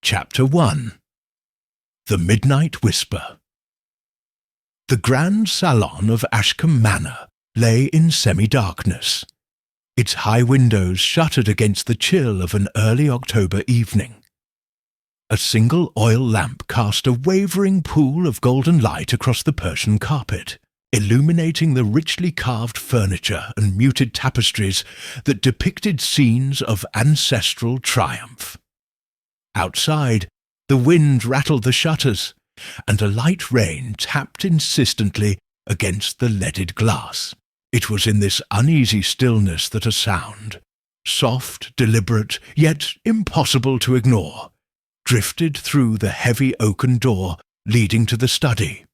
Chapter 1. The Midnight Whisper. The grand salon of Ashcombe Manor lay in semi-darkness, its high windows shuttered against the chill of an early October evening. A single oil lamp cast a wavering pool of golden light across the Persian carpet, illuminating the richly carved furniture and muted tapestries that depicted scenes of ancestral triumph. Outside, the wind rattled the shutters, and a light rain tapped insistently against the leaded glass. It was in this uneasy stillness that a sound, soft, deliberate, yet impossible to ignore, drifted through the heavy oaken door leading to the study.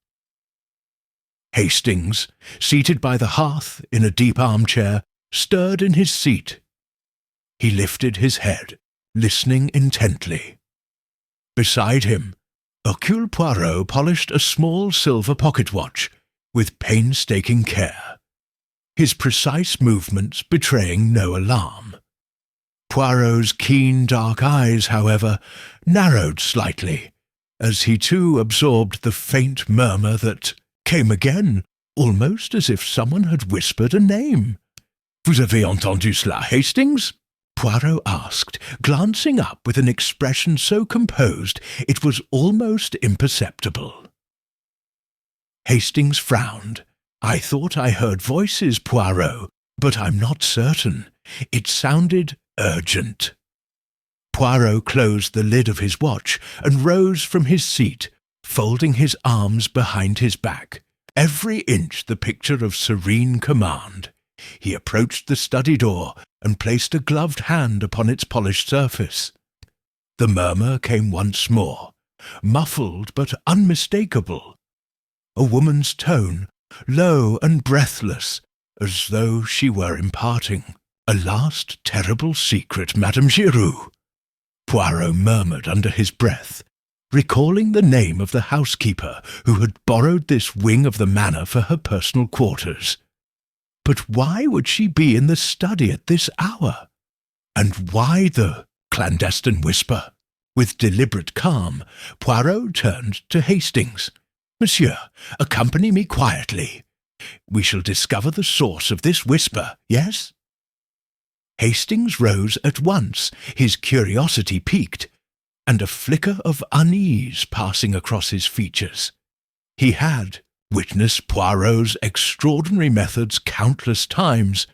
Hastings, seated by the hearth in a deep armchair, stirred in his seat. He lifted his head, listening intently. Beside him, Hercule Poirot polished a small silver pocket-watch with painstaking care, his precise movements betraying no alarm. Poirot's keen dark eyes, however, narrowed slightly, as he too absorbed the faint murmur that came again, almost as if someone had whispered a name. "Vous avez entendu cela, Hastings?" Poirot asked, glancing up with an expression so composed it was almost imperceptible. Hastings frowned. "I thought I heard voices, Poirot, but I'm not certain. It sounded urgent." Poirot closed the lid of his watch and rose from his seat, folding his arms behind his back, every inch the picture of serene command. He approached the study door and placed a gloved hand upon its polished surface. The murmur came once more, muffled but unmistakable. A woman's tone, low and breathless, as though she were imparting a last terrible secret, Madame Giroux. Poirot murmured under his breath, recalling the name of the housekeeper who had borrowed this wing of the manor for her personal quarters. But why would she be in the study at this hour? And why the clandestine whisper? With deliberate calm, Poirot turned to Hastings. "Monsieur, accompany me quietly. We shall discover the source of this whisper, yes?" Hastings rose at once, his curiosity piqued, and a flicker of unease passing across his features. He had witnessed Poirot's extraordinary methods countless times,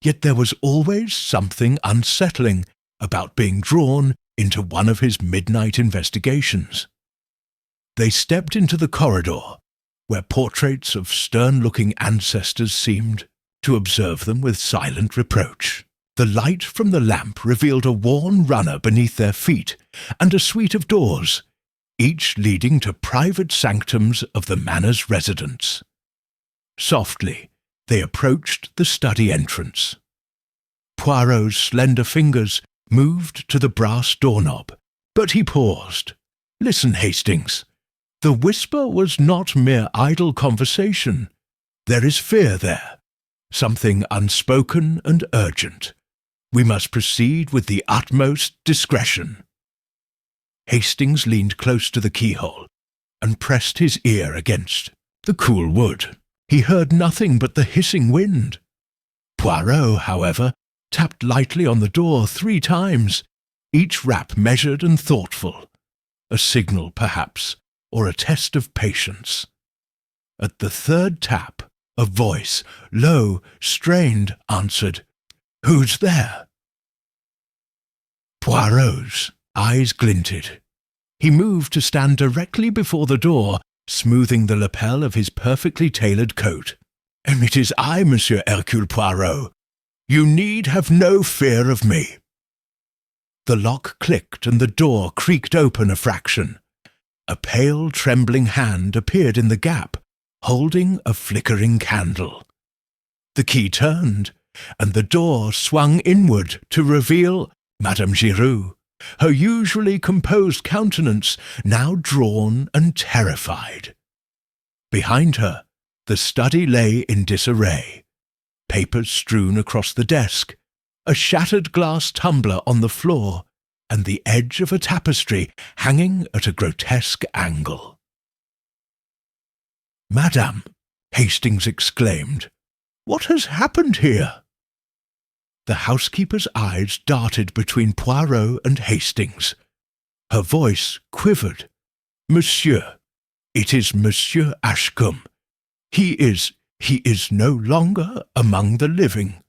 yet there was always something unsettling about being drawn into one of his midnight investigations. They stepped into the corridor, where portraits of stern-looking ancestors seemed to observe them with silent reproach. The light from the lamp revealed a worn runner beneath their feet and a suite of doors, each leading to private sanctums of the manor's residents. Softly, they approached the study entrance. Poirot's slender fingers moved to the brass doorknob, but he paused. "Listen, Hastings. The whisper was not mere idle conversation. There is fear there, something unspoken and urgent. We must proceed with the utmost discretion." Hastings leaned close to the keyhole and pressed his ear against the cool wood. He heard nothing but the hissing wind. Poirot, however, tapped lightly on the door 3 times, each rap measured and thoughtful, a signal, perhaps, or a test of patience. At the 3rd tap, a voice, low, strained, answered, "Who's there?" Poirot's eyes glinted. He moved to stand directly before the door, smoothing the lapel of his perfectly tailored coat. "It is I, Monsieur Hercule Poirot. You need have no fear of me." The lock clicked and the door creaked open a fraction. A pale, trembling hand appeared in the gap, holding a flickering candle. The key turned, and the door swung inward to reveal Madame Giroux, her usually composed countenance now drawn and terrified. Behind her, the study lay in disarray, papers strewn across the desk, a shattered glass tumbler on the floor, and the edge of a tapestry hanging at a grotesque angle. "Madame," Hastings exclaimed, "what has happened here?" The housekeeper's eyes darted between Poirot and Hastings. Her voice quivered. "Monsieur, it is Monsieur Ashcombe. He is no longer among the living."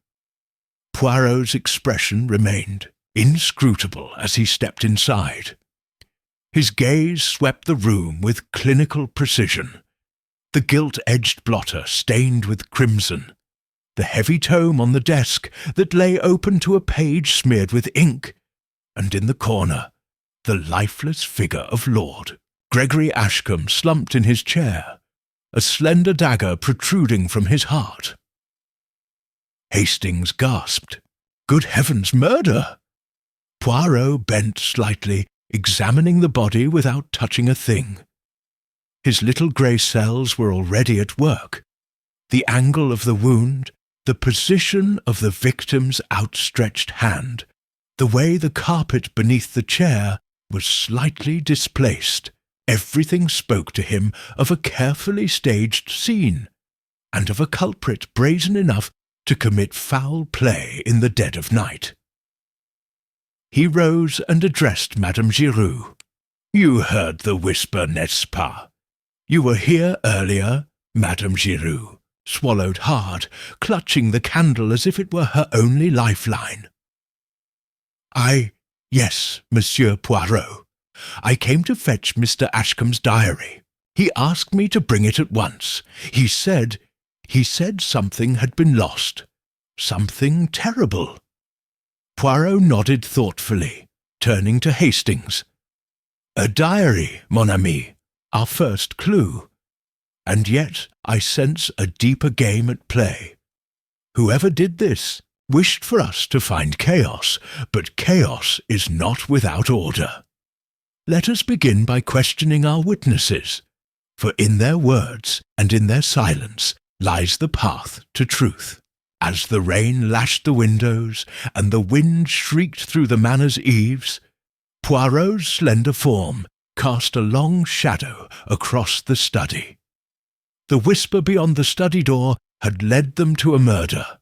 Poirot's expression remained inscrutable as he stepped inside. His gaze swept the room with clinical precision. The gilt-edged blotter stained with crimson, the heavy tome on the desk that lay open to a page smeared with ink, and in the corner, the lifeless figure of Lord Gregory Ashcombe slumped in his chair, a slender dagger protruding from his heart. Hastings gasped. "Good heavens, murder!" Poirot bent slightly, examining the body without touching a thing. His little grey cells were already at work. The angle of the wound, the position of the victim's outstretched hand, the way the carpet beneath the chair was slightly displaced. Everything spoke to him of a carefully staged scene, and of a culprit brazen enough to commit foul play in the dead of night. He rose and addressed Madame Giroux. "You heard the whisper, n'est-ce pas? You were here earlier?" Madame Giroux swallowed hard, clutching the candle as if it were her only lifeline. Yes, Monsieur Poirot. I came to fetch Mr. Ashcombe's diary. He asked me to bring it at once. He said something had been lost. Something terrible." Poirot nodded thoughtfully, turning to Hastings. "A diary, mon ami, our first clue. And yet I sense a deeper game at play. Whoever did this wished for us to find chaos, but chaos is not without order. Let us begin by questioning our witnesses, for in their words and in their silence lies the path to truth." As the rain lashed the windows and the wind shrieked through the manor's eaves, Poirot's slender form cast a long shadow across the study. The whisper beyond the study door had led them to a murder,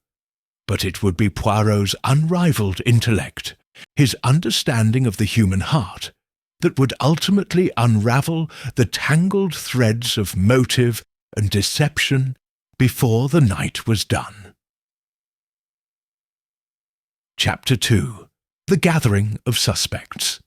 but it would be Poirot's unrivalled intellect, his understanding of the human heart, that would ultimately unravel the tangled threads of motive and deception before the night was done. Chapter 2. The Gathering of Suspects.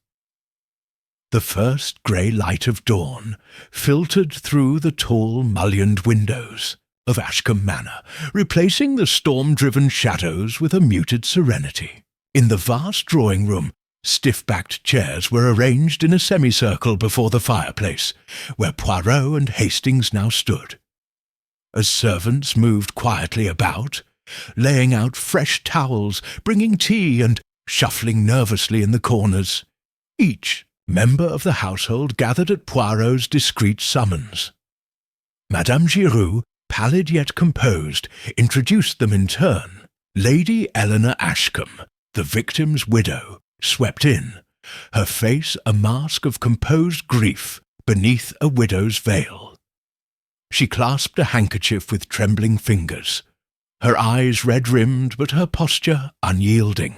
The first grey light of dawn filtered through the tall mullioned windows of Ashcombe Manor, replacing the storm-driven shadows with a muted serenity. In the vast drawing-room, stiff-backed chairs were arranged in a semicircle before the fireplace, where Poirot and Hastings now stood. As servants moved quietly about, laying out fresh towels, bringing tea, and shuffling nervously in the corners, each member of the household gathered at Poirot's discreet summons. Madame Giroux, pallid yet composed, introduced them in turn. Lady Eleanor Ashcombe, the victim's widow, swept in, her face a mask of composed grief beneath a widow's veil. She clasped a handkerchief with trembling fingers, her eyes red-rimmed but her posture unyielding.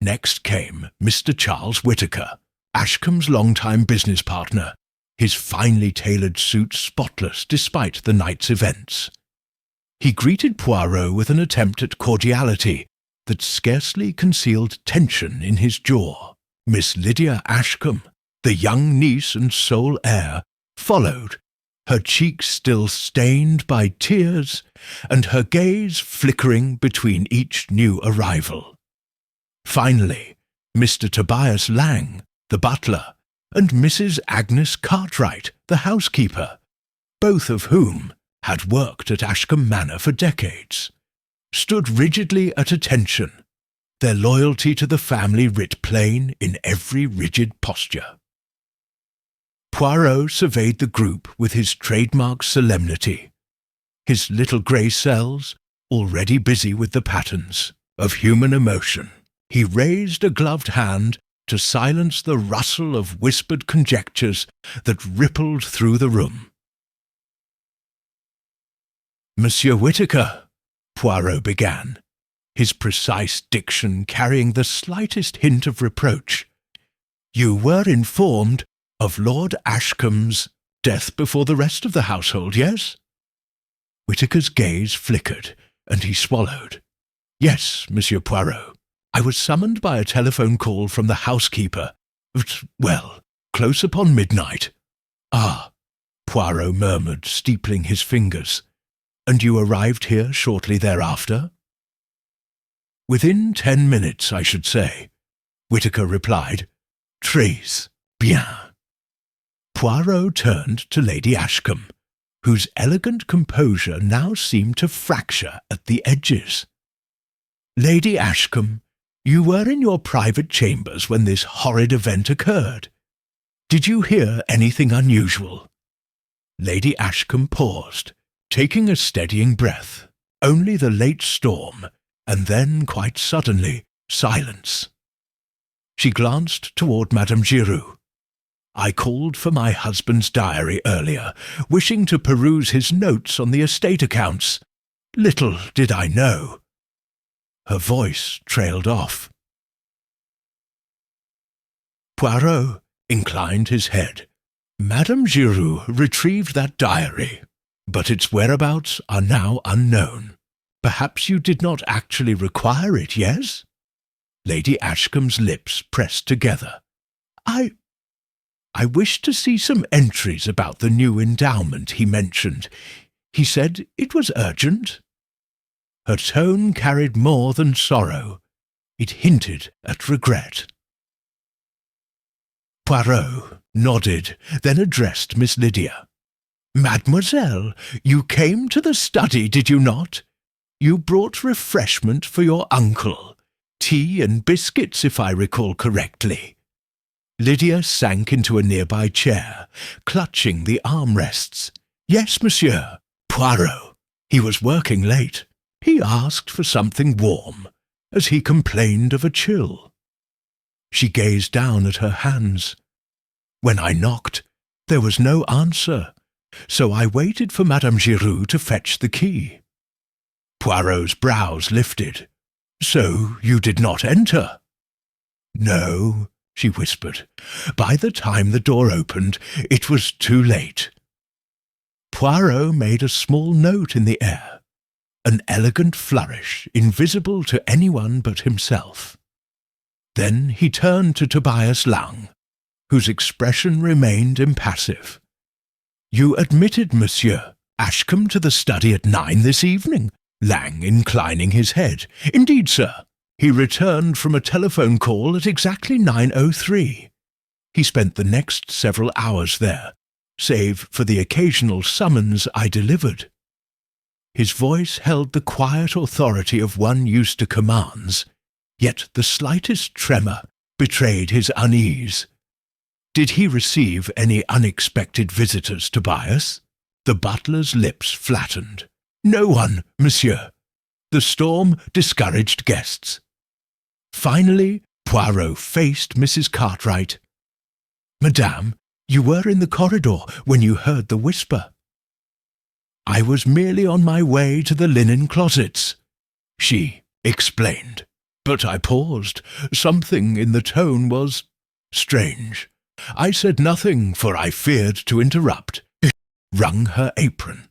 Next came Mr. Charles Whittaker, Ashcombe's long-time business partner, his finely tailored suit spotless despite the night's events. He greeted Poirot with an attempt at cordiality that scarcely concealed tension in his jaw. Miss Lydia Ashcombe, the young niece and sole heir, followed, her cheeks still stained by tears and her gaze flickering between each new arrival. Finally, Mr. Tobias Lang, the butler, and Mrs. Agnes Cartwright, the housekeeper, both of whom had worked at Ashcombe Manor for decades, stood rigidly at attention, their loyalty to the family writ plain in every rigid posture. Poirot surveyed the group with his trademark solemnity, his little grey cells already busy with the patterns of human emotion. He raised a gloved hand to silence the rustle of whispered conjectures that rippled through the room. "Monsieur Whittaker," Poirot began, his precise diction carrying the slightest hint of reproach, "you were informed of Lord Ashcombe's death before the rest of the household, yes?" Whittaker's gaze flickered, and he swallowed. "Yes, Monsieur Poirot. I was summoned by a telephone call from the housekeeper at, well, close upon midnight." "Ah," Poirot murmured, steepling his fingers. "And you arrived here shortly thereafter?" "Within 10 minutes, I should say," Whittaker replied. "Très bien." Poirot turned to Lady Ashcombe, whose elegant composure now seemed to fracture at the edges. "Lady Ashcombe, you were in your private chambers when this horrid event occurred. Did you hear anything unusual?" Lady Ashcombe paused, taking a steadying breath. Only the late storm, and then, quite suddenly, silence. She glanced toward Madame Giroux. "I called for my husband's diary earlier, wishing to peruse his notes on the estate accounts. Little did I know." Her voice trailed off. Poirot inclined his head. "Madame Giroux retrieved that diary, but its whereabouts are now unknown. Perhaps you did not actually require it, yes?" Lady Ashcombe's lips pressed together. I wished to see some entries about the new endowment he mentioned. He said it was urgent." Her tone carried more than sorrow. It hinted at regret. Poirot nodded, then addressed Miss Lydia. "Mademoiselle, you came to the study, did you not? You brought refreshment for your uncle, tea and biscuits, if I recall correctly." Lydia sank into a nearby chair, clutching the armrests. "Yes, monsieur. Poirot. He was working late. He asked for something warm, as he complained of a chill." She gazed down at her hands. "When I knocked, there was no answer, so I waited for Madame Giroux to fetch the key." Poirot's brows lifted. "So you did not enter?" "No," she whispered. "By the time the door opened, it was too late." Poirot made a small note in the air, an elegant flourish invisible to anyone but himself. Then he turned to Tobias Lang, whose expression remained impassive. "You admitted Monsieur Ashcombe to the study at 9 this evening?" Lang inclining his head. "Indeed, sir. He returned from a telephone call at exactly 9:03. He spent the next several hours there, save for the occasional summons I delivered." His voice held the quiet authority of one used to commands, yet the slightest tremor betrayed his unease. "Did he receive any unexpected visitors, Tobias?" The butler's lips flattened. "No one, monsieur. The storm discouraged guests." Finally, Poirot faced Mrs. Cartwright. "Madame, you were in the corridor when you heard the whisper." "I was merely on my way to the linen closets," she explained. But I paused. Something in the tone was strange. I said nothing, for I feared to interrupt. She wrung her apron.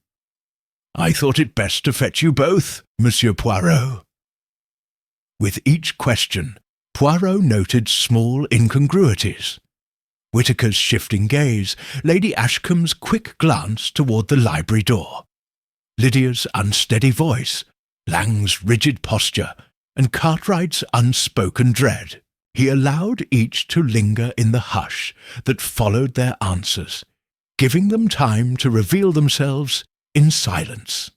"I thought it best to fetch you both, Monsieur Poirot." With each question, Poirot noted small incongruities. Whittaker's shifting gaze, Lady Ashcombe's quick glance toward the library door, Lydia's unsteady voice, Lang's rigid posture, and Cartwright's unspoken dread. He allowed each to linger in the hush that followed their answers, giving them time to reveal themselves in silence.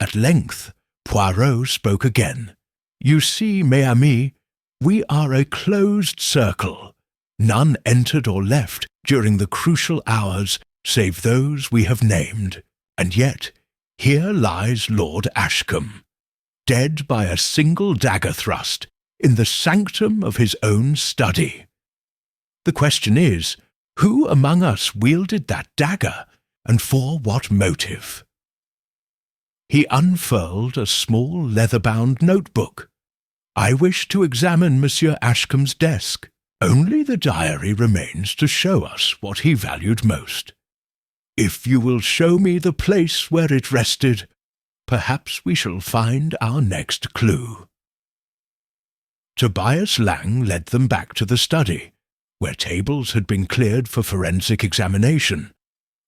At length, Poirot spoke again. "You see, mes amis, we are a closed circle. None entered or left during the crucial hours save those we have named. And yet, here lies Lord Ashcombe, dead by a single dagger thrust in the sanctum of his own study. The question is, who among us wielded that dagger, and for what motive? He unfurled a small leather-bound notebook. I wish to examine Monsieur Ashcombe's desk. Only the diary remains to show us what he valued most. If you will show me the place where it rested, perhaps we shall find our next clue. Tobias Lang led them back to the study, where tables had been cleared for forensic examination,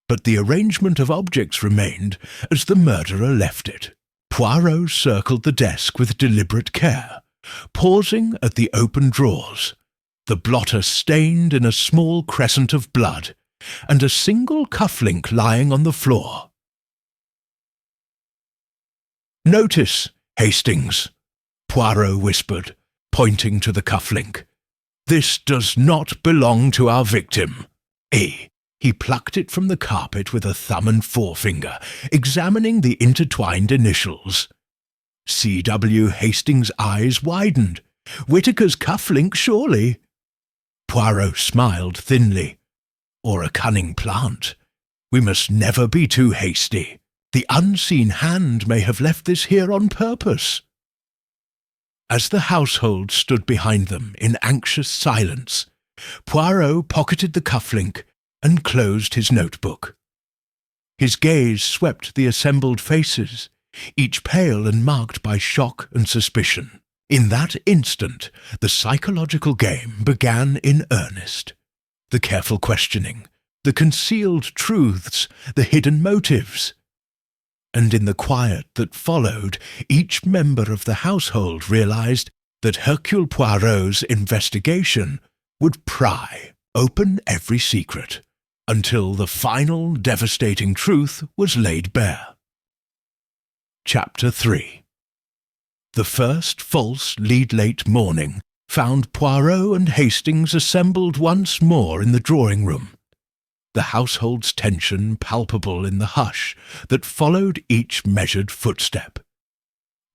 but the arrangement of objects remained as the murderer left it. Poirot circled the desk with deliberate care, pausing at the open drawers, the blotter stained in a small crescent of blood, and a single cufflink lying on the floor. "Notice, Hastings," Poirot whispered, pointing to the cufflink. "This does not belong to our victim." He plucked it from the carpet with a thumb and forefinger, examining the intertwined initials. C.W. Hastings' eyes widened. Whitaker's cufflink, surely. Poirot smiled thinly. Or a cunning plant. We must never be too hasty. The unseen hand may have left this here on purpose. As the household stood behind them in anxious silence, Poirot pocketed the cufflink and closed his notebook. His gaze swept the assembled faces, each pale and marked by shock and suspicion. In that instant, the psychological game began in earnest. The careful questioning, the concealed truths, the hidden motives. And in the quiet that followed, each member of the household realized that Hercule Poirot's investigation would pry open every secret, until the final devastating truth was laid bare. Chapter 3. The first false lead-late morning found Poirot and Hastings assembled once more in the drawing-room, the household's tension palpable in the hush that followed each measured footstep.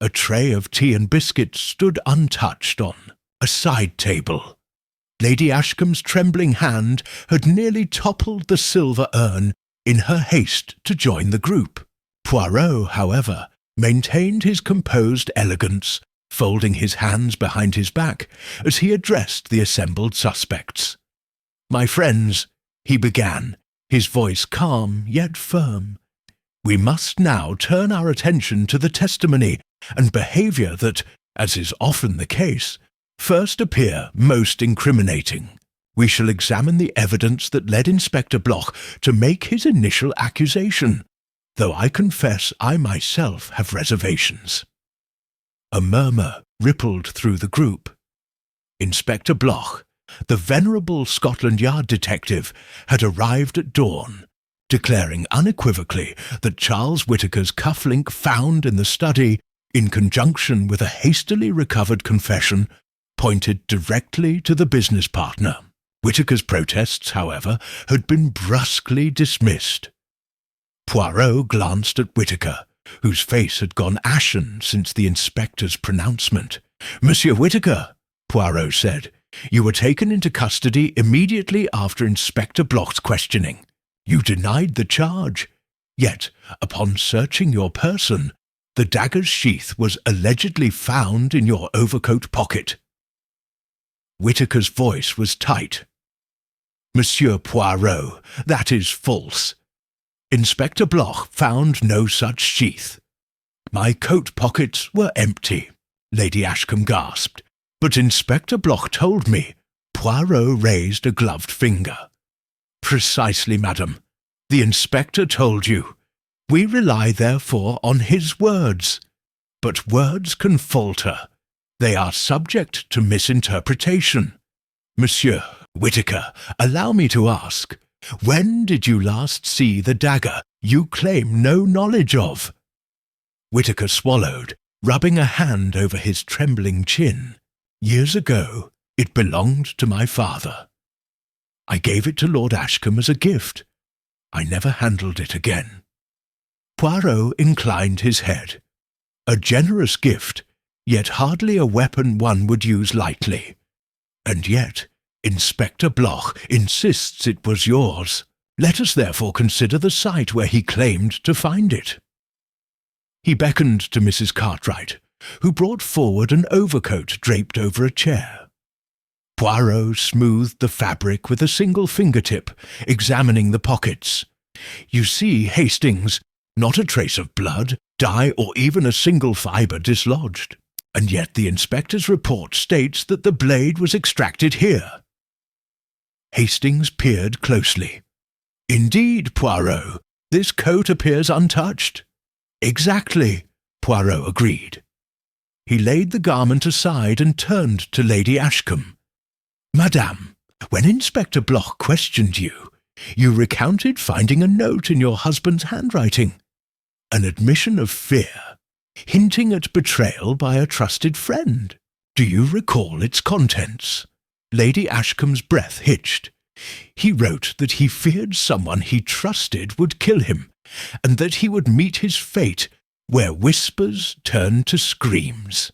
A tray of tea and biscuits stood untouched on a side table. Lady Ashcombe's trembling hand had nearly toppled the silver urn in her haste to join the group. Poirot, however, maintained his composed elegance, folding his hands behind his back as he addressed the assembled suspects. "My friends," he began, his voice calm yet firm, "we must now turn our attention to the testimony and behaviour that, as is often the case, first appear most incriminating. We shall examine the evidence that led Inspector Bloch to make his initial accusation, though I confess I myself have reservations." A murmur rippled through the group. Inspector Bloch, the venerable Scotland Yard detective, had arrived at dawn, declaring unequivocally that Charles Whitaker's cufflink found in the study, in conjunction with a hastily recovered confession, pointed directly to the business partner. Whitaker's protests, however, had been brusquely dismissed. Poirot glanced at Whitaker, whose face had gone ashen since the inspector's pronouncement. "Monsieur Whitaker," Poirot said, "you were taken into custody immediately after Inspector Bloch's questioning. You denied the charge, yet, upon searching your person, the dagger's sheath was allegedly found in your overcoat pocket." Whitaker's voice was tight. "Monsieur Poirot, that is false. Inspector Bloch found no such sheath. My coat pockets were empty," Lady Ashcombe gasped. "But Inspector Bloch told me." Poirot raised a gloved finger. "Precisely, madam. The inspector told you. We rely therefore on his words. But words can falter. They are subject to misinterpretation. Monsieur Whitaker, allow me to ask, when did you last see the dagger you claim no knowledge of?" Whitaker swallowed, rubbing a hand over his trembling chin. "Years ago, it belonged to my father. I gave it to Lord Ashcombe as a gift. I never handled it again." Poirot inclined his head. "A generous gift, yet hardly a weapon one would use lightly. And yet Inspector Bloch insists it was yours. Let us therefore consider the site where he claimed to find it." He beckoned to Mrs. Cartwright, who brought forward an overcoat draped over a chair. Poirot smoothed the fabric with a single fingertip, examining the pockets. "You see, Hastings, not a trace of blood, dye, or even a single fibre dislodged. And yet the inspector's report states that the blade was extracted here." Hastings peered closely. "Indeed, Poirot, this coat appears untouched." "Exactly," Poirot agreed. He laid the garment aside and turned to Lady Ashcombe. "Madame, when Inspector Bloch questioned you, you recounted finding a note in your husband's handwriting, an admission of fear, hinting at betrayal by a trusted friend. Do you recall its contents?" Lady Ashcombe's breath hitched. "He wrote that he feared someone he trusted would kill him, and that he would meet his fate where whispers turned to screams."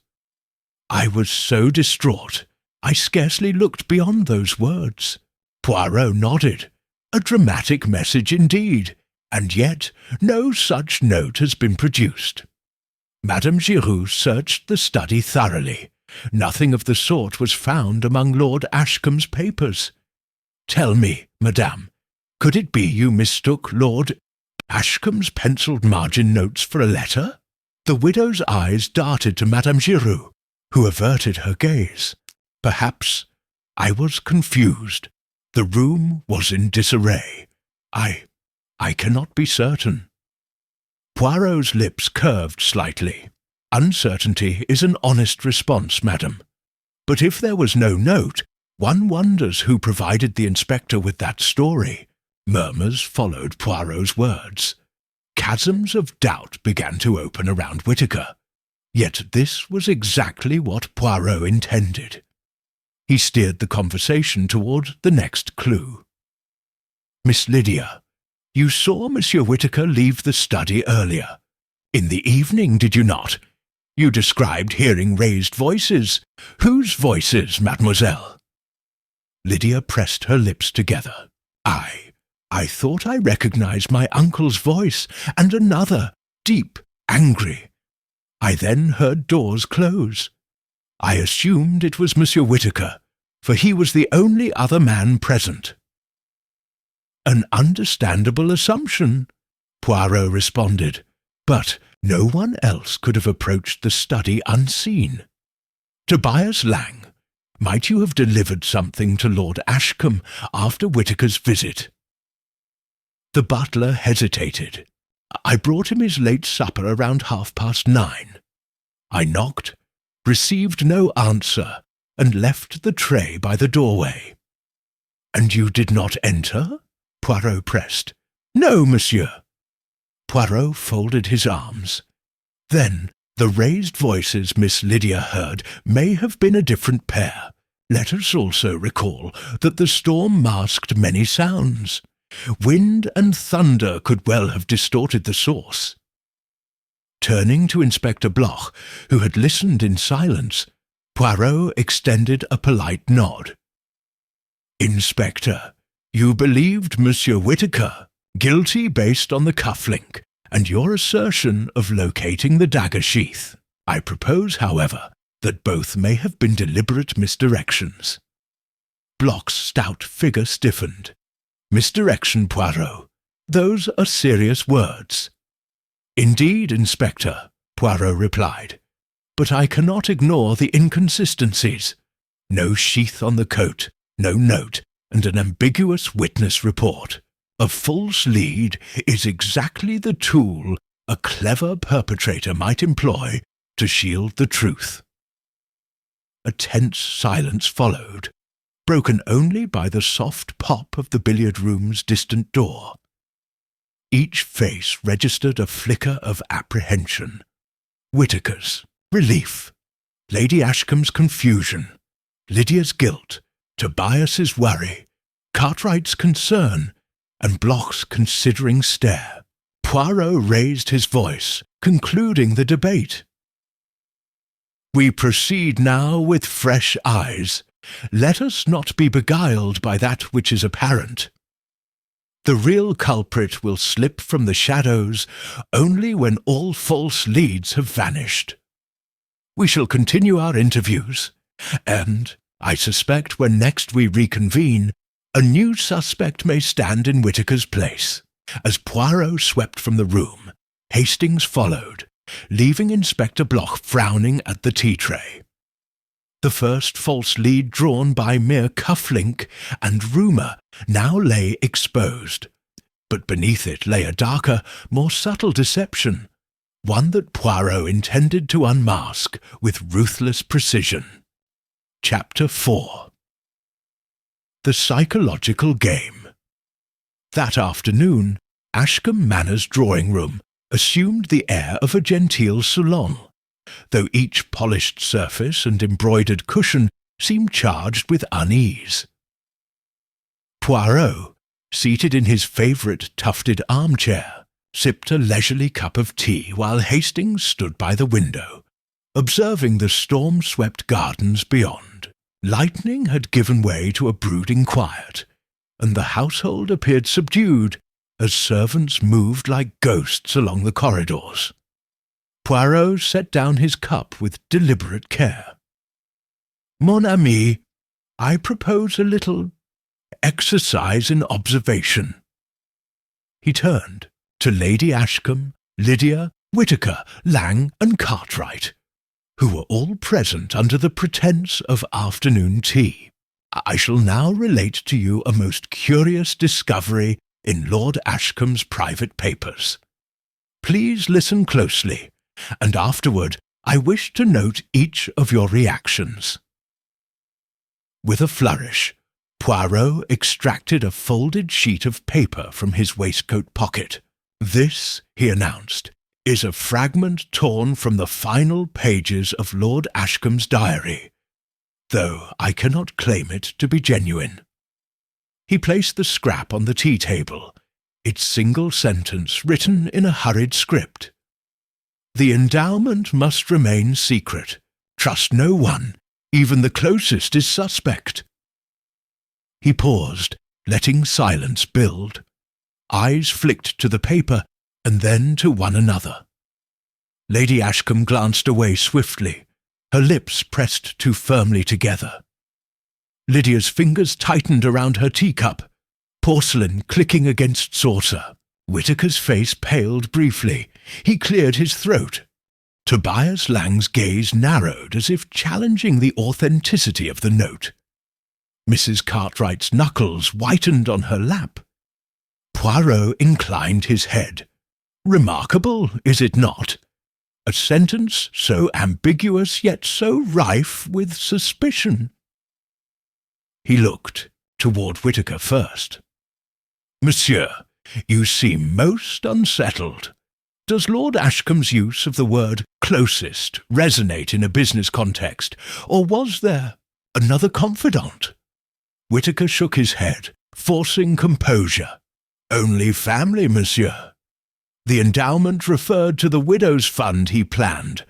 I was so distraught, I scarcely looked beyond those words. Poirot nodded. "A dramatic message indeed, and yet no such note has been produced." Madame Giroux searched the study thoroughly. Nothing of the sort was found among Lord Ashcombe's papers. "Tell me, madame, could it be you mistook Lord Ashcombe's pencilled margin notes for a letter?" The widow's eyes darted to Madame Giroux, who averted her gaze. "Perhaps I was confused. The room was in disarray. I cannot be certain." Poirot's lips curved slightly. "Uncertainty is an honest response, madam. But if there was no note, one wonders who provided the inspector with that story." Murmurs followed Poirot's words. Chasms of doubt began to open around Whittaker. Yet this was exactly what Poirot intended. He steered the conversation toward the next clue. "Miss Lydia, you saw Monsieur Whittaker leave the study earlier. In the evening, did you not? You described hearing raised voices. Whose voices, mademoiselle?" Lydia pressed her lips together. I thought I recognized my uncle's voice, and another, deep, angry. I then heard doors close. I assumed it was Monsieur Whittaker, for he was the only other man present." "An understandable assumption," Poirot responded, "but no one else could have approached the study unseen. Tobias Lang, might you have delivered something to Lord Ashcombe after Whittaker's visit?" The butler hesitated. "I brought him his late supper around 9:30. I knocked, received no answer, and left the tray by the doorway." "And you did not enter?" Poirot pressed. "No, monsieur." Poirot folded his arms. "Then the raised voices Miss Lydia heard may have been a different pair. Let us also recall that the storm masked many sounds. Wind and thunder could well have distorted the source." Turning to Inspector Bloch, who had listened in silence, Poirot extended a polite nod. "Inspector, you believed Monsieur Whittaker guilty based on the cufflink and your assertion of locating the dagger sheath. I propose, however, that both may have been deliberate misdirections." Bloch's stout figure stiffened. "Misdirection, Poirot. Those are serious words." "Indeed, Inspector," Poirot replied, "but I cannot ignore the inconsistencies. No sheath on the coat, no note, and an ambiguous witness report. A false lead is exactly the tool a clever perpetrator might employ to shield the truth." A tense silence followed, broken only by the soft pop of the billiard-room's distant door. Each face registered a flicker of apprehension. Whittaker's relief, Lady Ashcombe's confusion, Lydia's guilt, Tobias's worry, Cartwright's concern, and Bloch's considering stare. Poirot raised his voice, concluding the debate. We proceed now with fresh eyes. Let us not be beguiled by that which is apparent. The real culprit will slip from the shadows only when all false leads have vanished. We shall continue our interviews, and, I suspect, when next we reconvene, a new suspect may stand in Whittaker's place. As Poirot swept from the room, Hastings followed, leaving Inspector Bloch frowning at the tea-tray. The first false lead drawn by mere cuff-link and rumour now lay exposed, but beneath it lay a darker, more subtle deception, one that Poirot intended to unmask with ruthless precision. Chapter 4. The Psychological Game. That afternoon, Ashcombe Manor's drawing-room assumed the air of a genteel salon, though each polished surface and embroidered cushion seemed charged with unease. Poirot, seated in his favourite tufted armchair, sipped a leisurely cup of tea while Hastings stood by the window, observing the storm-swept gardens beyond. Lightning had given way to a brooding quiet, and the household appeared subdued as servants moved like ghosts along the corridors. Poirot set down his cup with deliberate care. "Mon ami, I propose a little exercise in observation." He turned to Lady Ashcombe, Lydia, Whittaker, Lang, and Cartwright, who were all present under the pretence of afternoon tea. "I shall now relate to you a most curious discovery in Lord Ashcombe's private papers. Please listen closely, and afterward I wish to note each of your reactions." With a flourish, Poirot extracted a folded sheet of paper from his waistcoat pocket. "This," he announced, "is a fragment torn from the final pages of Lord Ashcombe's diary, though I cannot claim it to be genuine." He placed the scrap on the tea-table, its single sentence written in a hurried script. "The endowment must remain secret. Trust no one. Even the closest is suspect." He paused, letting silence build. Eyes flicked to the paper and then to one another. Lady Ashcombe glanced away swiftly, her lips pressed too firmly together. Lydia's fingers tightened around her teacup, porcelain clicking against saucer. Whittaker's face paled briefly. He cleared his throat. Tobias Lang's gaze narrowed as if challenging the authenticity of the note. Mrs. Cartwright's knuckles whitened on her lap. Poirot inclined his head. "Remarkable, is it not? A sentence so ambiguous yet so rife with suspicion." He looked toward Whittaker first. "Monsieur, you seem most unsettled. Does Lord Ashcombe's use of the word closest resonate in a business context, or was there another confidant?" Whittaker shook his head, forcing composure. "Only family, monsieur. The endowment referred to the widow's fund he planned.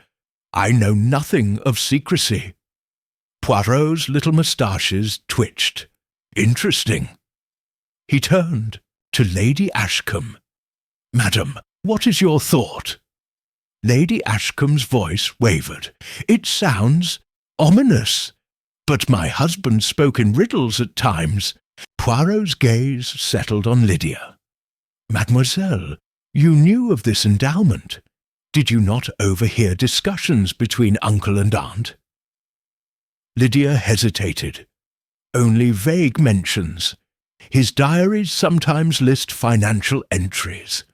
I know nothing of secrecy." Poirot's little moustaches twitched. "Interesting." He turned to Lady Ashcombe. "Madam, what is your thought?" Lady Ashcombe's voice wavered. "It sounds ominous, but my husband spoke in riddles at times." Poirot's gaze settled on Lydia. "Mademoiselle, you knew of this endowment. Did you not overhear discussions between uncle and aunt?" Lydia hesitated. "Only vague mentions. His diaries sometimes list financial entries,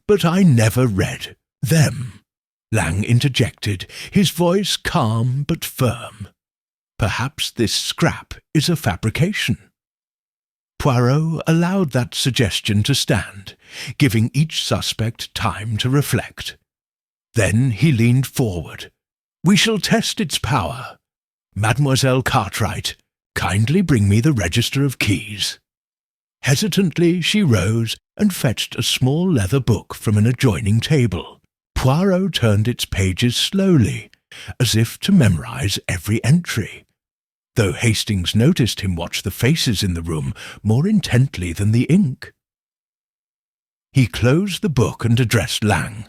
but I never read them." Lang interjected, his voice calm but firm. "Perhaps this scrap is a fabrication." Poirot allowed that suggestion to stand, giving each suspect time to reflect. Then he leaned forward. "We shall test its power. Mademoiselle Cartwright, kindly bring me the register of keys." Hesitantly she rose and fetched a small leather book from an adjoining table. Poirot turned its pages slowly, as if to memorize every entry, though Hastings noticed him watch the faces in the room more intently than the ink. He closed the book and addressed Lang.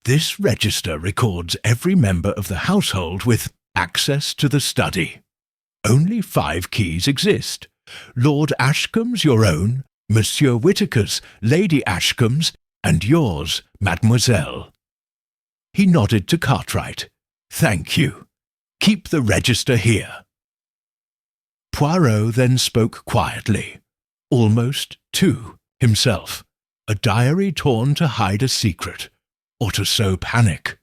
"This register records every member of the household with access to the study. Only 5 keys exist. Lord Ashcombe's your own, Monsieur Whittaker's, Lady Ashcombe's, and yours, Mademoiselle." He nodded to Cartwright. "Thank you. Keep the register here." Poirot then spoke quietly, almost to himself, a diary torn to hide a secret, or to sow panic.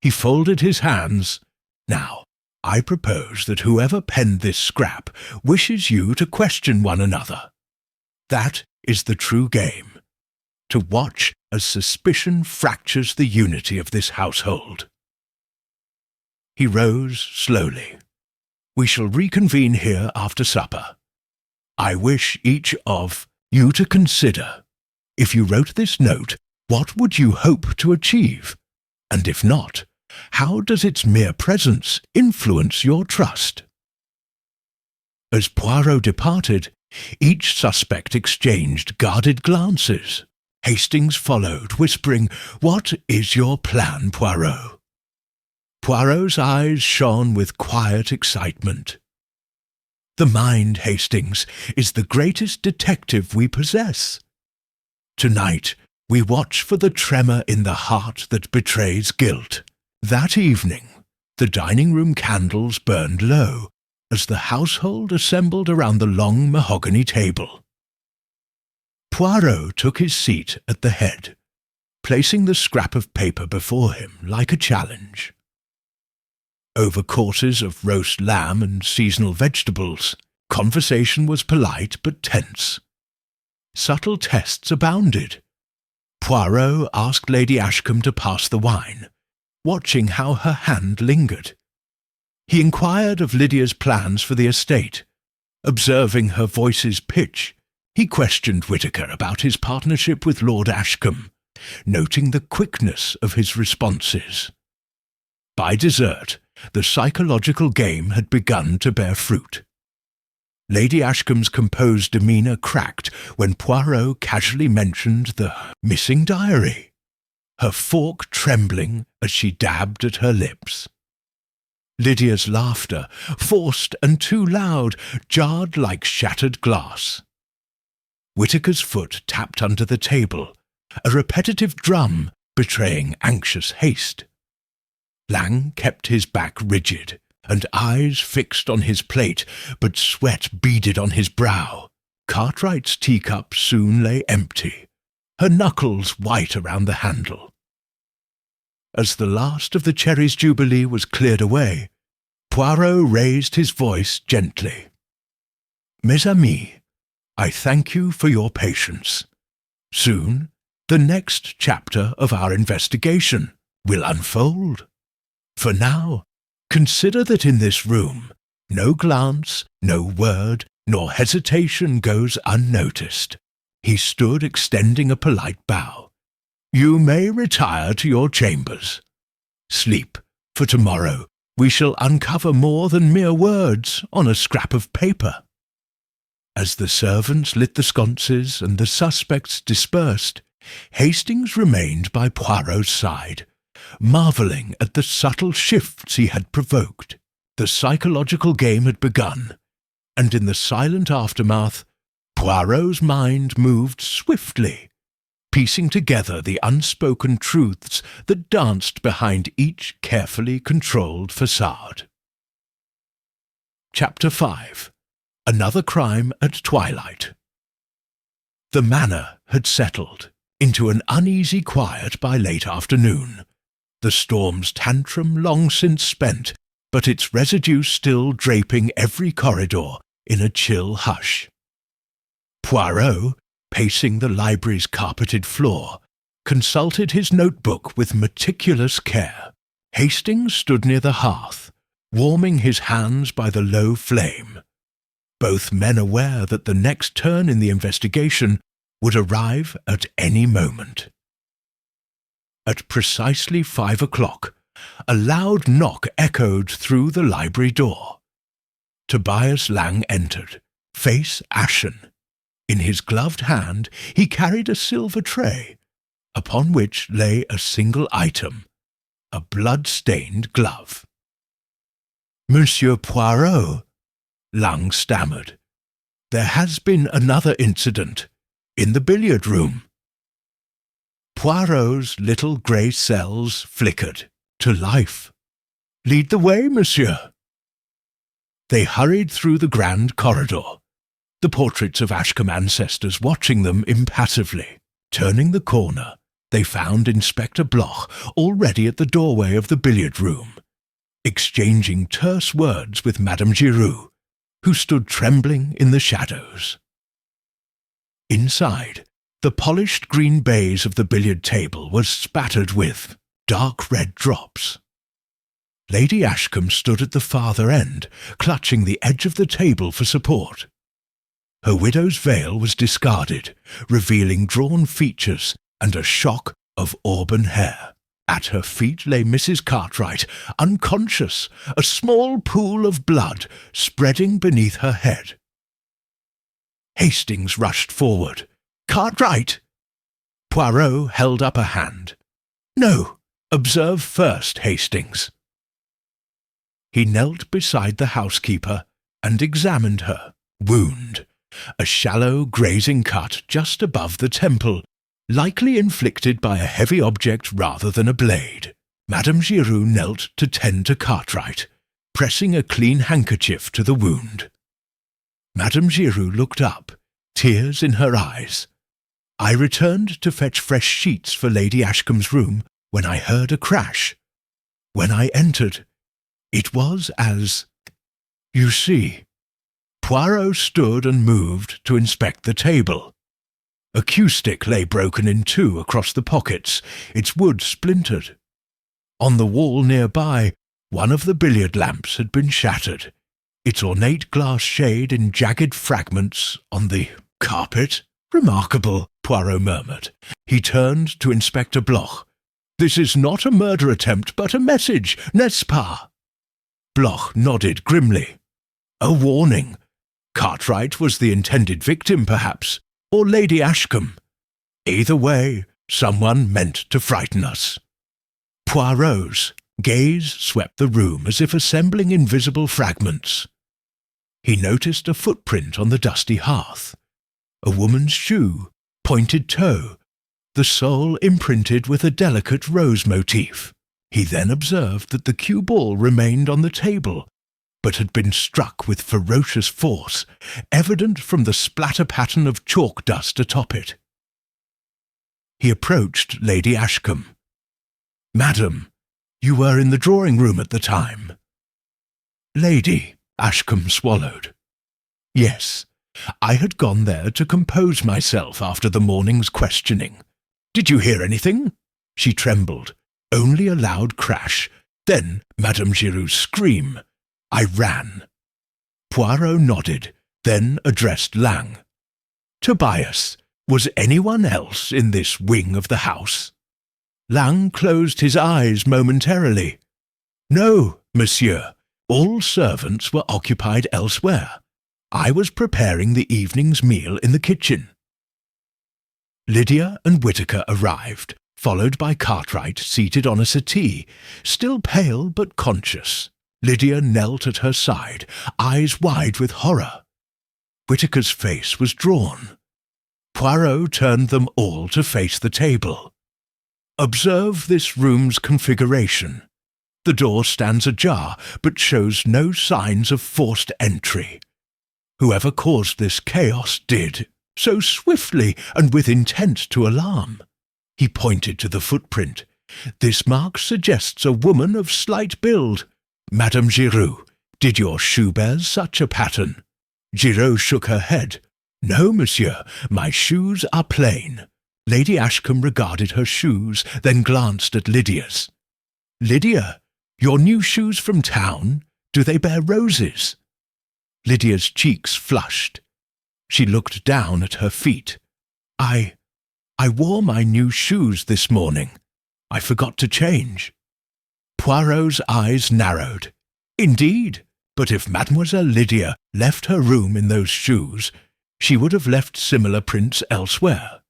He folded his hands. "Now, I propose that whoever penned this scrap wishes you to question one another. That is the true game, to watch as suspicion fractures the unity of this household." He rose slowly. "We shall reconvene here after supper. I wish each of you to consider, if you wrote this note, what would you hope to achieve? And if not, how does its mere presence influence your trust?" As Poirot departed, each suspect exchanged guarded glances. Hastings followed, whispering, "What is your plan, Poirot?" Poirot's eyes shone with quiet excitement. "The mind, Hastings, is the greatest detective we possess. Tonight we watch for the tremor in the heart that betrays guilt." That evening, the dining-room candles burned low as the household assembled around the long mahogany table. Poirot took his seat at the head, placing the scrap of paper before him like a challenge. Over courses of roast lamb and seasonal vegetables, conversation was polite but tense. Subtle tests abounded. Poirot asked Lady Ashcombe to pass the wine, watching how her hand lingered. He inquired of Lydia's plans for the estate. Observing her voice's pitch, he questioned Whittaker about his partnership with Lord Ashcombe, noting the quickness of his responses. By dessert, the psychological game had begun to bear fruit. Lady Ashcombe's composed demeanour cracked when Poirot casually mentioned the missing diary, her fork trembling as she dabbed at her lips. Lydia's laughter, forced and too loud, jarred like shattered glass. Whittaker's foot tapped under the table, a repetitive drum betraying anxious haste. Lang kept his back rigid, and eyes fixed on his plate, but sweat beaded on his brow. Cartwright's teacup soon lay empty, her knuckles white around the handle. As the last of the cherries' jubilee was cleared away, Poirot raised his voice gently. "Mes amis, I thank you for your patience. Soon, the next chapter of our investigation will unfold. For now, consider that in this room, no glance, no word, nor hesitation goes unnoticed." He stood extending a polite bow. "You may retire to your chambers. Sleep, for tomorrow we shall uncover more than mere words on a scrap of paper." As the servants lit the sconces and the suspects dispersed, Hastings remained by Poirot's side, marvelling at the subtle shifts he had provoked. The psychological game had begun, and in the silent aftermath, Poirot's mind moved swiftly, piecing together the unspoken truths that danced behind each carefully controlled facade. Chapter 5. Another Crime at Twilight. The manor had settled into an uneasy quiet by late afternoon, the storm's tantrum long since spent, but its residue still draping every corridor in a chill hush. Poirot, pacing the library's carpeted floor, consulted his notebook with meticulous care. Hastings stood near the hearth, warming his hands by the low flame, both men aware that the next turn in the investigation would arrive at any moment. At precisely 5 o'clock, A loud knock echoed through the library door. Tobias Lang entered, face ashen. In his gloved hand he carried a silver tray, upon which lay a single item, a blood-stained glove. "Monsieur Poirot," Lang stammered, "there has been another incident, in the billiard room." Poirot's little grey cells flickered to life. "Lead the way, monsieur." They hurried through the grand corridor, the portraits of Ashcombe ancestors watching them impassively. Turning the corner, they found Inspector Bloch already at the doorway of the billiard room, exchanging terse words with Madame Giroux, who stood trembling in the shadows. Inside, the polished green baize of the billiard table was spattered with dark red drops. Lady Ashcombe stood at the farther end, clutching the edge of the table for support. Her widow's veil was discarded, revealing drawn features and a shock of auburn hair. At her feet lay Mrs. Cartwright, unconscious, a small pool of blood spreading beneath her head. Hastings rushed forward. "Cartwright!" Poirot held up a hand. "No, observe first, Hastings." He knelt beside the housekeeper and examined her wound, a shallow grazing cut just above the temple, likely inflicted by a heavy object rather than a blade. Madame Giroux knelt to tend to Cartwright, pressing a clean handkerchief to the wound. Madame Giroux looked up, tears in her eyes. "I returned to fetch fresh sheets for Lady Ashcombe's room when I heard a crash. When I entered, it was as... You see." Poirot stood and moved to inspect the table. A cue stick lay broken in two across the pockets, its wood splintered. On the wall nearby, one of the billiard lamps had been shattered, its ornate glass shade in jagged fragments on the carpet. "Remarkable," Poirot murmured. He turned to Inspector Bloch. "This is not a murder attempt, but a message, n'est-ce pas?" Bloch nodded grimly. "A warning. Cartwright was the intended victim, perhaps, or Lady Ashcombe. Either way, someone meant to frighten us." Poirot's gaze swept the room as if assembling invisible fragments. He noticed a footprint on the dusty hearth, a woman's shoe, pointed toe, the sole imprinted with a delicate rose motif. He then observed that the cue ball remained on the table, but had been struck with ferocious force, evident from the splatter pattern of chalk dust atop it. He approached Lady Ashcombe. "Madam, you were in the drawing-room at the time." "Lady," Ashcombe swallowed. "Yes, I had gone there to compose myself after the morning's questioning. Did you hear anything?" She trembled. "Only a loud crash, then Madame Giroux's scream. I ran." Poirot nodded, then addressed Lang. "Tobias, was anyone else in this wing of the house?" Lang closed his eyes momentarily. "No, monsieur. All servants were occupied elsewhere. I was preparing the evening's meal in the kitchen." Lydia and Whittaker arrived, followed by Cartwright seated on a settee, still pale but conscious. Lydia knelt at her side, eyes wide with horror. Whittaker's face was drawn. Poirot turned them all to face the table. "Observe this room's configuration. The door stands ajar, but shows no signs of forced entry. Whoever caused this chaos did, so swiftly and with intent to alarm." He pointed to the footprint. "This mark suggests a woman of slight build. Madame Giroux, did your shoe bear such a pattern?" Giroux shook her head. "No, monsieur, my shoes are plain." Lady Ashcombe regarded her shoes, then glanced at Lydia's. "Lydia, your new shoes from town, do they bear roses?" Lydia's cheeks flushed. She looked down at her feet. I wore my new shoes this morning. I forgot to change." Poirot's eyes narrowed. Indeed, but if Mademoiselle Lydia left her room in those shoes, she would have left similar prints elsewhere.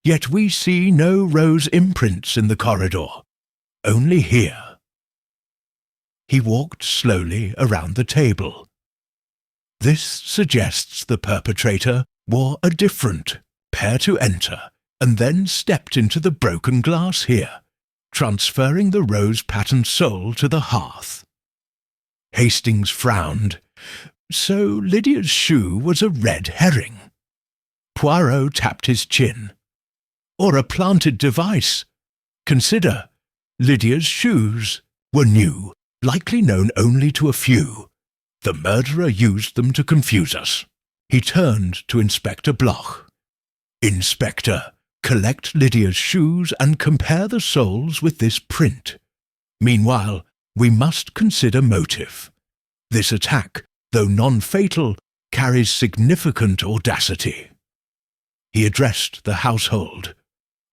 Yet we see no rose imprints in the corridor, only here. He walked slowly around the table. This suggests the perpetrator wore a different pair to enter, and then stepped into the broken glass here, transferring the rose-patterned sole to the hearth. Hastings frowned. So Lydia's shoe was a red herring. Poirot tapped his chin. Or a planted device. Consider, Lydia's shoes were new, likely known only to a few. The murderer used them to confuse us. He turned to Inspector Bloch. Inspector, collect Lydia's shoes and compare the soles with this print. Meanwhile, we must consider motive. This attack, though non-fatal, carries significant audacity. He addressed the household.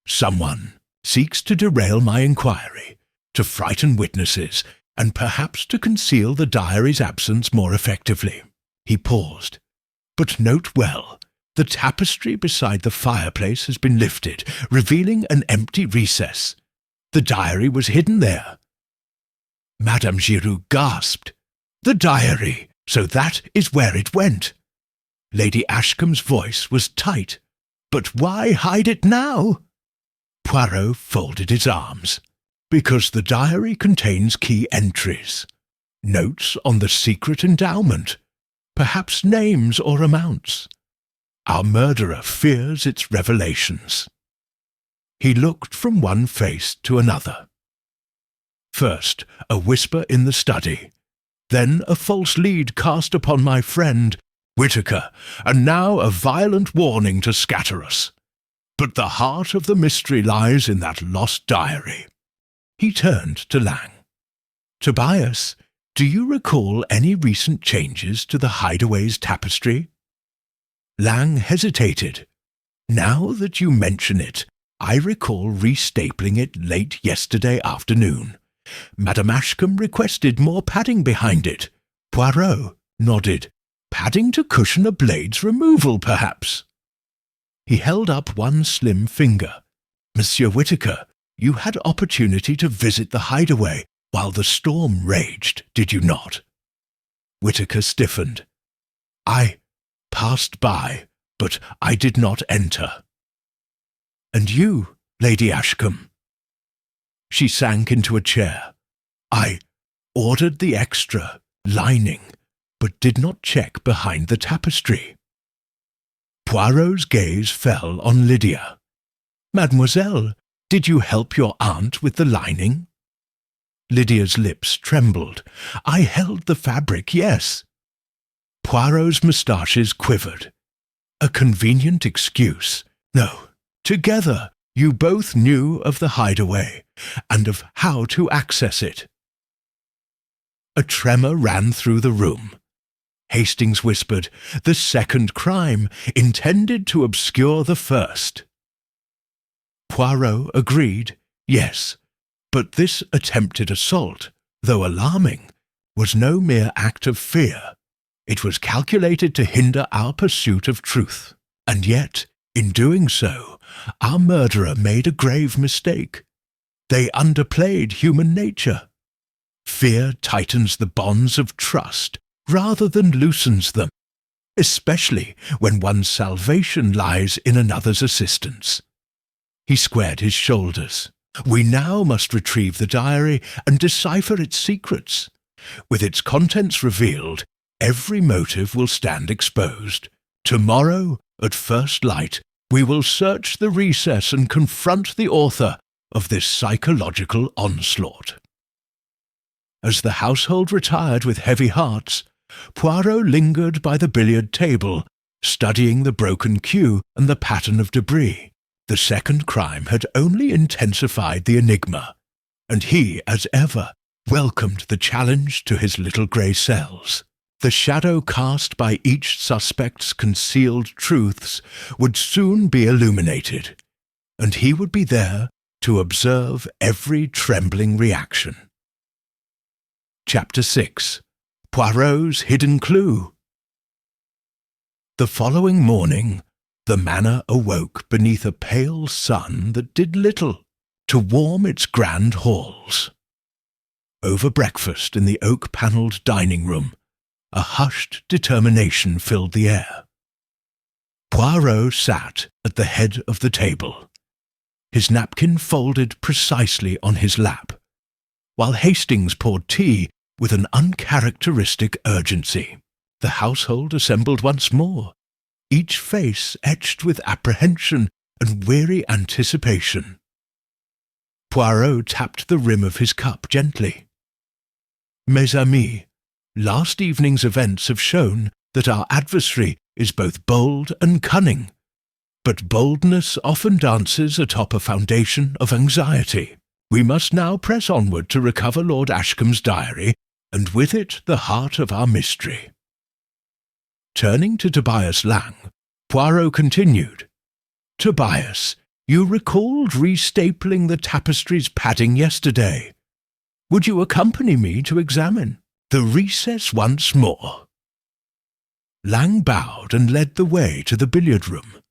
Someone seeks to derail my inquiry, to frighten witnesses, and perhaps to conceal the diary's absence more effectively. He paused. But note well, the tapestry beside the fireplace has been lifted, revealing an empty recess. The diary was hidden there. Madame Giroux gasped. The diary! So that is where it went. Lady Ashcombe's voice was tight. But why hide it now? Poirot folded his arms. Because the diary contains key entries. Notes on the secret endowment. Perhaps names or amounts. Our murderer fears its revelations. He looked from one face to another. First, a whisper in the study. Then a false lead cast upon my friend, Whittaker, and now a violent warning to scatter us. But the heart of the mystery lies in that lost diary. He turned to Lang. Tobias, do you recall any recent changes to the hideaway's tapestry? Lang hesitated. Now that you mention it, I recall restapling it late yesterday afternoon. Madame Ashcombe requested more padding behind it. Poirot nodded. Padding to cushion a blade's removal, perhaps. He held up one slim finger. Monsieur Whittaker, you had opportunity to visit the hideaway while the storm raged, did you not? Whittaker stiffened. I passed by, but I did not enter. And you, Lady Ashcombe? She sank into a chair. I ordered the extra lining, but did not check behind the tapestry. Poirot's gaze fell on Lydia. Mademoiselle, did you help your aunt with the lining? Lydia's lips trembled. I held the fabric, yes. Poirot's moustaches quivered. A convenient excuse. No, together you both knew of the hideaway and of how to access it. A tremor ran through the room. Hastings whispered, the second crime, intended to obscure the first. Poirot agreed, yes, but this attempted assault, though alarming, was no mere act of fear. It was calculated to hinder our pursuit of truth, and yet, in doing so, our murderer made a grave mistake. They underplayed human nature. Fear tightens the bonds of trust rather than loosens them, especially when one's salvation lies in another's assistance. He squared his shoulders. We now must retrieve the diary and decipher its secrets. With its contents revealed, every motive will stand exposed. Tomorrow, at first light, we will search the recess and confront the author of this psychological onslaught. As the household retired with heavy hearts, Poirot lingered by the billiard table, studying the broken cue and the pattern of debris. The second crime had only intensified the enigma, and he, as ever, welcomed the challenge to his little grey cells. The shadow cast by each suspect's concealed truths would soon be illuminated, and he would be there to observe every trembling reaction. Chapter 6. Poirot's Hidden Clue. The following morning, the manor awoke beneath a pale sun that did little to warm its grand halls. Over breakfast in the oak-panelled dining room, a hushed determination filled the air. Poirot sat at the head of the table, his napkin folded precisely on his lap, while Hastings poured tea with an uncharacteristic urgency. The household assembled once more, each face etched with apprehension and weary anticipation. Poirot tapped the rim of his cup gently. "Mes amis, last evening's events have shown that our adversary is both bold and cunning, but boldness often dances atop a foundation of anxiety. We must now press onward to recover Lord Ashcombe's diary, and with it the heart of our mystery." Turning to Tobias Lang, Poirot continued, "Tobias, you recalled restapling the tapestry's padding yesterday. Would you accompany me to examine the recess once more?" Lang bowed and led the way to the billiard-room.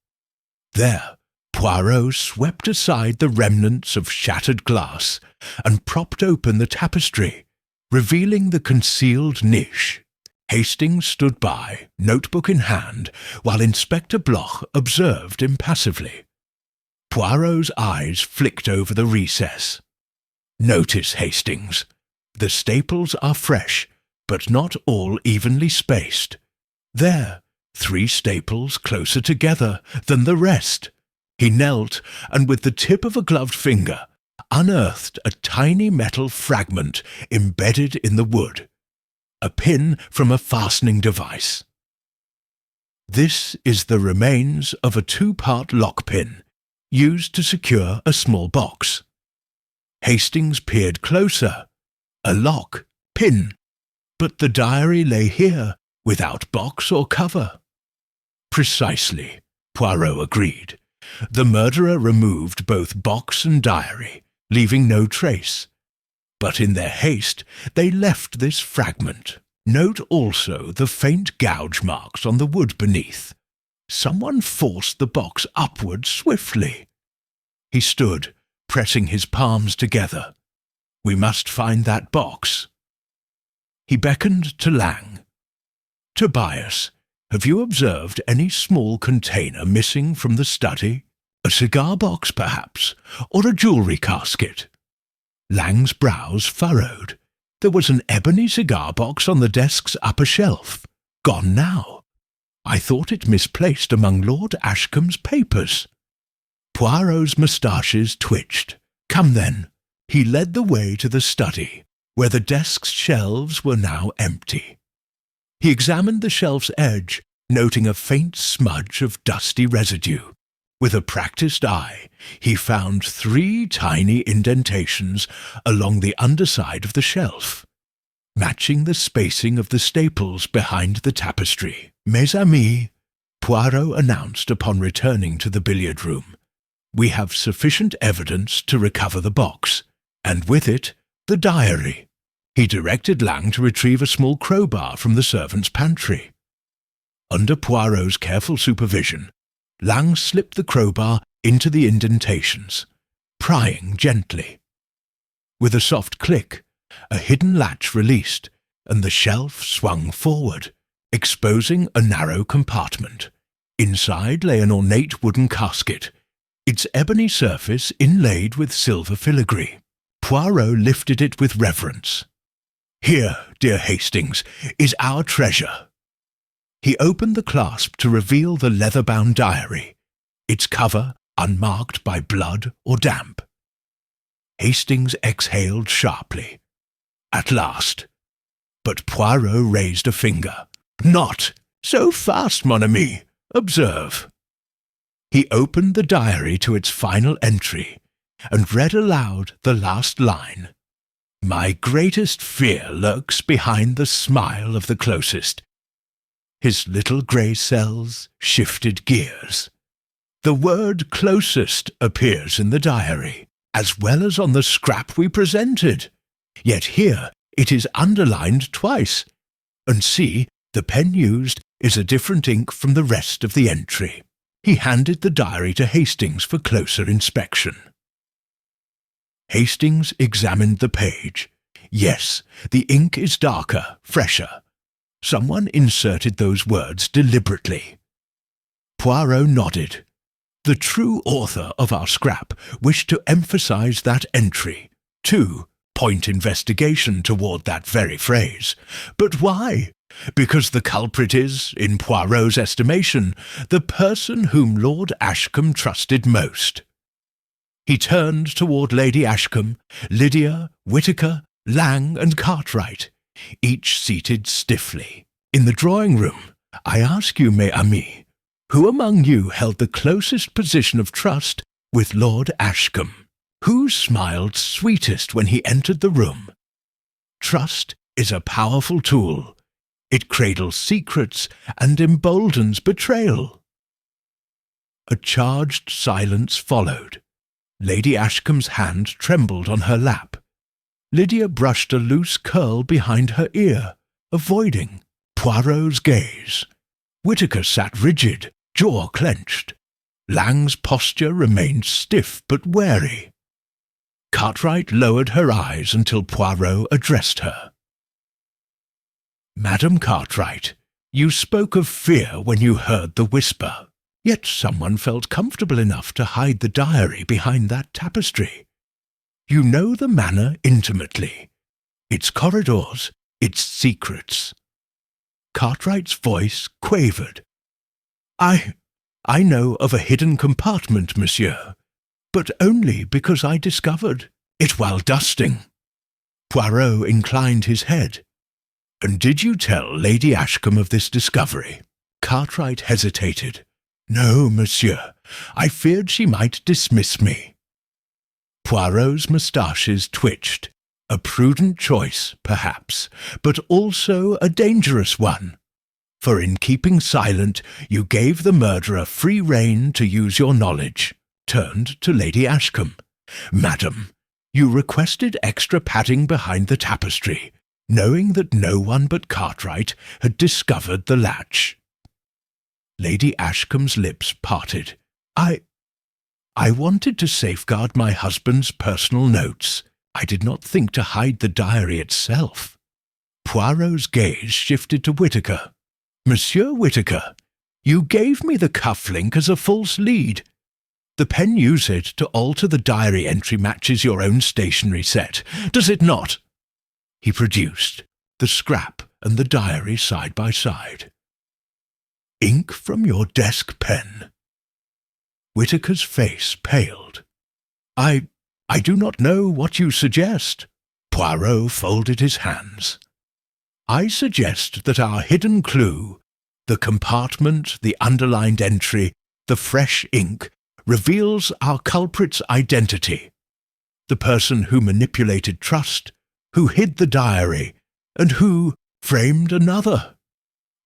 There, Poirot swept aside the remnants of shattered glass and propped open the tapestry, revealing the concealed niche. Hastings stood by, notebook in hand, while Inspector Bloch observed impassively. Poirot's eyes flicked over the recess. "Notice, Hastings, the staples are fresh, but not all evenly spaced. There, 3 staples closer together than the rest." He knelt, and with the tip of a gloved finger, unearthed a tiny metal fragment embedded in the wood, a pin from a fastening device. "This is the remains of a 2-part lock pin, used to secure a small box." Hastings peered closer. A lock, pin, but the diary lay here, without box or cover. "Precisely," Poirot agreed. "The murderer removed both box and diary, leaving no trace. But in their haste, they left this fragment. Note also the faint gouge marks on the wood beneath. Someone forced the box upward swiftly." He stood, pressing his palms together. "We must find that box." He beckoned to Lang. "Tobias, have you observed any small container missing from the study? A cigar box, perhaps, or a jewellery casket?" Lang's brows furrowed. There was an ebony cigar box on the desk's upper shelf. Gone now. I thought it misplaced among Lord Ashcombe's papers. Poirot's moustaches twitched. "Come then." He led the way to the study, where the desk's shelves were now empty. He examined the shelf's edge, noting a faint smudge of dusty residue. With a practised eye, he found 3 tiny indentations along the underside of the shelf, matching the spacing of the staples behind the tapestry. "Mes amis," Poirot announced upon returning to the billiard-room, "we have sufficient evidence to recover the box, and with it, the diary." He directed Lang to retrieve a small crowbar from the servants' pantry. Under Poirot's careful supervision, Lang slipped the crowbar into the indentations, prying gently. With a soft click, a hidden latch released, and the shelf swung forward, exposing a narrow compartment. Inside lay an ornate wooden casket, its ebony surface inlaid with silver filigree. Poirot lifted it with reverence. "Here, dear Hastings, is our treasure." He opened the clasp to reveal the leather-bound diary, its cover unmarked by blood or damp. Hastings exhaled sharply. "At last." But Poirot raised a finger. "Not so fast, mon ami. Observe." He opened the diary to its final entry and read aloud the last line. "My greatest fear lurks behind the smile of the closest." His little grey cells shifted gears. The word "closest" appears in the diary, as well as on the scrap we presented. Yet here it is underlined twice. And see, the pen used is a different ink from the rest of the entry." He handed the diary to Hastings for closer inspection. Hastings examined the page. Yes, the ink is darker, fresher. Someone inserted those words deliberately. Poirot nodded. The true author of our scrap wished to emphasize that entry, to point investigation toward that very phrase. But why? Because the culprit is, in Poirot's estimation, the person whom Lord Ashcombe trusted most. He turned toward Lady Ashcombe, Lydia, Whittaker, Lang, and Cartwright, each seated stiffly. "In the drawing-room, I ask you, mes amis, who among you held the closest position of trust with Lord Ashcombe? Who smiled sweetest when he entered the room? Trust is a powerful tool. It cradles secrets and emboldens betrayal." A charged silence followed. Lady Ashcombe's hand trembled on her lap. Lydia brushed a loose curl behind her ear, avoiding Poirot's gaze. Whittaker sat rigid, jaw clenched. Lang's posture remained stiff but wary. Cartwright lowered her eyes until Poirot addressed her. "Madam Cartwright, you spoke of fear when you heard the whisper, yet someone felt comfortable enough to hide the diary behind that tapestry. You know the manor intimately, its corridors, its secrets." Cartwright's voice quavered. I know of a hidden compartment, monsieur, but only because I discovered it while dusting." Poirot inclined his head. "And did you tell Lady Ashcombe of this discovery?" Cartwright hesitated. "No, monsieur. I feared she might dismiss me." Poirot's moustaches twitched. A prudent choice, perhaps, but also a dangerous one. For in keeping silent, you gave the murderer free rein to use your knowledge. Turned to Lady Ashcombe. "Madam, you requested extra padding behind the tapestry, knowing that no one but Cartwright had discovered the latch." Lady Ashcombe's lips parted. I wanted to safeguard my husband's personal notes. I did not think to hide the diary itself." Poirot's gaze shifted to Whittaker. "Monsieur Whittaker, you gave me the cuff-link as a false lead. The pen you said to alter the diary entry matches your own stationery set, does it not?" He produced the scrap and the diary side by side. "Ink from your desk pen." Whittaker's face paled. I do not know what you suggest." Poirot folded his hands. "I suggest that our hidden clue, the compartment, the underlined entry, the fresh ink, reveals our culprit's identity. The person who manipulated trust, who hid the diary, and who framed another."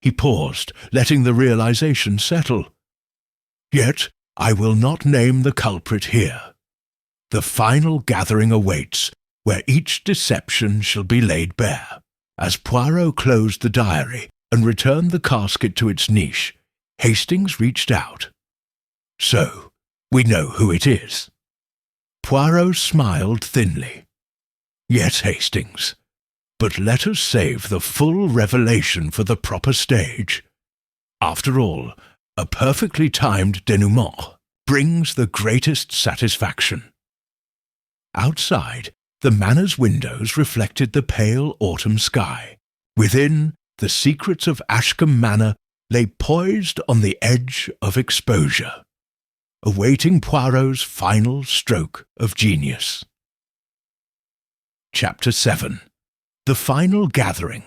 He paused, letting the realization settle. "Yet I will not name the culprit here. The final gathering awaits, where each deception shall be laid bare." As Poirot closed the diary and returned the casket to its niche, Hastings reached out. "So, we know who it is." Poirot smiled thinly. "Yes, Hastings, but let us save the full revelation for the proper stage. After all, a perfectly timed denouement brings the greatest satisfaction." Outside, the manor's windows reflected the pale autumn sky. Within, the secrets of Ashcombe Manor lay poised on the edge of exposure, awaiting Poirot's final stroke of genius. Chapter 7. The Final Gathering.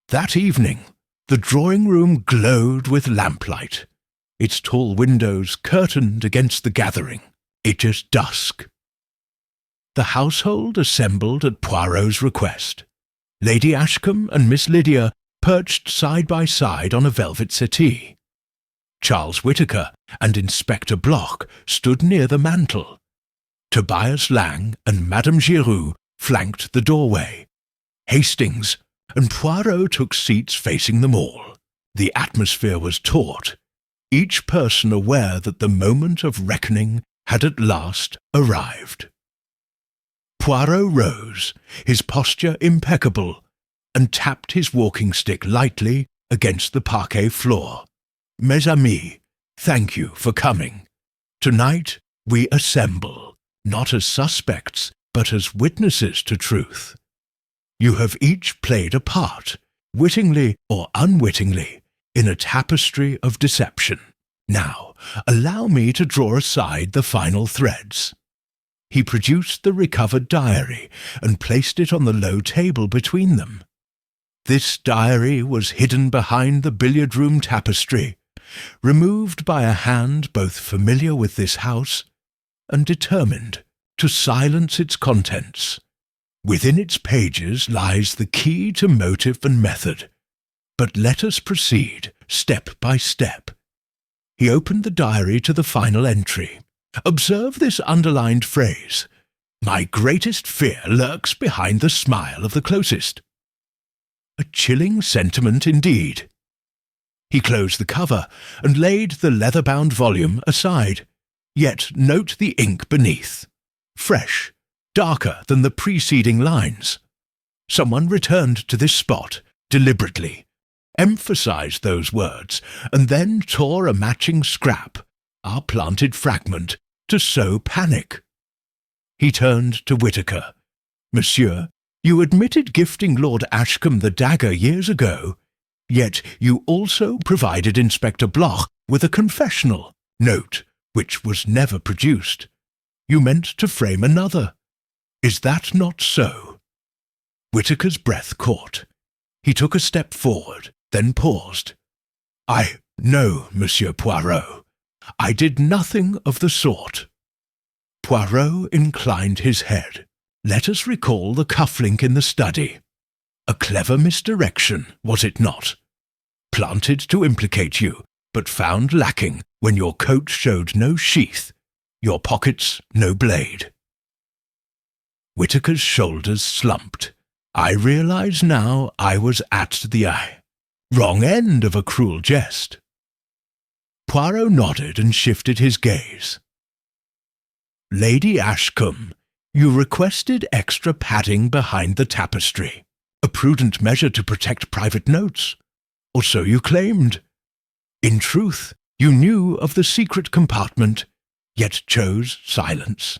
That evening, the drawing-room glowed with lamplight, its tall windows curtained against the gathering. It was dusk. The household assembled at Poirot's request. Lady Ashcombe and Miss Lydia perched side by side on a velvet settee. Charles Whittaker and Inspector Bloch stood near the mantel. Tobias Lang and Madame Giroux flanked the doorway, Hastings, and Poirot took seats facing them all. The atmosphere was taut, each person aware that the moment of reckoning had at last arrived. Poirot rose, his posture impeccable, and tapped his walking stick lightly against the parquet floor. Mes amis, thank you for coming. Tonight we assemble, not as suspects, but as witnesses to truth. You have each played a part, wittingly or unwittingly, in a tapestry of deception. Now, allow me to draw aside the final threads. He produced the recovered diary and placed it on the low table between them. This diary was hidden behind the billiard-room tapestry, removed by a hand both familiar with this house and determined to silence its contents. Within its pages lies the key to motive and method. But let us proceed step by step. He opened the diary to the final entry. Observe this underlined phrase. My greatest fear lurks behind the smile of the closest. A chilling sentiment indeed. He closed the cover and laid the leather-bound volume aside. Yet note the ink beneath. Fresh, darker than the preceding lines. Someone returned to this spot, deliberately, emphasized those words, and then tore a matching scrap, our planted fragment, to sow panic. He turned to Whitaker. Monsieur, you admitted gifting Lord Ashcombe the dagger years ago, yet you also provided Inspector Bloch with a confessional note, which was never produced. You meant to frame another. Is that not so? Whitaker's breath caught. He took a step forward, then paused. No, Monsieur Poirot. I did nothing of the sort. Poirot inclined his head. Let us recall the cufflink in the study. A clever misdirection, was it not? Planted to implicate you, but found lacking when your coat showed no sheath, your pockets no blade. Whitaker's shoulders slumped. I realize now I was at the wrong end of a cruel jest. Poirot nodded and shifted his gaze. Lady Ashcombe, you requested extra padding behind the tapestry, a prudent measure to protect private notes, or so you claimed. In truth, you knew of the secret compartment, yet chose silence.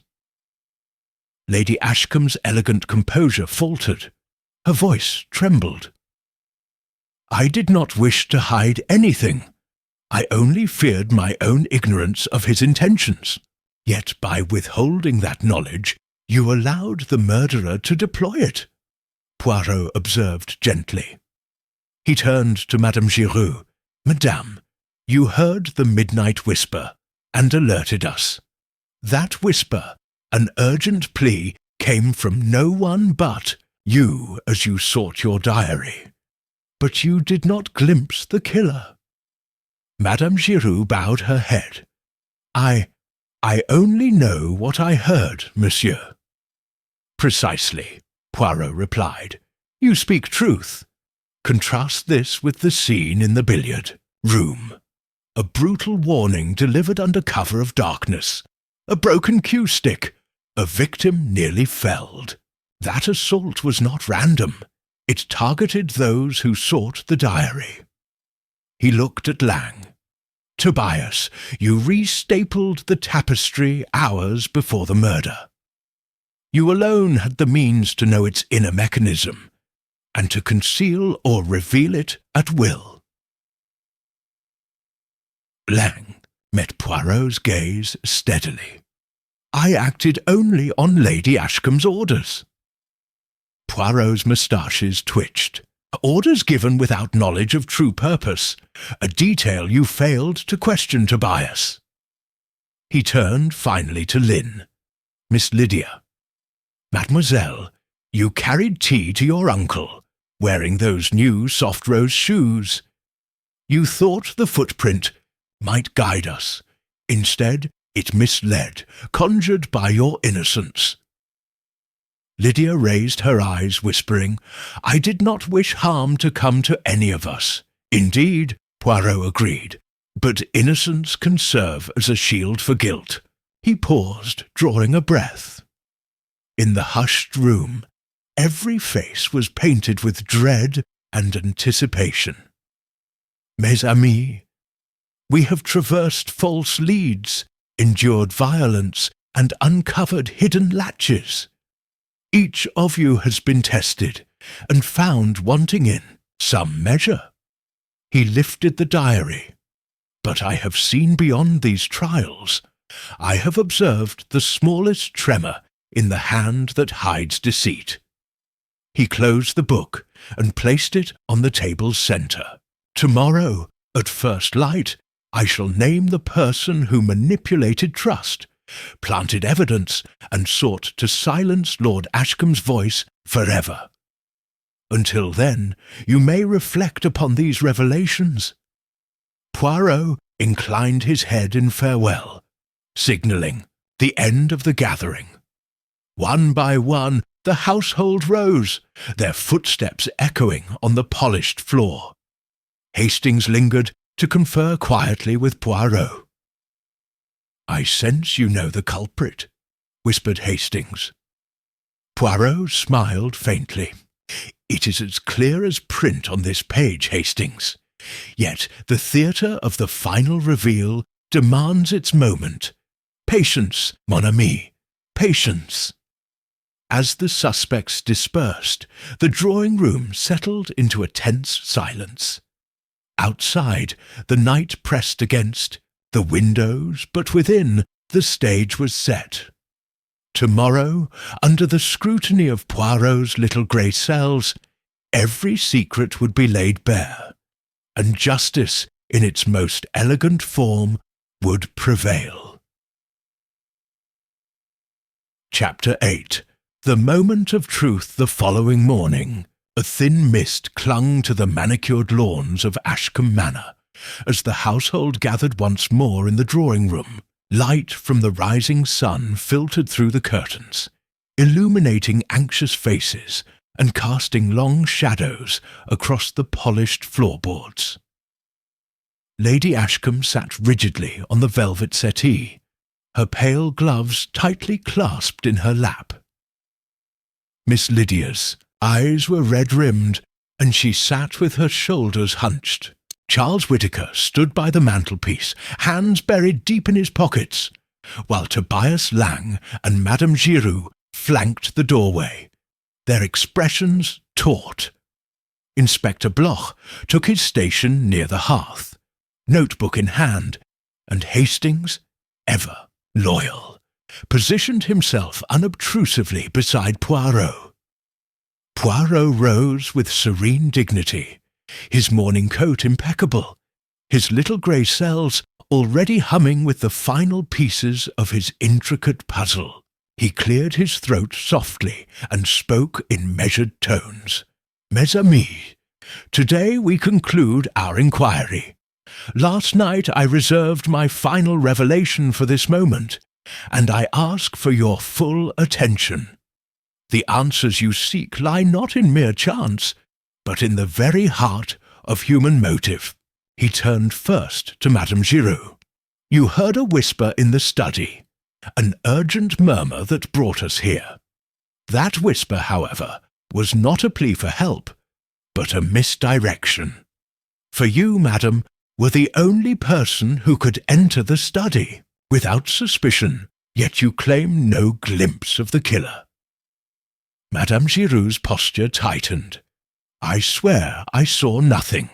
Lady Ashcombe's elegant composure faltered. Her voice trembled. I did not wish to hide anything. I only feared my own ignorance of his intentions. Yet by withholding that knowledge, you allowed the murderer to deploy it, Poirot observed gently. He turned to Madame Giroux. Madame, you heard the midnight whisper, and alerted us. That whisper, an urgent plea, came from no one but you as you sought your diary. But you did not glimpse the killer. Madame Giroux bowed her head. I only know what I heard, monsieur. Precisely, Poirot replied. You speak truth. Contrast this with the scene in the billiard-room. A brutal warning delivered under cover of darkness. A broken cue stick. A victim nearly felled. That assault was not random. It targeted those who sought the diary. He looked at Lang. Tobias, you restapled the tapestry hours before the murder. You alone had the means to know its inner mechanism, and to conceal or reveal it at will. Lang met Poirot's gaze steadily. I acted only on Lady Ashcombe's orders. Poirot's moustaches twitched. Orders given without knowledge of true purpose, a detail you failed to question, Tobias. He turned finally to Lynn. Miss Lydia. Mademoiselle, you carried tea to your uncle, wearing those new soft rose shoes. You thought the footprint might guide us. Instead, it misled, conjured by your innocence. Lydia raised her eyes, whispering, "I did not wish harm to come to any of us." "Indeed," Poirot agreed, "but innocence can serve as a shield for guilt." He paused, drawing a breath. In the hushed room, every face was painted with dread and anticipation. "Mes amis, we have traversed false leads, endured violence, and uncovered hidden latches. Each of you has been tested and found wanting in some measure." He lifted the diary. "But I have seen beyond these trials. I have observed the smallest tremor in the hand that hides deceit." He closed the book and placed it on the table's center. "Tomorrow, at first light, I shall name the person who manipulated trust, planted evidence, and sought to silence Lord Ashcombe's voice forever. Until then, you may reflect upon these revelations." Poirot inclined his head in farewell, signalling the end of the gathering. One by one, the household rose, their footsteps echoing on the polished floor. Hastings lingered to confer quietly with Poirot. "I sense you know the culprit," whispered Hastings. Poirot smiled faintly. "It is as clear as print on this page, Hastings. Yet the theatre of the final reveal demands its moment. Patience, mon ami, patience." As the suspects dispersed, the drawing-room settled into a tense silence. Outside, the night pressed against the windows, but within, the stage was set. Tomorrow, under the scrutiny of Poirot's little grey cells, every secret would be laid bare, and justice, in its most elegant form, would prevail. Chapter 8. The moment of truth the following morning. A thin mist clung to the manicured lawns of Ashcombe Manor, as the household gathered once more in the drawing-room. Light from the rising sun filtered through the curtains, illuminating anxious faces and casting long shadows across the polished floorboards. Lady Ashcombe sat rigidly on the velvet settee, her pale gloves tightly clasped in her lap. Miss Lydia's eyes were red-rimmed, and she sat with her shoulders hunched. Charles Whittaker stood by the mantelpiece, hands buried deep in his pockets, while Tobias Lang and Madame Giroux flanked the doorway, their expressions taut. Inspector Bloch took his station near the hearth, notebook in hand, and Hastings, ever loyal, positioned himself unobtrusively beside Poirot. Poirot rose with serene dignity, his morning coat impeccable, his little grey cells already humming with the final pieces of his intricate puzzle. He cleared his throat softly and spoke in measured tones. "Mes amis, today we conclude our inquiry. Last night I reserved my final revelation for this moment, and I ask for your full attention. The answers you seek lie not in mere chance, but in the very heart of human motive." He turned first to Madame Giroux. "You heard a whisper in the study, an urgent murmur that brought us here. That whisper, however, was not a plea for help, but a misdirection. For you, madam, were the only person who could enter the study without suspicion, yet you claim no glimpse of the killer." Madame Giroux's posture tightened. "I swear I saw nothing."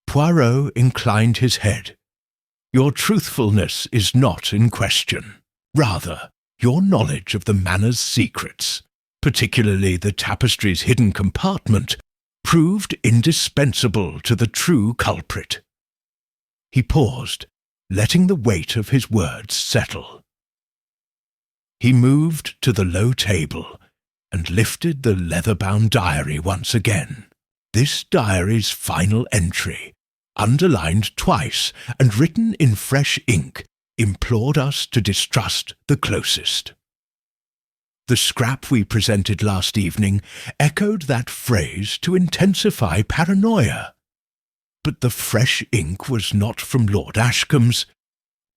Poirot inclined his head. "Your truthfulness is not in question. Rather, your knowledge of the manor's secrets, particularly the tapestry's hidden compartment, proved indispensable to the true culprit." He paused, letting the weight of his words settle. He moved to the low table and lifted the leather-bound diary once again. This diary's final entry, underlined twice and written in fresh ink, implored us to distrust the closest. The scrap we presented last evening echoed that phrase to intensify paranoia. But the fresh ink was not from Lord Ashcombe's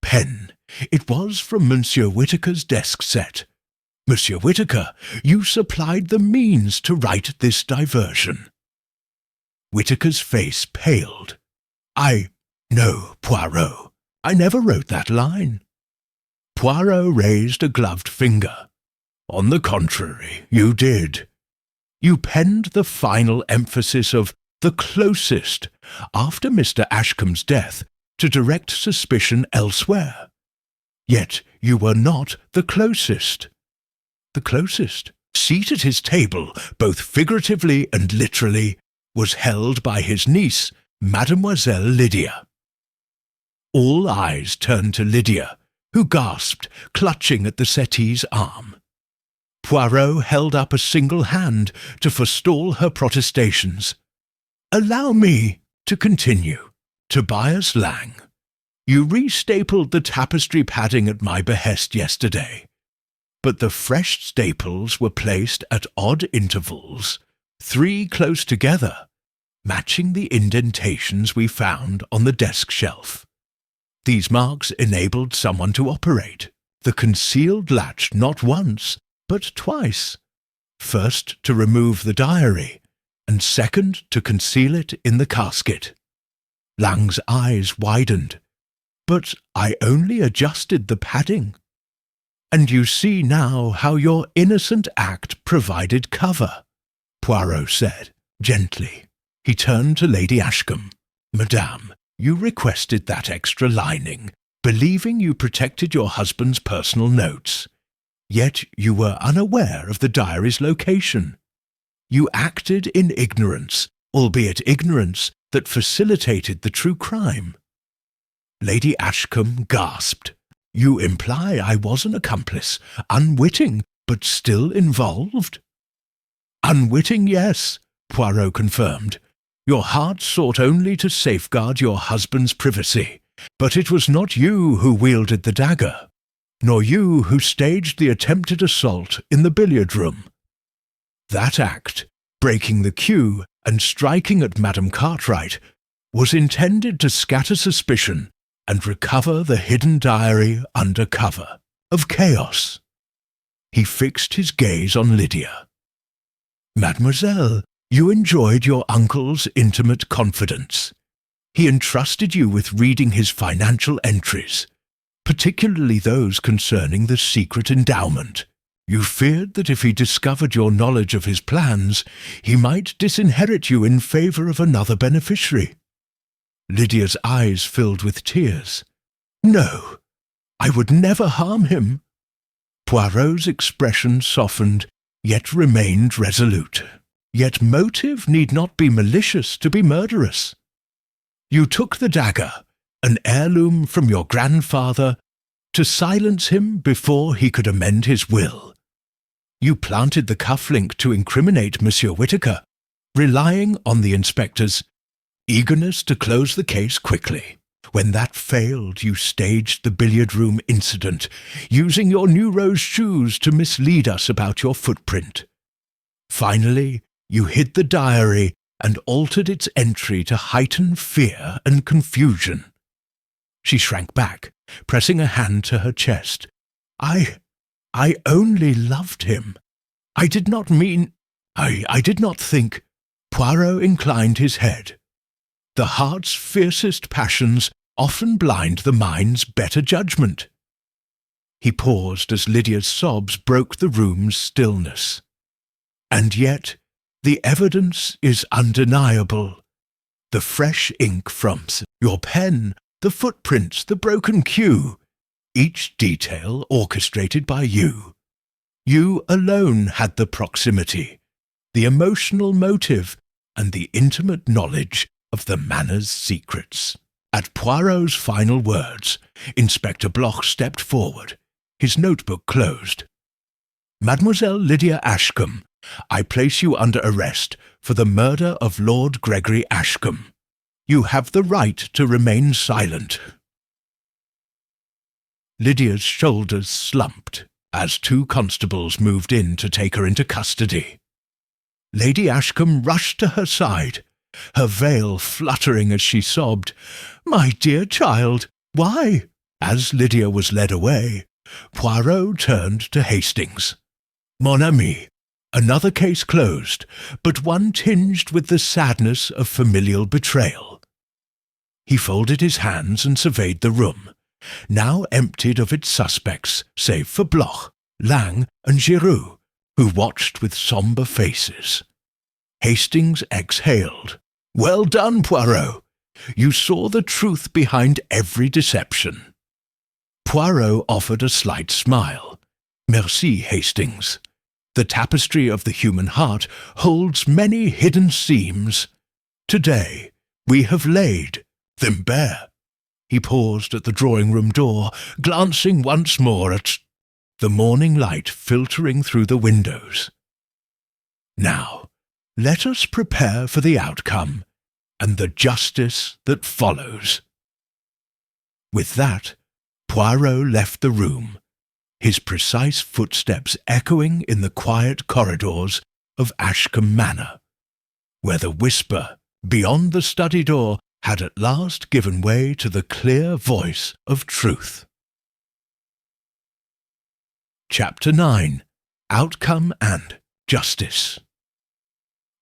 pen. It was from Monsieur Whittaker's desk set. Monsieur Whittaker, you supplied the means to write this diversion. Whittaker's face paled. No, Poirot. I never wrote that line. Poirot raised a gloved finger. On the contrary, you did. You penned the final emphasis of the closest after Mr. Ashcombe's death to direct suspicion elsewhere. Yet you were not the closest. The closest, seat at his table, both figuratively and literally, was held by his niece, Mademoiselle Lydia. All eyes turned to Lydia, who gasped, clutching at the settee's arm. Poirot held up a single hand to forestall her protestations. "Allow me to continue. Tobias Lang, you restapled the tapestry padding at my behest yesterday, but the fresh staples were placed at odd intervals, 3 close together, matching the indentations we found on the desk shelf. These marks enabled someone to operate the concealed latch not once, but twice, first to remove the diary, and second to conceal it in the casket." Lang's eyes widened. "But I only adjusted the padding." "And you see now how your innocent act provided cover," Poirot said, gently. He turned to Lady Ashcombe. "Madame, you requested that extra lining, believing you protected your husband's personal notes. Yet you were unaware of the diary's location. You acted in ignorance, albeit ignorance that facilitated the true crime." Lady Ashcombe gasped. "You imply I was an accomplice, unwitting, but still involved?" "Unwitting, yes," Poirot confirmed. "Your heart sought only to safeguard your husband's privacy, but it was not you who wielded the dagger, nor you who staged the attempted assault in the billiard room. That act, breaking the cue and striking at Madame Cartwright, was intended to scatter suspicion and recover the hidden diary under cover of chaos." He fixed his gaze on Lydia. "Mademoiselle, you enjoyed your uncle's intimate confidence. He entrusted you with reading his financial entries, particularly those concerning the secret endowment. You feared that if he discovered your knowledge of his plans, he might disinherit you in favour of another beneficiary." Lydia's eyes filled with tears. "No, I would never harm him." Poirot's expression softened, yet remained resolute. "Yet motive need not be malicious to be murderous. You took the dagger, an heirloom from your grandfather, to silence him before he could amend his will. You planted the cufflink to incriminate Monsieur Whittaker, relying on the inspector's eagerness to close the case quickly. When that failed, you staged the billiard-room incident, using your new rose shoes to mislead us about your footprint. Finally, you hid the diary and altered its entry to heighten fear and confusion." She shrank back, pressing a hand to her chest. I only loved him. I did not mean... I did not think..." Poirot inclined his head. "The heart's fiercest passions often blind the mind's better judgment." He paused as Lydia's sobs broke the room's stillness. "And yet, the evidence is undeniable. The fresh ink from your pen, the footprints, the broken cue, each detail orchestrated by you. You alone had the proximity, the emotional motive, and the intimate knowledge of the manor's secrets." At Poirot's final words, Inspector Bloch stepped forward, his notebook closed. "Mademoiselle Lydia Ashcombe, I place you under arrest for the murder of Lord Gregory Ashcombe. You have the right to remain silent." Lydia's shoulders slumped. as 2 constables moved in to take her into custody. Lady Ashcombe rushed to her side, her veil fluttering as she sobbed, "My dear child, why?" As Lydia was led away, Poirot turned to Hastings. "Mon ami, another case closed, but one tinged with the sadness of familial betrayal." He folded his hands and surveyed the room, now emptied of its suspects, save for Bloch, Lang, and Giroux, who watched with sombre faces. Hastings exhaled. "Well done, Poirot. You saw the truth behind every deception." Poirot offered a slight smile. "Merci, Hastings. The tapestry of the human heart holds many hidden seams. Today we have laid them bare." He paused at the drawing-room door, glancing once more at the morning light filtering through the windows. "Now, let us prepare for the outcome and the justice that follows." With that, Poirot left the room, his precise footsteps echoing in the quiet corridors of Ashcombe Manor, where the whisper beyond the study door had at last given way to the clear voice of truth. Chapter 9. Outcome and Justice.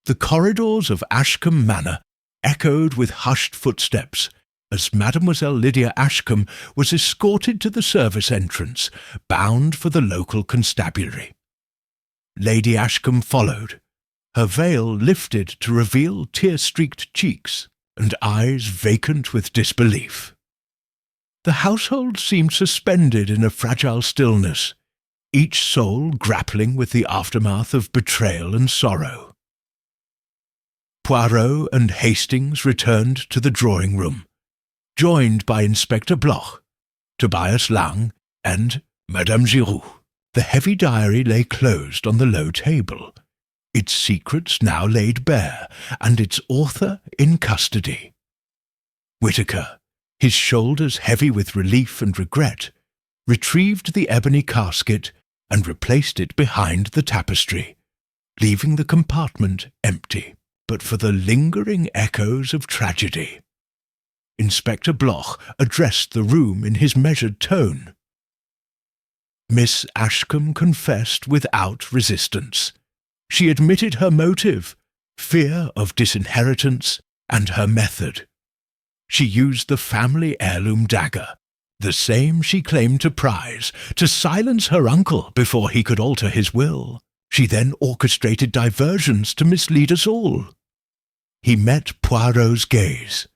The corridors of Ashcombe Manor echoed with hushed footsteps as Mademoiselle Lydia Ashcombe was escorted to the service entrance, bound for the local constabulary. Lady Ashcombe followed, her veil lifted to reveal tear-streaked cheeks and eyes vacant with disbelief. The household seemed suspended in a fragile stillness, each soul grappling with the aftermath of betrayal and sorrow. Poirot and Hastings returned to the drawing-room, joined by Inspector Bloch, Tobias Lang, and Madame Giroux. The heavy diary lay closed on the low table, its secrets now laid bare, and its author in custody. Whitaker, his shoulders heavy with relief and regret, retrieved the ebony casket and replaced it behind the tapestry, leaving the compartment empty, but for the lingering echoes of tragedy. Inspector Bloch addressed the room in his measured tone. Miss Ashcombe confessed without resistance. She admitted her motive, fear of disinheritance, and her method. She used the family heirloom dagger, the same she claimed to prize, to silence her uncle before he could alter his will. She then orchestrated diversions to mislead us all. He met Poirot's gaze.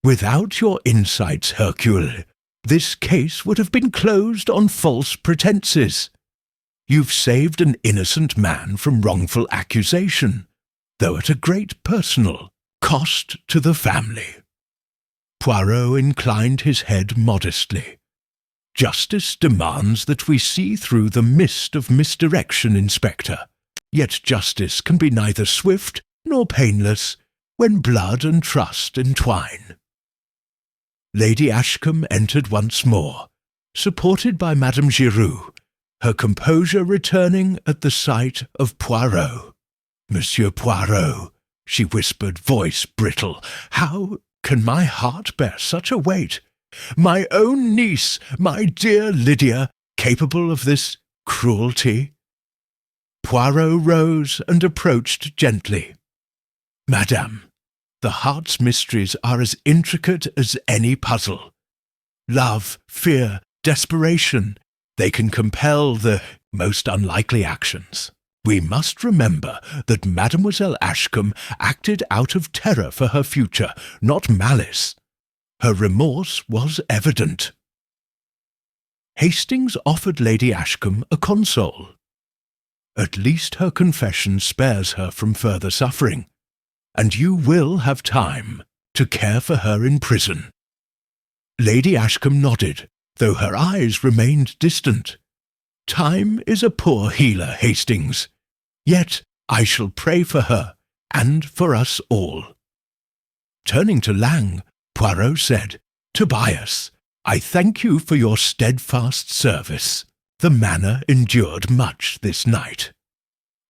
"Without your insights, Hercule, this case would have been closed on false pretenses. You've saved an innocent man from wrongful accusation, though at a great personal cost to the family." Poirot inclined his head modestly. "Justice demands that we see through the mist of misdirection, Inspector. Yet justice can be neither swift nor painless when blood and trust entwine." Lady Ashcombe entered once more, supported by Madame Giroux, her composure returning at the sight of Poirot. "Monsieur Poirot," she whispered, voice brittle, "how can my heart bear such a weight? My own niece, my dear Lydia, capable of this cruelty?" Poirot rose and approached gently. "Madame, the heart's mysteries are as intricate as any puzzle. Love, fear, desperation, they can compel the most unlikely actions. We must remember that Mademoiselle Ashcombe acted out of terror for her future, not malice. Her remorse was evident." Hastings offered Lady Ashcombe a console. "At least her confession spares her from further suffering, and you will have time to care for her in prison." Lady Ashcombe nodded, though her eyes remained distant. "Time is a poor healer, Hastings. Yet I shall pray for her, and for us all." Turning to Lang, Poirot said, "Tobias, I thank you for your steadfast service. The manor endured much this night.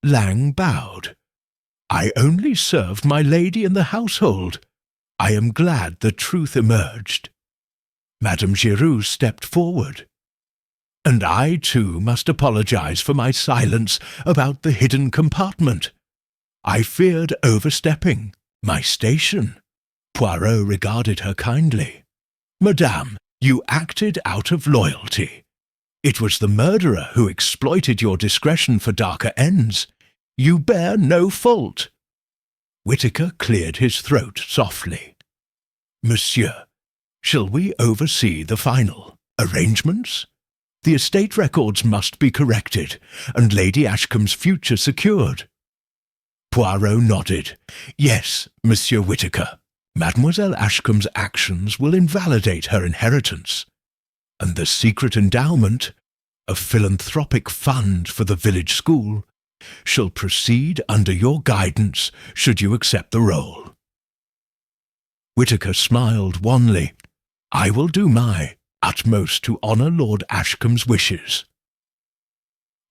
Lang bowed. I only served my lady and the household. I am glad the truth emerged. Madame Giroux stepped forward. And I, too, must apologize for my silence about the hidden compartment. I feared overstepping my station. Poirot regarded her kindly. Madame, you acted out of loyalty. It was the murderer who exploited your discretion for darker ends. You bear no fault. Whitaker cleared his throat softly. Monsieur, shall we oversee the final arrangements? The estate records must be corrected, and Lady Ashcombe's future secured. Poirot nodded. Yes, Monsieur Whitaker. Mademoiselle Ashcombe's actions will invalidate her inheritance, and the secret endowment, a philanthropic fund for the village school, shall proceed under your guidance should you accept the role. Whitaker smiled wanly. I will do my utmost to honour Lord Ashcombe's wishes.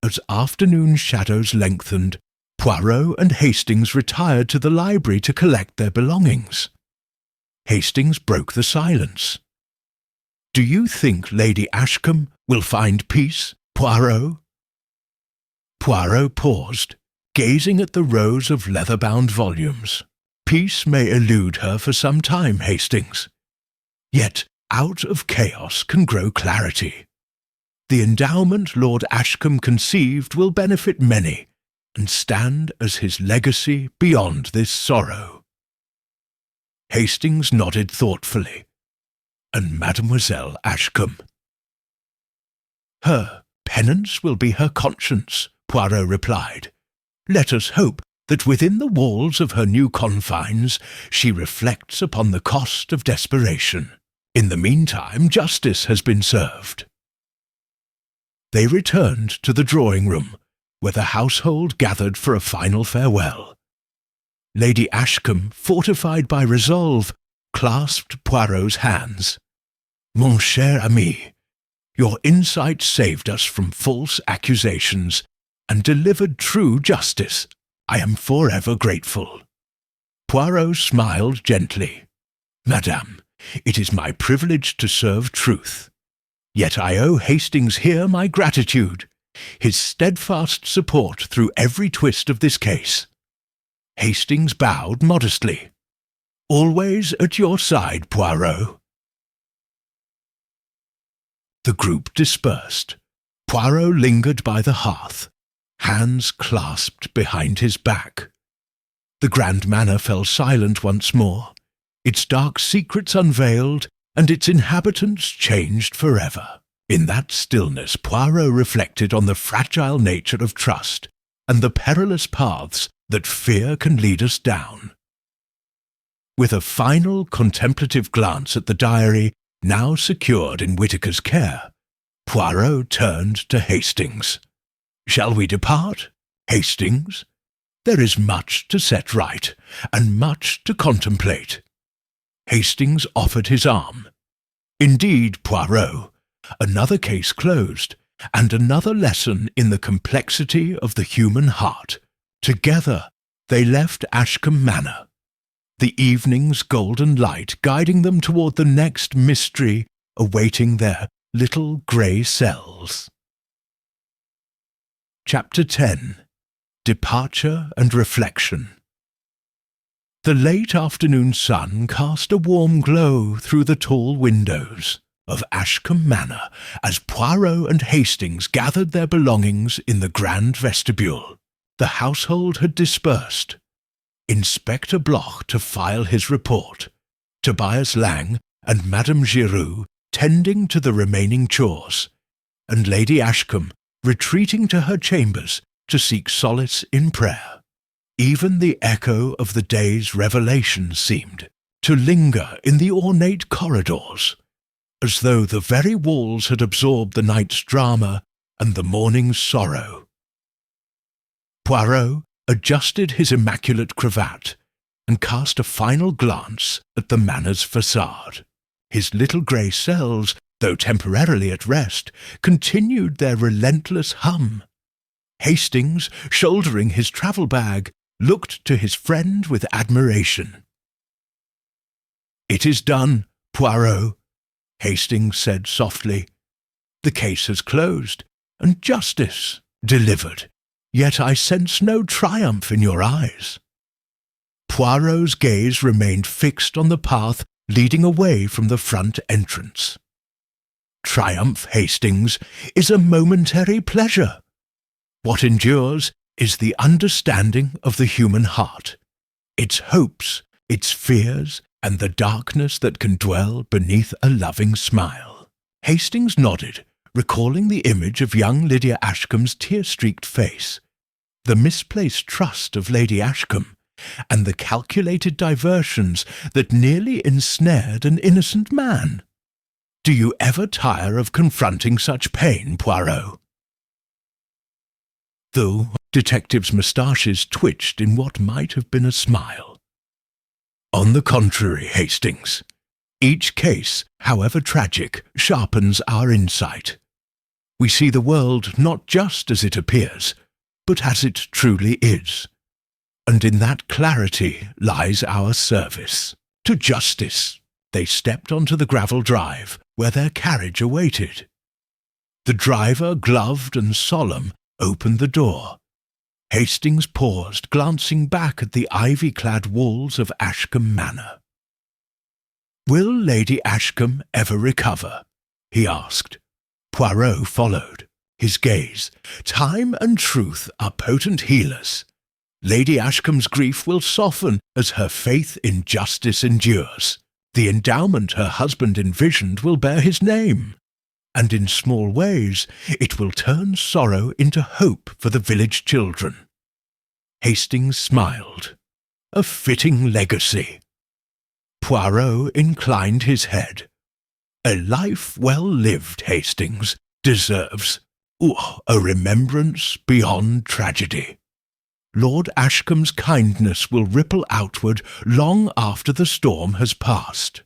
As afternoon shadows lengthened, Poirot and Hastings retired to the library to collect their belongings. Hastings broke the silence. Do you think Lady Ashcombe will find peace, Poirot? Poirot paused, gazing at the rows of leather-bound volumes. Peace may elude her for some time, Hastings. Yet out of chaos can grow clarity. The endowment Lord Ashcombe conceived will benefit many, and stand as his legacy beyond this sorrow. Hastings nodded thoughtfully. And Mademoiselle Ashcombe? Her penance will be her conscience, Poirot replied. Let us hope that within the walls of her new confines she reflects upon the cost of desperation. In the meantime, justice has been served. They returned to the drawing-room, where the household gathered for a final farewell. Lady Ashcombe, fortified by resolve, clasped Poirot's hands. Mon cher ami, your insight saved us from false accusations and delivered true justice. I am forever grateful. Poirot smiled gently. Madame, it is my privilege to serve truth. Yet I owe Hastings here my gratitude, his steadfast support through every twist of this case. Hastings bowed modestly. Always at your side, Poirot. The group dispersed. Poirot lingered by the hearth, hands clasped behind his back. The grand manor fell silent once more, its dark secrets unveiled, and its inhabitants changed forever. In that stillness Poirot reflected on the fragile nature of trust, and the perilous paths that fear can lead us down. With a final contemplative glance at the diary, now secured in Whitaker's care, Poirot turned to Hastings. Shall we depart, Hastings? There is much to set right, and much to contemplate. Hastings offered his arm. Indeed, Poirot, another case closed, and another lesson in the complexity of the human heart. Together they left Ashcombe Manor, the evening's golden light guiding them toward the next mystery awaiting their little grey cells. Chapter 10. Departure and Reflection. The late afternoon sun cast a warm glow through the tall windows of Ashcombe Manor as Poirot and Hastings gathered their belongings in the grand vestibule. The household had dispersed. Inspector Bloch to file his report, Tobias Lang and Madame Giroux tending to the remaining chores, and Lady Ashcombe retreating to her chambers to seek solace in prayer. Even the echo of the day's revelation seemed to linger in the ornate corridors, as though the very walls had absorbed the night's drama and the morning's sorrow. Poirot adjusted his immaculate cravat and cast a final glance at the manor's facade. His little grey cells though temporarily at rest, continued their relentless hum. Hastings, shouldering his travel bag, looked to his friend with admiration. "It is done, Poirot," Hastings said softly. "The case has closed, and justice delivered. Yet I sense no triumph in your eyes." Poirot's gaze remained fixed on the path leading away from the front entrance. "Triumph, Hastings, is a momentary pleasure. What endures is the understanding of the human heart, its hopes, its fears, and the darkness that can dwell beneath a loving smile." Hastings nodded, recalling the image of young Lydia Ashcombe's tear-streaked face, the misplaced trust of Lady Ashcombe, and the calculated diversions that nearly ensnared an innocent man. "Do you ever tire of confronting such pain, Poirot?" The detective's moustaches twitched in what might have been a smile. "On the contrary, Hastings. Each case, however tragic, sharpens our insight. We see the world not just as it appears, but as it truly is. And in that clarity lies our service to justice." They stepped onto the gravel drive, where their carriage awaited. The driver, gloved and solemn, opened the door. Hastings paused, glancing back at the ivy-clad walls of Ashcombe Manor. "Will Lady Ashcombe ever recover?" he asked. Poirot followed, his gaze. "Time and truth are potent healers. Lady Ashcombe's grief will soften as her faith in justice endures. The endowment her husband envisioned will bear his name, and in small ways it will turn sorrow into hope for the village children." Hastings smiled. "A fitting legacy." Poirot inclined his head. "A life well lived, Hastings, deserves a remembrance beyond tragedy. Lord Ashcombe's kindness will ripple outward long after the storm has passed."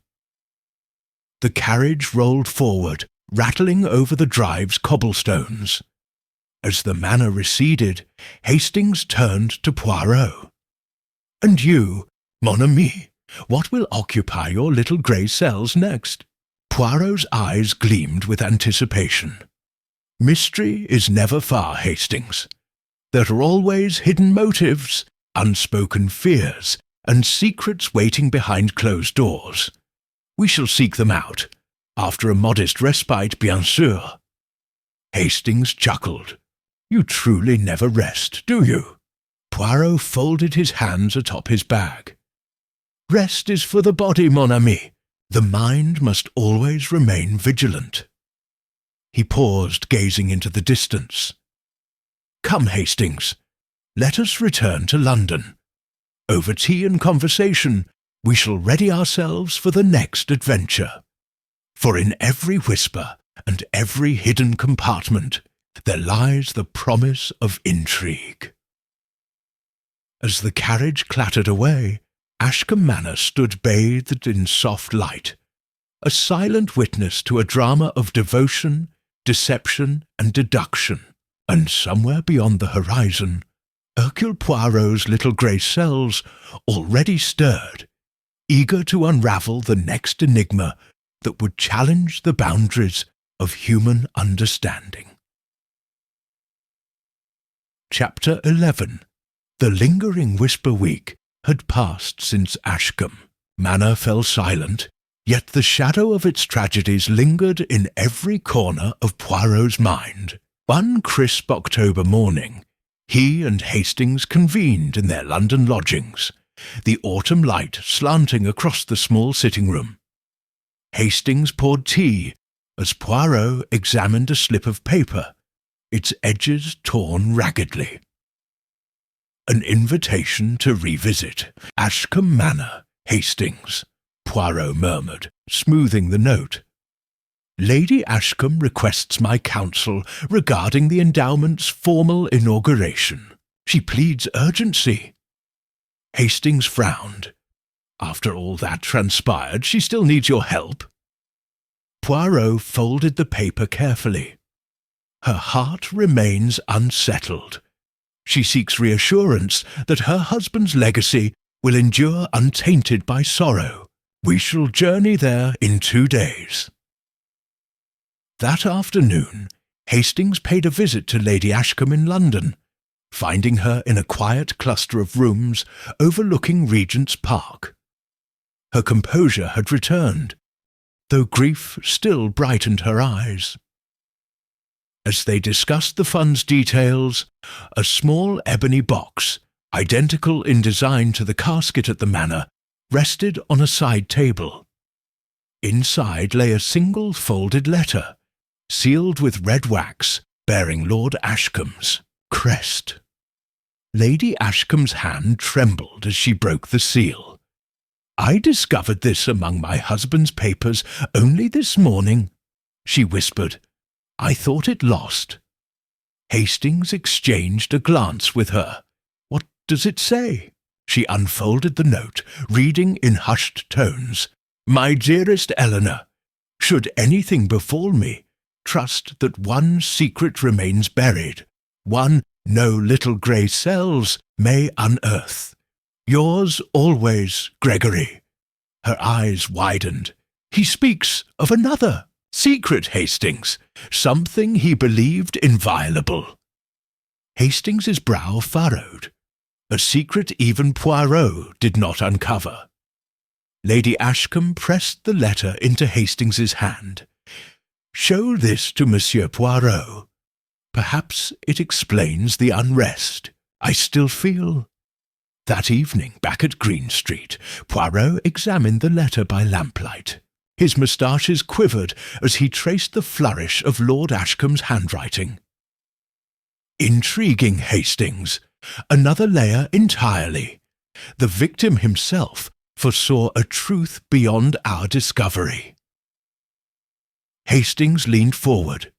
The carriage rolled forward, rattling over the drive's cobblestones. As the manor receded, Hastings turned to Poirot. "And you, mon ami, what will occupy your little grey cells next?" Poirot's eyes gleamed with anticipation. "Mystery is never far, Hastings. There are always hidden motives, unspoken fears, and secrets waiting behind closed doors. We shall seek them out, after a modest respite, bien sûr." Hastings chuckled. "You truly never rest, do you?" Poirot folded his hands atop his bag. "Rest is for the body, mon ami. The mind must always remain vigilant." He paused, gazing into the distance. "Come, Hastings, let us return to London. Over tea and conversation, we shall ready ourselves for the next adventure. For in every whisper and every hidden compartment there lies the promise of intrigue." As the carriage clattered away, Ashcombe Manor stood bathed in soft light, a silent witness to a drama of devotion, deception, and deduction. And somewhere beyond the horizon, Hercule Poirot's little grey cells already stirred, eager to unravel the next enigma that would challenge the boundaries of human understanding. Chapter 11. The lingering whisper week had passed since Ashcombe Manor fell silent, yet the shadow of its tragedies lingered in every corner of Poirot's mind. One crisp October morning, he and Hastings convened in their London lodgings, the autumn light slanting across the small sitting-room. Hastings poured tea as Poirot examined a slip of paper, its edges torn raggedly. "An invitation to revisit Ashcombe Manor, Hastings," Poirot murmured, smoothing the note. "Lady Ashcombe requests my counsel regarding the endowment's formal inauguration. She pleads urgency." Hastings frowned. "After all that transpired, she still needs your help?" Poirot folded the paper carefully. Her heart remains unsettled. She seeks reassurance that her husband's legacy will endure untainted by sorrow. We shall journey there in 2 days. That afternoon, Hastings paid a visit to Lady Ashcombe in London, finding her in a quiet cluster of rooms overlooking Regent's Park. Her composure had returned, though grief still brightened her eyes. As they discussed the fund's details, a small ebony box, identical in design to the casket at the manor, rested on a side table. Inside lay a single folded letter, sealed with red wax, bearing Lord Ashcombe's crest. Lady Ashcombe's hand trembled as she broke the seal. "I discovered this among my husband's papers only this morning," she whispered. "I thought it lost." Hastings exchanged a glance with her. "What does it say?" She unfolded the note, reading in hushed tones. "My dearest Eleanor, should anything befall me, trust that one secret remains buried, one no little grey cells may unearth. Yours always, Gregory." Her eyes widened. "He speaks of another secret, Hastings, something he believed inviolable." Hastings's brow furrowed. A secret even Poirot did not uncover. Lady Ashcombe pressed the letter into Hastings's hand. "Show this to Monsieur Poirot. Perhaps it explains the unrest I still feel." That evening, back at Green Street, Poirot examined the letter by lamplight. His moustaches quivered as he traced the flourish of Lord Ashcombe's handwriting. "Intriguing, Hastings. Another layer entirely. The victim himself foresaw a truth beyond our discovery." Hastings leaned forward.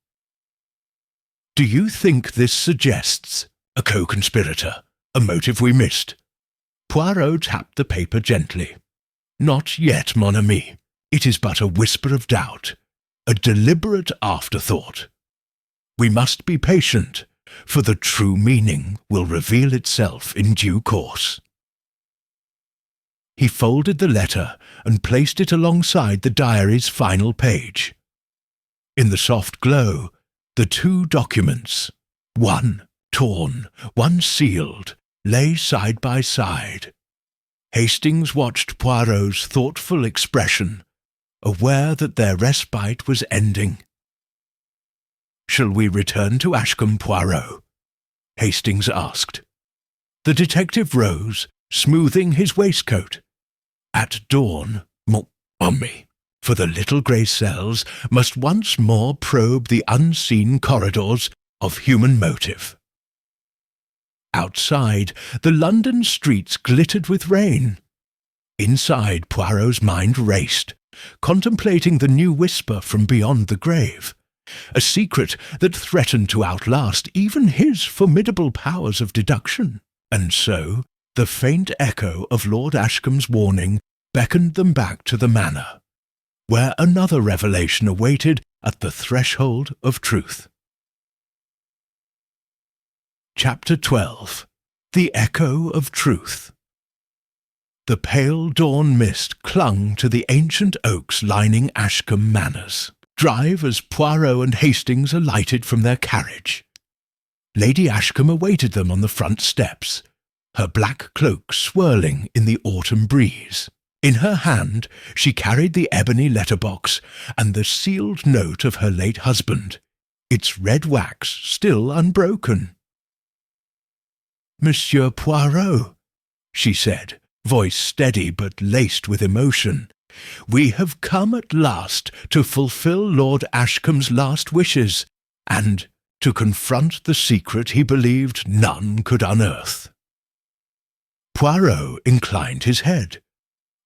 "Do you think this suggests a co-conspirator, a motive we missed?" Poirot tapped the paper gently. "Not yet, mon ami. It is but a whisper of doubt, a deliberate afterthought. We must be patient, for the true meaning will reveal itself in due course." He folded the letter and placed it alongside the diary's final page. In the soft glow, the 2 documents, one torn, one sealed, lay side by side. Hastings watched Poirot's thoughtful expression, aware that their respite was ending. "Shall we return to Ashcombe, Poirot?" Hastings asked. The detective rose, smoothing his waistcoat. "At dawn, mon ami, for the little grey cells must once more probe the unseen corridors of human motive." Outside, the London streets glittered with rain. Inside, Poirot's mind raced, contemplating the new whisper from beyond the grave, a secret that threatened to outlast even his formidable powers of deduction. And so, the faint echo of Lord Ashcombe's warning beckoned them back to the manor, where another revelation awaited at the threshold of truth. Chapter 12. The Echo of Truth. The pale dawn mist clung to the ancient oaks lining Ashcombe Manors drive as Poirot and Hastings alighted from their carriage. Lady Ashcombe awaited them on the front steps, her black cloak swirling in the autumn breeze. In her hand she carried the ebony letterbox and the sealed note of her late husband, its red wax still unbroken. "Monsieur Poirot," she said, voice steady but laced with emotion, "we have come at last to fulfill Lord Ashcombe's last wishes, and to confront the secret he believed none could unearth." Poirot inclined his head.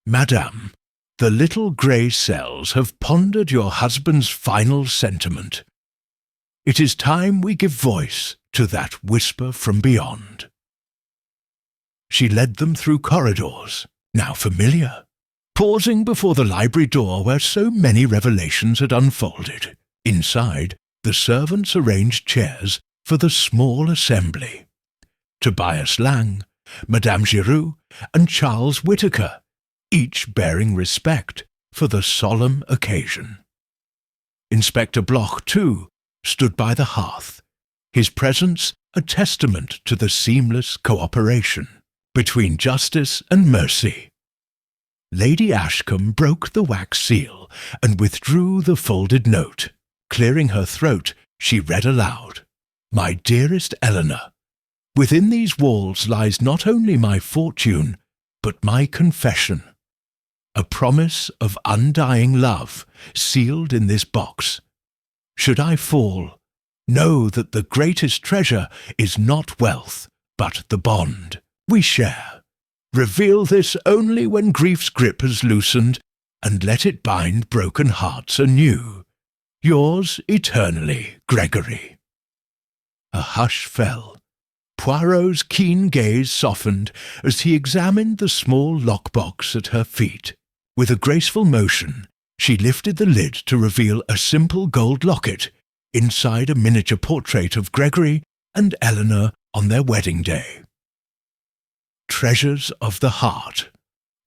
"Madame, the little grey cells have pondered your husband's final sentiment. It is time we give voice to that whisper from beyond." She led them through corridors, now familiar, pausing before the library door where so many revelations had unfolded. Inside, the servants arranged chairs for the small assembly. Tobias Lang, Madame Giroux, and Charles Whittaker, each bearing respect for the solemn occasion. Inspector Bloch, too, stood by the hearth, his presence a testament to the seamless cooperation between justice and mercy. Lady Ashcombe broke the wax seal and withdrew the folded note. Clearing her throat, she read aloud, "My dearest Eleanor, within these walls lies not only my fortune, but my confession. A promise of undying love sealed in this box. Should I fall, know that the greatest treasure is not wealth, but the bond we share. Reveal this only when grief's grip has loosened, and let it bind broken hearts anew. Yours eternally, Gregory." A hush fell. Poirot's keen gaze softened as he examined the small lockbox at her feet. With a graceful motion, she lifted the lid to reveal a simple gold locket inside a miniature portrait of Gregory and Eleanor on their wedding day. "Treasures of the heart,"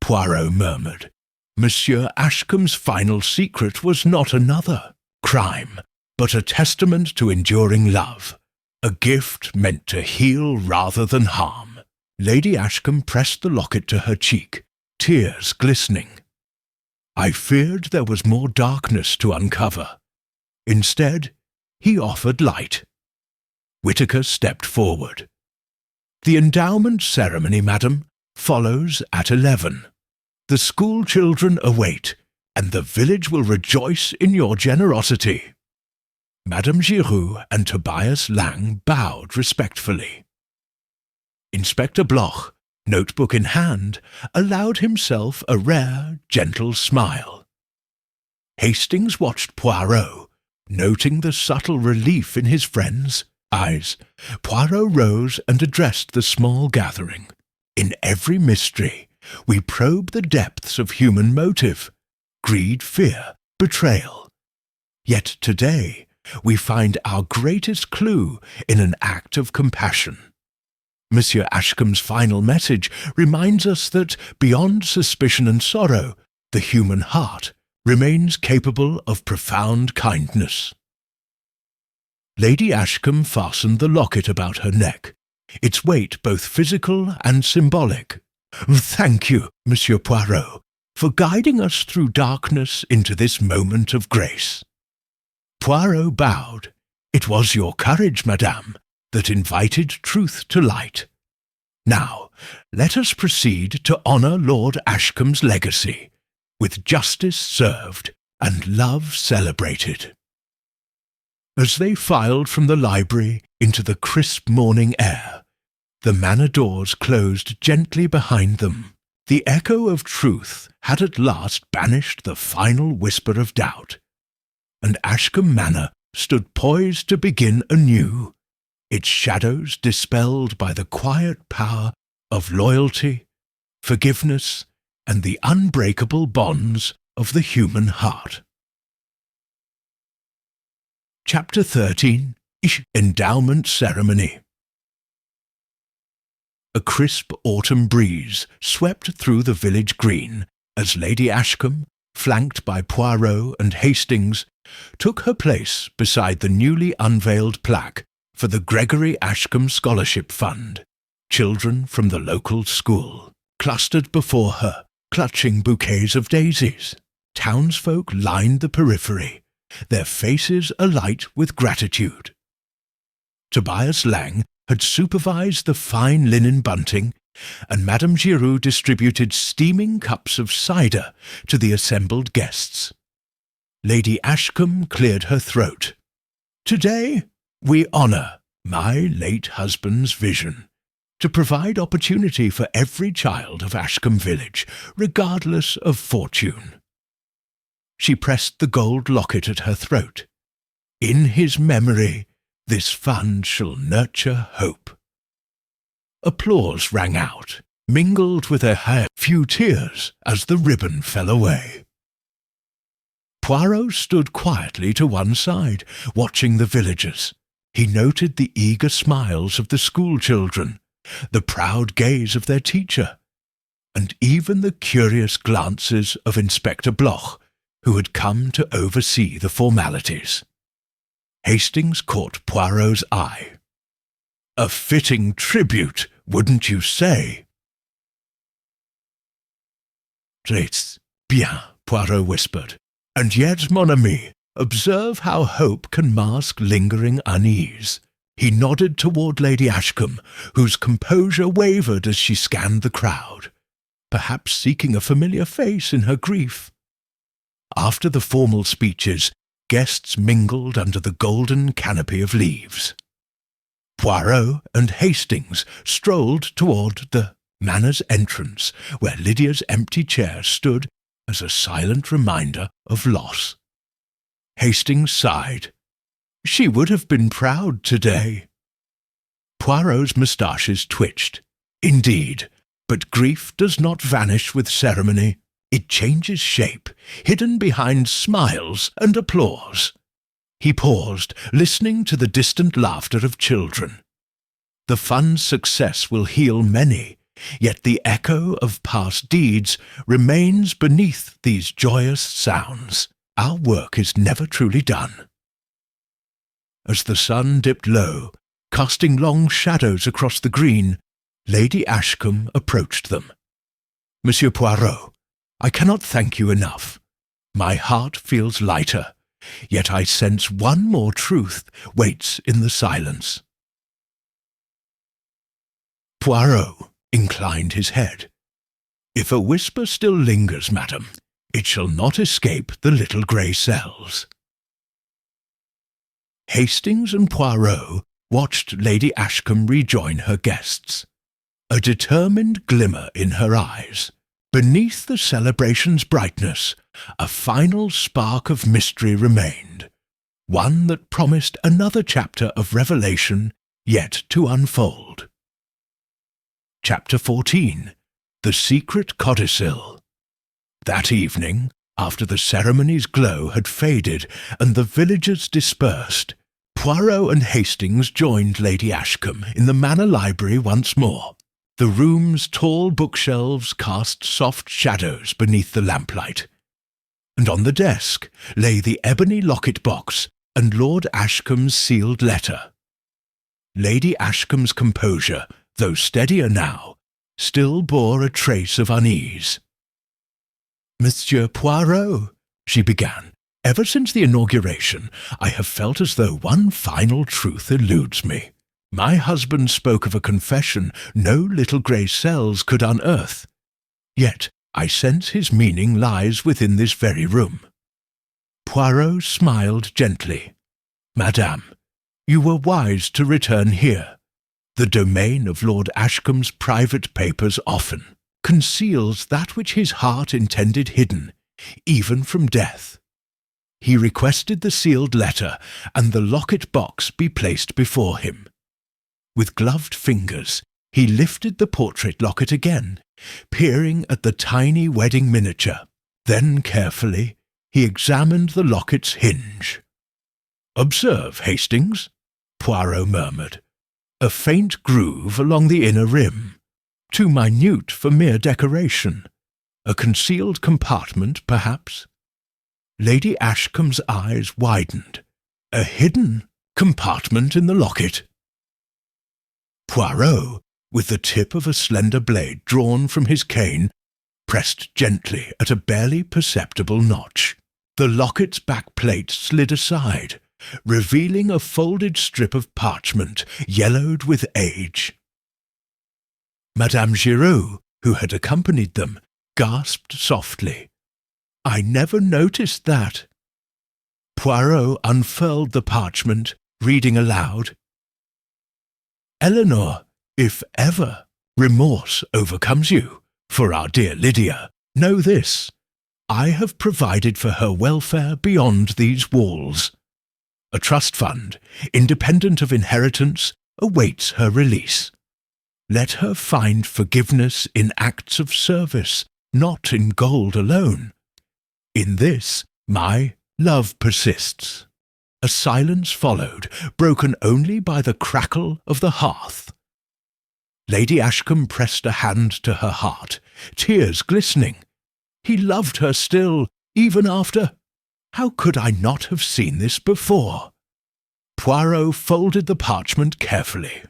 Poirot murmured. Monsieur Ashcombe's final secret was not another crime, but a testament to enduring love, a gift meant to heal rather than harm. Lady Ashcombe pressed the locket to her cheek, tears glistening. "I feared there was more darkness to uncover. Instead, he offered light." Whittaker stepped forward. "The endowment ceremony, madam, follows at 11. The school children await, and the village will rejoice in your generosity." Madame Giroux and Tobias Lang bowed respectfully. Inspector Bloch, notebook in hand, allowed himself a rare, gentle smile. Hastings watched Poirot, noting the subtle relief in his friend's eyes. Poirot rose and addressed the small gathering. "In every mystery, we probe the depths of human motive, greed, fear, betrayal. Yet today, we find our greatest clue in an act of compassion. Monsieur Ashcombe's final message reminds us that, beyond suspicion and sorrow, the human heart remains capable of profound kindness." Lady Ashcombe fastened the locket about her neck, its weight both physical and symbolic. "Thank you, Monsieur Poirot, for guiding us through darkness into this moment of grace." Poirot bowed. "It was your courage, madame, that invited truth to light. Now, let us proceed to honour Lord Ashcombe's legacy, with justice served and love celebrated." As they filed from the library into the crisp morning air, the manor doors closed gently behind them. The echo of truth had at last banished the final whisper of doubt, and Ashcombe Manor stood poised to begin anew, its shadows dispelled by the quiet power of loyalty, forgiveness, and the unbreakable bonds of the human heart. Chapter 13. Endowment Ceremony. A crisp autumn breeze swept through the village green as Lady Ashcombe, flanked by Poirot and Hastings, took her place beside the newly unveiled plaque for the Gregory Ashcombe Scholarship Fund. Children from the local school clustered before her, clutching bouquets of daisies. Townsfolk lined the periphery, their faces alight with gratitude. Tobias Lang had supervised the fine linen bunting, and Madame Giroux distributed steaming cups of cider to the assembled guests. Lady Ashcombe cleared her throat. "Today we honour my late husband's vision, to provide opportunity for every child of Ashcombe Village, regardless of fortune." She pressed the gold locket at her throat. "In his memory, this fund shall nurture hope." Applause rang out. mingled with her hair few tears as the ribbon fell away. Poirot stood quietly to one side, watching the villagers. He noted the eager smiles of the school children, the proud gaze of their teacher, and even the curious glances of Inspector Bloch, who had come to oversee the formalities. Hastings caught Poirot's eye. "A fitting tribute, wouldn't you say?" "Très bien," Poirot whispered. "And yet, mon ami, observe how hope can mask lingering unease." He nodded toward Lady Ashcombe, whose composure wavered as she scanned the crowd, perhaps seeking a familiar face in her grief. After the formal speeches, guests mingled under the golden canopy of leaves. Poirot and Hastings strolled toward the Manor's entrance, where Lydia's empty chair stood as a silent reminder of loss. Hastings sighed. She would have been proud today. Poirot's moustaches twitched. Indeed, but grief does not vanish with ceremony. It changes shape, hidden behind smiles and applause. He paused, listening to the distant laughter of children. The fun's success will heal many, yet the echo of past deeds remains beneath these joyous sounds. Our work is never truly done. As the sun dipped low, casting long shadows across the green, Lady Ashcombe approached them. "Monsieur Poirot, I cannot thank you enough. My heart feels lighter, yet I sense one more truth waits in the silence." Poirot inclined his head. "If a whisper still lingers, madam, it shall not escape the little grey cells." Hastings and Poirot watched Lady Ashcombe rejoin her guests, a determined glimmer in her eyes. Beneath the celebration's brightness, a final spark of mystery remained, one that promised another chapter of revelation yet to unfold. Chapter 14. The Secret Codicil. That evening, after the ceremony's glow had faded and the villagers dispersed, Poirot and Hastings joined Lady Ashcombe in the Manor Library once more. The room's tall bookshelves cast soft shadows beneath the lamplight, and on the desk lay the ebony locket box and Lord Ashcombe's sealed letter. Lady Ashcombe's composure, though steadier now, still bore a trace of unease. "Monsieur Poirot," she began, "ever since the inauguration, I have felt as though one final truth eludes me. My husband spoke of a confession no little grey cells could unearth. Yet I sense his meaning lies within this very room." Poirot smiled gently. "Madame, you were wise to return here. The domain of Lord Ashcombe's private papers often conceals that which his heart intended hidden, even from death." He requested the sealed letter and the locket box be placed before him. With gloved fingers, he lifted the portrait locket again, peering at the tiny wedding miniature. Then carefully, he examined the locket's hinge. "Observe, Hastings," Poirot murmured. "A faint groove along the inner rim, too minute for mere decoration. A concealed compartment, perhaps?" Lady Ashcombe's eyes widened. "A hidden compartment in the locket?" Poirot, with the tip of a slender blade drawn from his cane, pressed gently at a barely perceptible notch. The locket's back plate slid aside, revealing a folded strip of parchment yellowed with age. Madame Giraud, who had accompanied them, gasped softly. "I never noticed that." Poirot unfurled the parchment, reading aloud. "Eleanor, if ever remorse overcomes you for our dear Lydia, know this. I have provided for her welfare beyond these walls. A trust fund, independent of inheritance, awaits her release. Let her find forgiveness in acts of service, not in gold alone. In this my love persists." A silence followed, broken only by the crackle of the hearth. Lady Ashcombe pressed a hand to her heart, tears glistening. He loved her still, even after— How could I not have seen this before? Poirot folded the parchment carefully.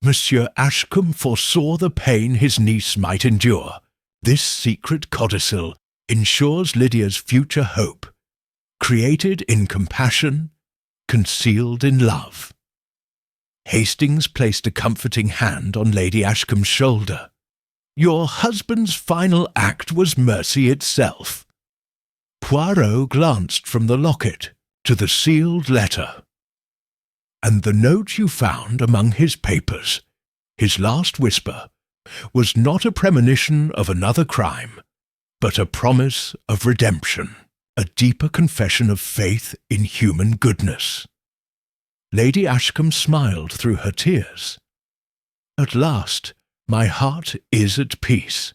Monsieur Ashcombe foresaw the pain his niece might endure. This secret codicil ensures Lydia's future hope, created in compassion, concealed in love. Hastings placed a comforting hand on Lady Ashcombe's shoulder. "Your husband's final act was mercy itself." Poirot glanced from the locket to the sealed letter. "And the note you found among his papers, his last whisper, was not a premonition of another crime, but a promise of redemption, a deeper confession of faith in human goodness." Lady Ashcombe smiled through her tears. "At last, my heart is at peace.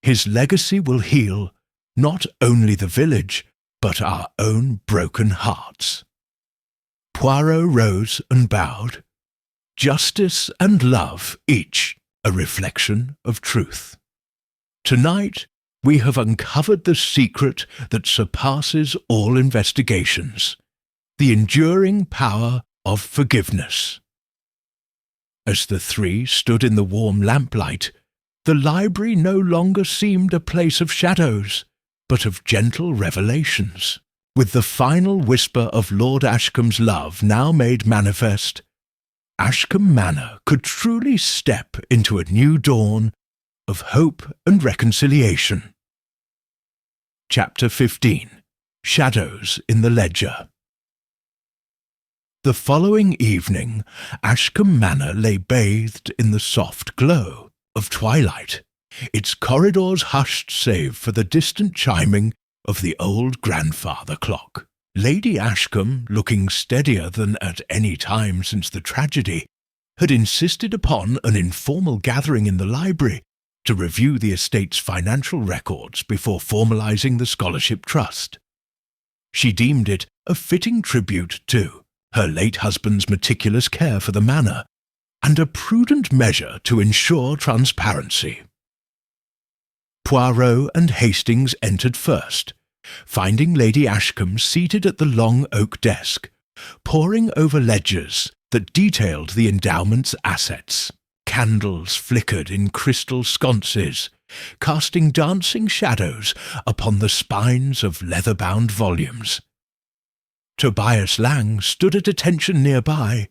His legacy will heal not only the village, but our own broken hearts." Poirot rose and bowed. Justice and love, each a reflection of truth. Tonight we have uncovered the secret that surpasses all investigations, the enduring power of forgiveness. As the three stood in the warm lamplight, the library no longer seemed a place of shadows, but of gentle revelations. With the final whisper of Lord Ashcombe's love now made manifest, Ashcombe Manor could truly step into a new dawn of hope and reconciliation. Chapter 15. Shadows in the Ledger. The following evening, Ashcombe Manor lay bathed in the soft glow of twilight, its corridors hushed save for the distant chiming of the old grandfather clock. Lady Ashcombe, looking steadier than at any time since the tragedy, had insisted upon an informal gathering in the library to review the estate's financial records before formalizing the scholarship trust. She deemed it a fitting tribute to her late husband's meticulous care for the manor, and a prudent measure to ensure transparency. Poirot and Hastings entered first, finding Lady Ashcombe seated at the long oak desk, poring over ledgers that detailed the endowment's assets. Candles flickered in crystal sconces, casting dancing shadows upon the spines of leather-bound volumes. Tobias Lang stood at attention nearby,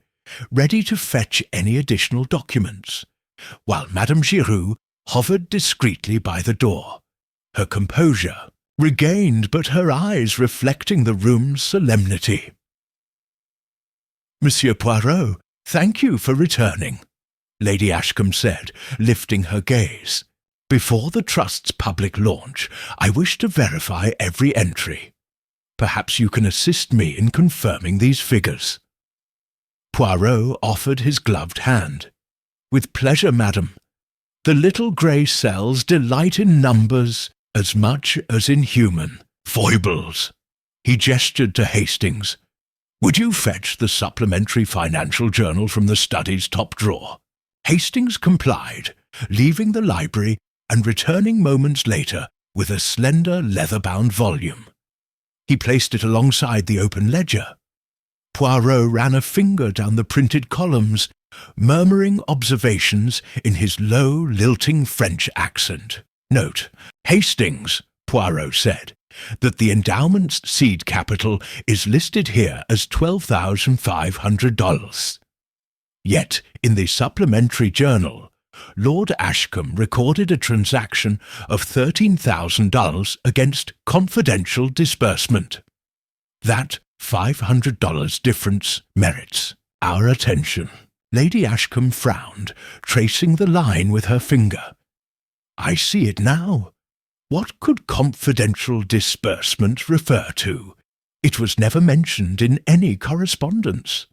ready to fetch any additional documents, while Madame Giroux hovered discreetly by the door, her composure regained but her eyes reflecting the room's solemnity. "Monsieur Poirot, thank you for returning," Lady Ashcombe said, lifting her gaze. "Before the Trust's public launch, I wish to verify every entry. Perhaps you can assist me in confirming these figures." Poirot offered his gloved hand. "With pleasure, madam. The little grey cells delight in numbers as much as in human foibles." He gestured to Hastings. "Would you fetch the supplementary financial journal from the study's top drawer?" Hastings complied, leaving the library and returning moments later with a slender leather-bound volume. He placed it alongside the open ledger. Poirot ran a finger down the printed columns, murmuring observations in his low, lilting French accent. "Note, Hastings," Poirot said, "that the endowment's seed capital is listed here as $12,500. Yet, in the supplementary journal, Lord Ashcombe recorded a transaction of $13,000 against confidential disbursement. That $500 difference merits our attention." Lady Ashcombe frowned, tracing the line with her finger. "I see it now. What could confidential disbursement refer to? It was never mentioned in any correspondence."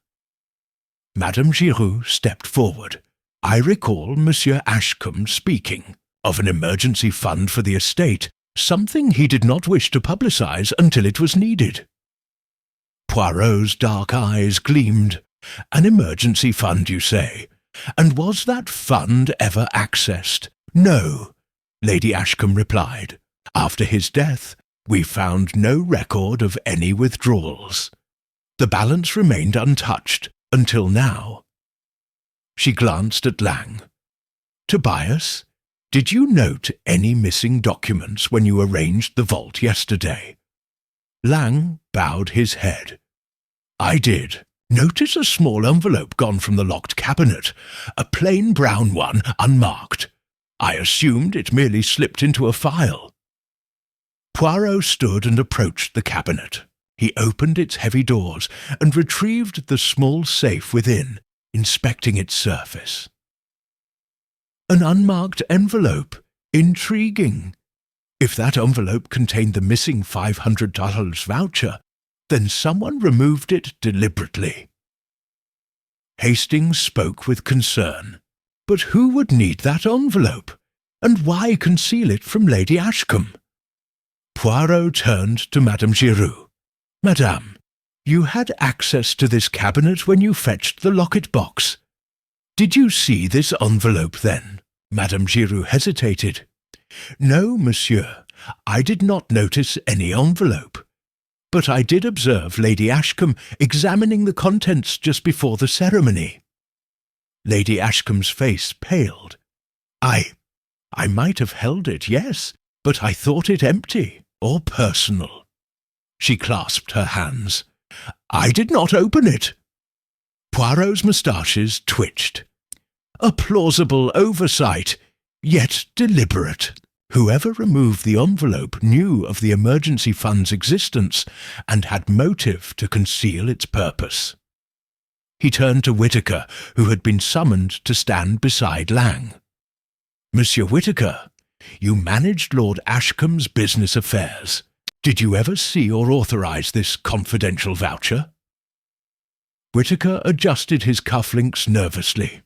Madame Giroux stepped forward, I recall Monsieur Ashcombe speaking of an emergency fund for the estate, something he did not wish to publicize until it was needed. Poirot's dark eyes gleamed. An emergency fund, you say? And was that fund ever accessed? No, Lady Ashcombe replied. After his death, we found no record of any withdrawals. The balance remained untouched until now. She glanced at Lang. Tobias, did you note any missing documents when you arranged the vault yesterday? Lang bowed his head. I did. Notice a small envelope gone from the locked cabinet, a plain brown one, unmarked. I assumed it merely slipped into a file. Poirot stood and approached the cabinet. He opened its heavy doors and retrieved the small safe within, inspecting its surface. An unmarked envelope. Intriguing. If that envelope contained the missing $500 voucher, then someone removed it deliberately. Hastings spoke with concern. But who would need that envelope? And why conceal it from Lady Ashcombe? Poirot turned to Madame Giroux. Madame, you had access to this cabinet when you fetched the locket box. Did you see this envelope then? Madame Giroux hesitated. No, monsieur, I did not notice any envelope. But I did observe Lady Ashcombe examining the contents just before the ceremony. Lady Ashcombe's face paled. I might have held it, yes, but I thought it empty or personal. She clasped her hands. I did not open it. Poirot's moustaches twitched. A plausible oversight, yet deliberate. Whoever removed the envelope knew of the emergency fund's existence and had motive to conceal its purpose. He turned to Whittaker, who had been summoned to stand beside Lang. Monsieur Whittaker, you managed Lord Ashcombe's business affairs. Did you ever see or authorize this confidential voucher? Whittaker adjusted his cufflinks nervously.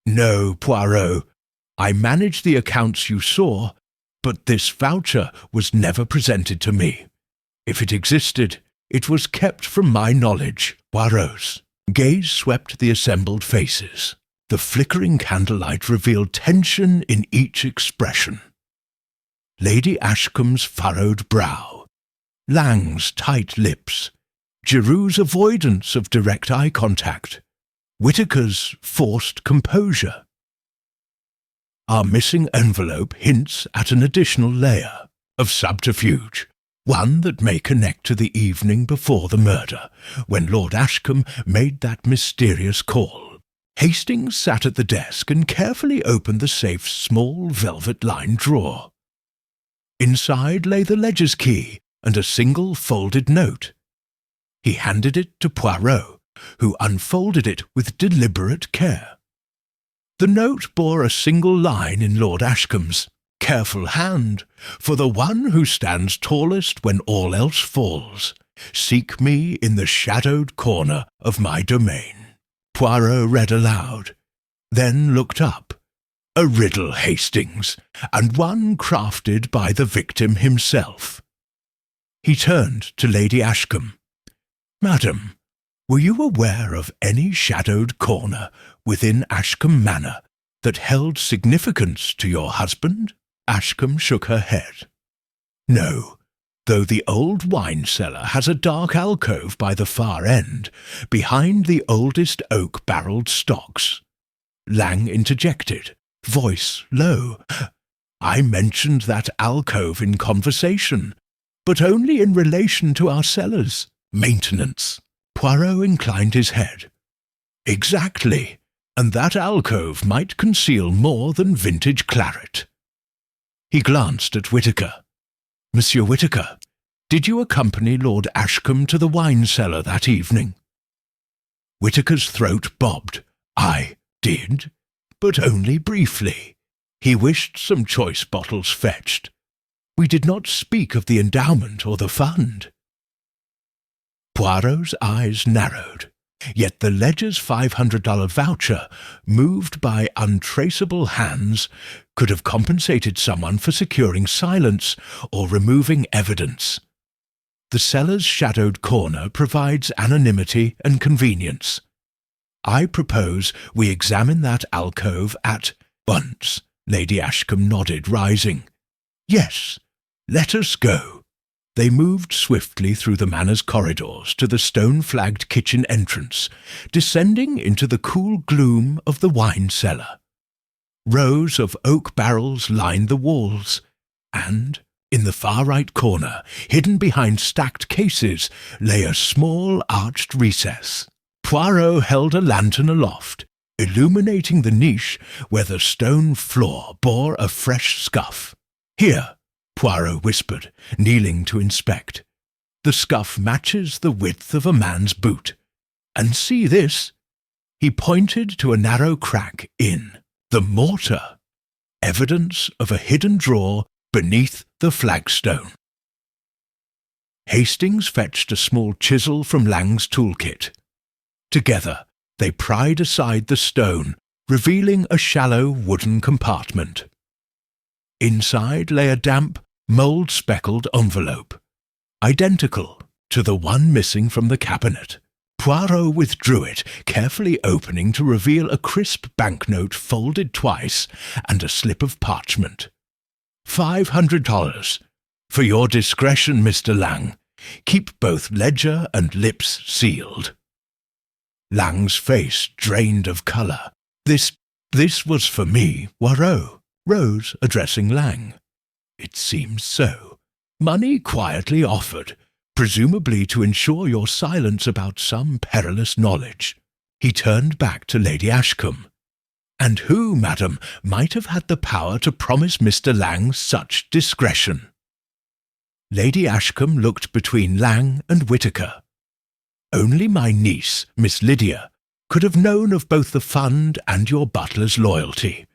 No, Poirot. I managed the accounts you saw, but this voucher was never presented to me. If it existed, it was kept from my knowledge. Poirot's gaze swept the assembled faces. The flickering candlelight revealed tension in each expression. Lady Ashcombe's furrowed brow, Lang's tight lips, Giroux's avoidance of direct eye contact, Whittaker's forced composure. Our missing envelope hints at an additional layer of subterfuge, one that may connect to the evening before the murder, when Lord Ashcombe made that mysterious call. Hastings sat at the desk and carefully opened the safe's small velvet-lined drawer. Inside lay the ledger's key and a single folded note. He handed it to Poirot, who unfolded it with deliberate care. The note bore a single line in Lord Ashcombe's careful hand, for the one who stands tallest when all else falls. Seek me in the shadowed corner of my domain. Poirot read aloud, then looked up. A riddle, Hastings, and one crafted by the victim himself. He turned to Lady Ashcombe. Madam, were you aware of any shadowed corner within Ashcombe Manor that held significance to your husband? Ashcombe shook her head. No, though the old wine cellar has a dark alcove by the far end, behind the oldest oak-barrelled stocks. Lang interjected, voice low. I mentioned that alcove in conversation, but only in relation to our cellars. Maintenance. Poirot inclined his head. Exactly, and that alcove might conceal more than vintage claret. He glanced at Whittaker. Monsieur Whittaker, did you accompany Lord Ashcombe to the wine cellar that evening? Whittaker's throat bobbed. I did, but only briefly. He wished some choice bottles fetched. We did not speak of the endowment or the fund. Poirot's eyes narrowed. Yet the ledger's $500 voucher, moved by untraceable hands, could have compensated someone for securing silence or removing evidence. The cellar's shadowed corner provides anonymity and convenience. I propose we examine that alcove at once. Lady Ashcombe nodded, rising. Yes, let us go. They moved swiftly through the manor's corridors to the stone-flagged kitchen entrance, descending into the cool gloom of the wine cellar. Rows of oak barrels lined the walls, and, in the far right corner, hidden behind stacked cases, lay a small arched recess. Poirot held a lantern aloft, illuminating the niche where the stone floor bore a fresh scuff. Here, Poirot whispered, kneeling to inspect. The scuff matches the width of a man's boot. And see this? He pointed to a narrow crack in the mortar, evidence of a hidden drawer beneath the flagstone. Hastings fetched a small chisel from Lang's toolkit. Together, they pried aside the stone, revealing a shallow wooden compartment. Inside lay a damp, mould-speckled envelope, identical to the one missing from the cabinet. Poirot withdrew it, carefully opening to reveal a crisp banknote folded twice and a slip of parchment. $500. For your discretion, Mr. Lang. Keep both ledger and lips sealed. Lang's face drained of colour. This was for me, Poirot. Rose addressing Lang. It seems so. Money quietly offered, presumably to ensure your silence about some perilous knowledge. He turned back to Lady Ashcombe. And who, madam, might have had the power to promise Mr. Lang such discretion? Lady Ashcombe looked between Lang and Whittaker. Only my niece, Miss Lydia, could have known of both the fund and your butler's loyalty.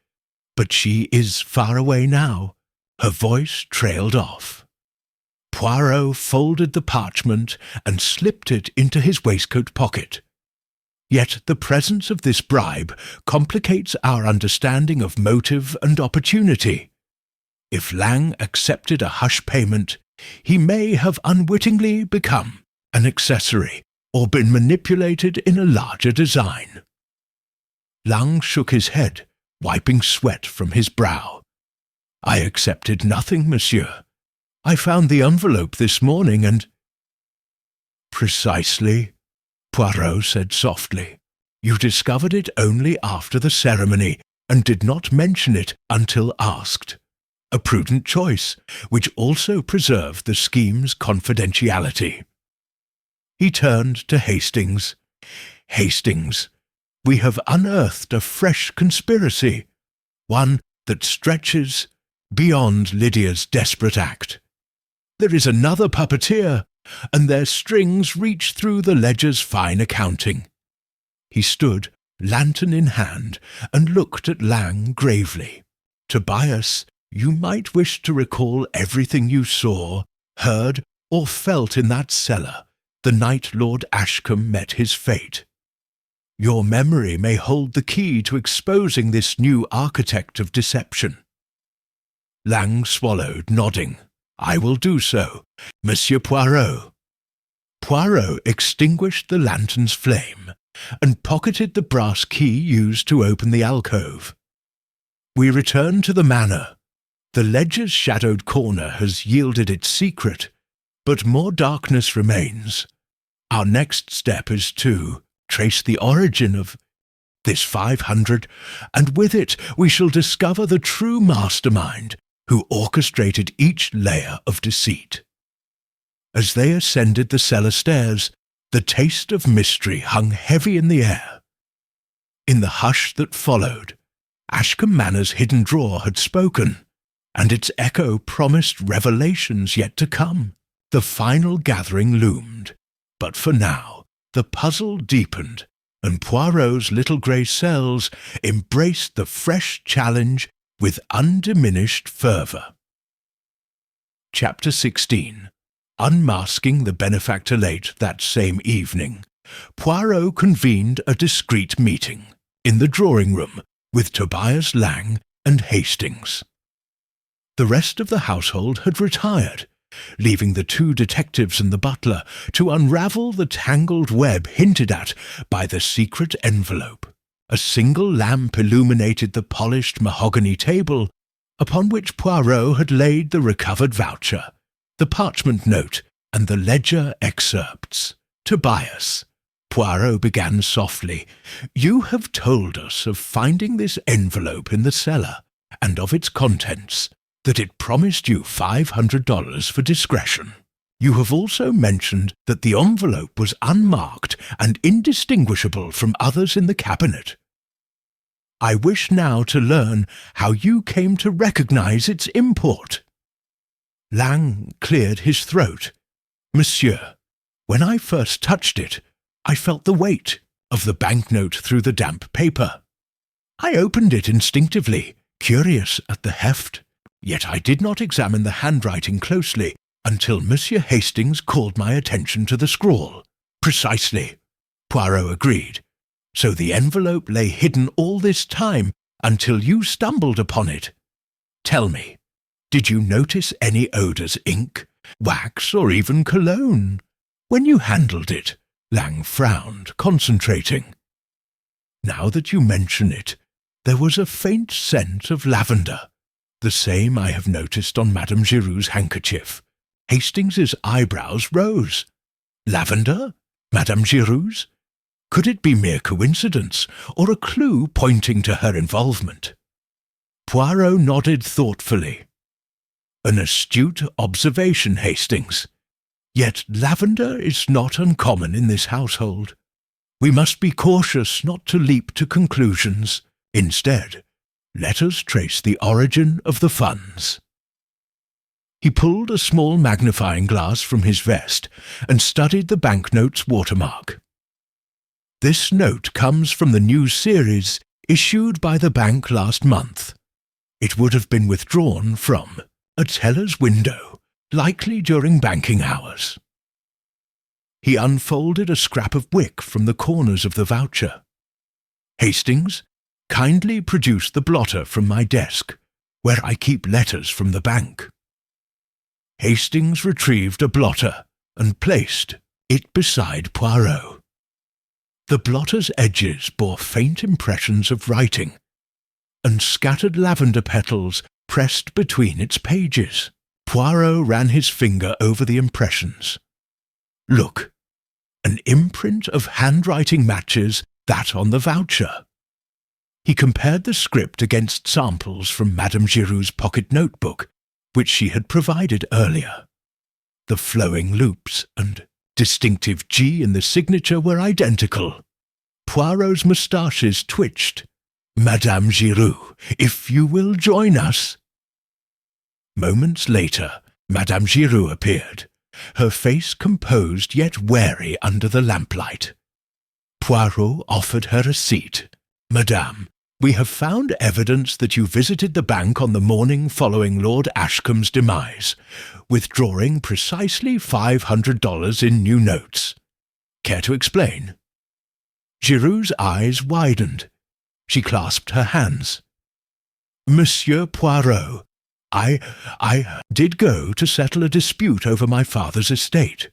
But she is far away now. Her voice trailed off. Poirot folded the parchment and slipped it into his waistcoat pocket. Yet the presence of this bribe complicates our understanding of motive and opportunity. If Lang accepted a hush payment, he may have unwittingly become an accessory or been manipulated in a larger design. Lang shook his head, wiping sweat from his brow. I accepted nothing, monsieur. I found the envelope this morning and— Precisely, Poirot said softly. You discovered it only after the ceremony and did not mention it until asked. A prudent choice, which also preserved the scheme's confidentiality. He turned to Hastings. Hastings, we have unearthed a fresh conspiracy, one that stretches beyond Lydia's desperate act. There is another puppeteer, and their strings reach through the ledger's fine accounting. He stood, lantern in hand, and looked at Lang gravely. Tobias, you might wish to recall everything you saw, heard, or felt in that cellar the night Lord Ashcombe met his fate. Your memory may hold the key to exposing this new architect of deception. Lang swallowed, nodding. I will do so, Monsieur Poirot. Poirot extinguished the lantern's flame and pocketed the brass key used to open the alcove. We return to the manor. The ledger's shadowed corner has yielded its secret, but more darkness remains. Our next step is to trace the origin of this 500, and with it we shall discover the true mastermind who orchestrated each layer of deceit. As they ascended the cellar stairs, the taste of mystery hung heavy in the air. In the hush that followed, Ashcombe Manor's hidden drawer had spoken, and its echo promised revelations yet to come. The final gathering loomed, but for now the puzzle deepened, and Poirot's little grey cells embraced the fresh challenge with undiminished fervour. Chapter 16. Unmasking the benefactor late that same evening, Poirot convened a discreet meeting in the drawing-room with Tobias Lang and Hastings. The rest of the household had retired, leaving the two detectives and the butler to unravel the tangled web hinted at by the secret envelope. A single lamp illuminated the polished mahogany table upon which Poirot had laid the recovered voucher, the parchment note, and the ledger excerpts. "Tobias," Poirot began softly, "you have told us of finding this envelope in the cellar, and of its contents, that it promised you $500 for discretion. You have also mentioned that the envelope was unmarked and indistinguishable from others in the cabinet. I wish now to learn how you came to recognize its import." Lang cleared his throat. "Monsieur, when I first touched it, I felt the weight of the banknote through the damp paper. I opened it instinctively, curious at the heft, yet I did not examine the handwriting closely until Monsieur Hastings called my attention to the scrawl." "Precisely," Poirot agreed. "So the envelope lay hidden all this time until you stumbled upon it. Tell me, did you notice any odours, ink, wax, or even cologne, when you handled it?" Lang frowned, concentrating. "Now that you mention it, there was a faint scent of lavender, the same I have noticed on Madame Giroux's handkerchief." Hastings's eyebrows rose. "Lavender? Madame Giroux's? Could it be mere coincidence, or a clue pointing to her involvement?" Poirot nodded thoughtfully. "An astute observation, Hastings. Yet lavender is not uncommon in this household. We must be cautious not to leap to conclusions. Instead, let us trace the origin of the funds." He pulled a small magnifying glass from his vest and studied the banknote's watermark. "This note comes from the new series issued by the bank last month. It would have been withdrawn from a teller's window, likely during banking hours." He unfolded a scrap of wick from the corners of the voucher. "Hastings, kindly produce the blotter from my desk, where I keep letters from the bank." Hastings retrieved a blotter and placed it beside Poirot. The blotter's edges bore faint impressions of writing, and scattered lavender petals pressed between its pages. Poirot ran his finger over the impressions. "Look, an imprint of handwriting matches that on the voucher." He compared the script against samples from Madame Giroux's pocket notebook, which she had provided earlier. The flowing loops and distinctive G in the signature were identical. Poirot's moustaches twitched. "Madame Giroux, if you will join us." Moments later, Madame Giroux appeared, her face composed yet wary under the lamplight. Poirot offered her a seat. "Madame, we have found evidence that you visited the bank on the morning following Lord Ashcombe's demise, withdrawing precisely $500 in new notes. Care to explain?" Giroux's eyes widened. She clasped her hands. "Monsieur Poirot, I did go to settle a dispute over my father's estate.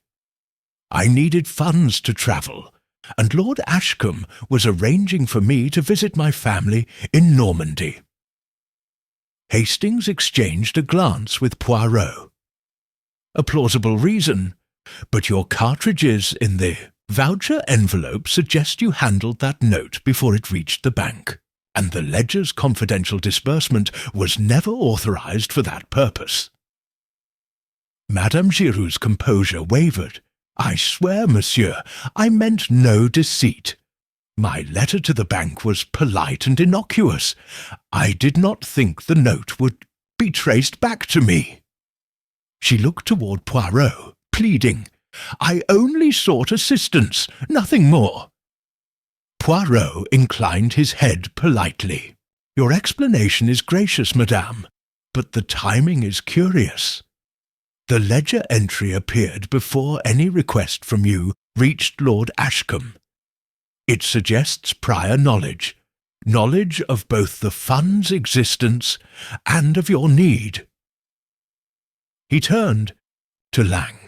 I needed funds to travel, and Lord Ashcombe was arranging for me to visit my family in Normandy." Hastings exchanged a glance with Poirot. "A plausible reason, but your cartridges in the voucher envelope suggest you handled that note before it reached the bank, and the ledger's confidential disbursement was never authorized for that purpose." Madame Giroux's composure wavered. "I swear, monsieur, I meant no deceit. My letter to the bank was polite and innocuous. I did not think the note would be traced back to me." She looked toward Poirot, pleading. "I only sought assistance, nothing more." Poirot inclined his head politely. "Your explanation is gracious, madame, but the timing is curious. The ledger entry appeared before any request from you reached Lord Ashcombe. It suggests prior knowledge of both the fund's existence and of your need. He turned to Lang.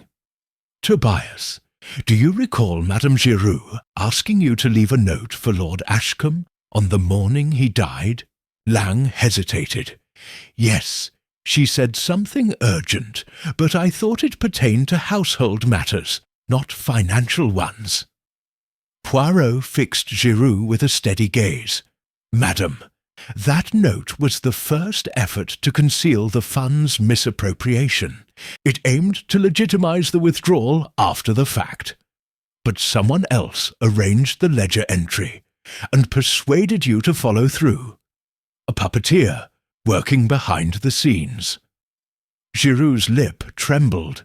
Tobias, do you recall Madame Giroux asking you to leave a note for Lord Ashcombe on the morning he died? Lang hesitated. Yes, she said something urgent, but I thought it pertained to household matters, not financial ones. Poirot fixed Giroux with a steady gaze. Madam, that note was the first effort to conceal the fund's misappropriation. It aimed to legitimize the withdrawal after the fact. But someone else arranged the ledger entry and persuaded you to follow through. A puppeteer working behind the scenes. Giroux's lip trembled.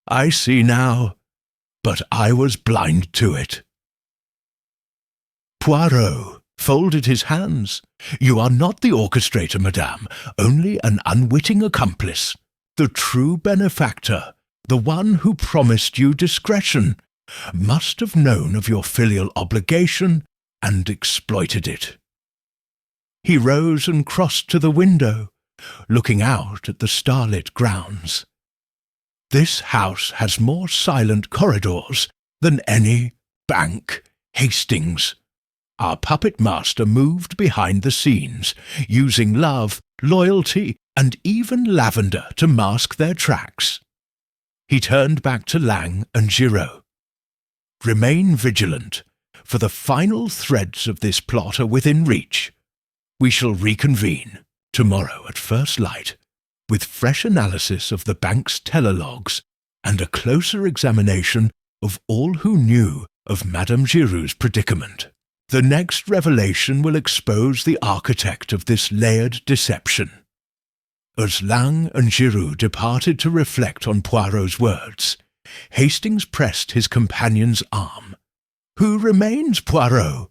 I see now, but I was blind to it. Poirot folded his hands. You are not the orchestrator, madame, only an unwitting accomplice. The true benefactor, the one who promised you discretion, must have known of your filial obligation and exploited it. He rose and crossed to the window, looking out at the starlit grounds. This house has more silent corridors than any bank, Hastings. Our puppet master moved behind the scenes, using love, loyalty, and even lavender to mask their tracks. He turned back to Lang and Giraud. Remain vigilant, for the final threads of this plot are within reach. We shall reconvene tomorrow at first light, with fresh analysis of the bank's telelogs and a closer examination of all who knew of Madame Giroux's predicament. The next revelation will expose the architect of this layered deception. As Lang and Giroux departed to reflect on Poirot's words, Hastings pressed his companion's arm. Who remains, Poirot?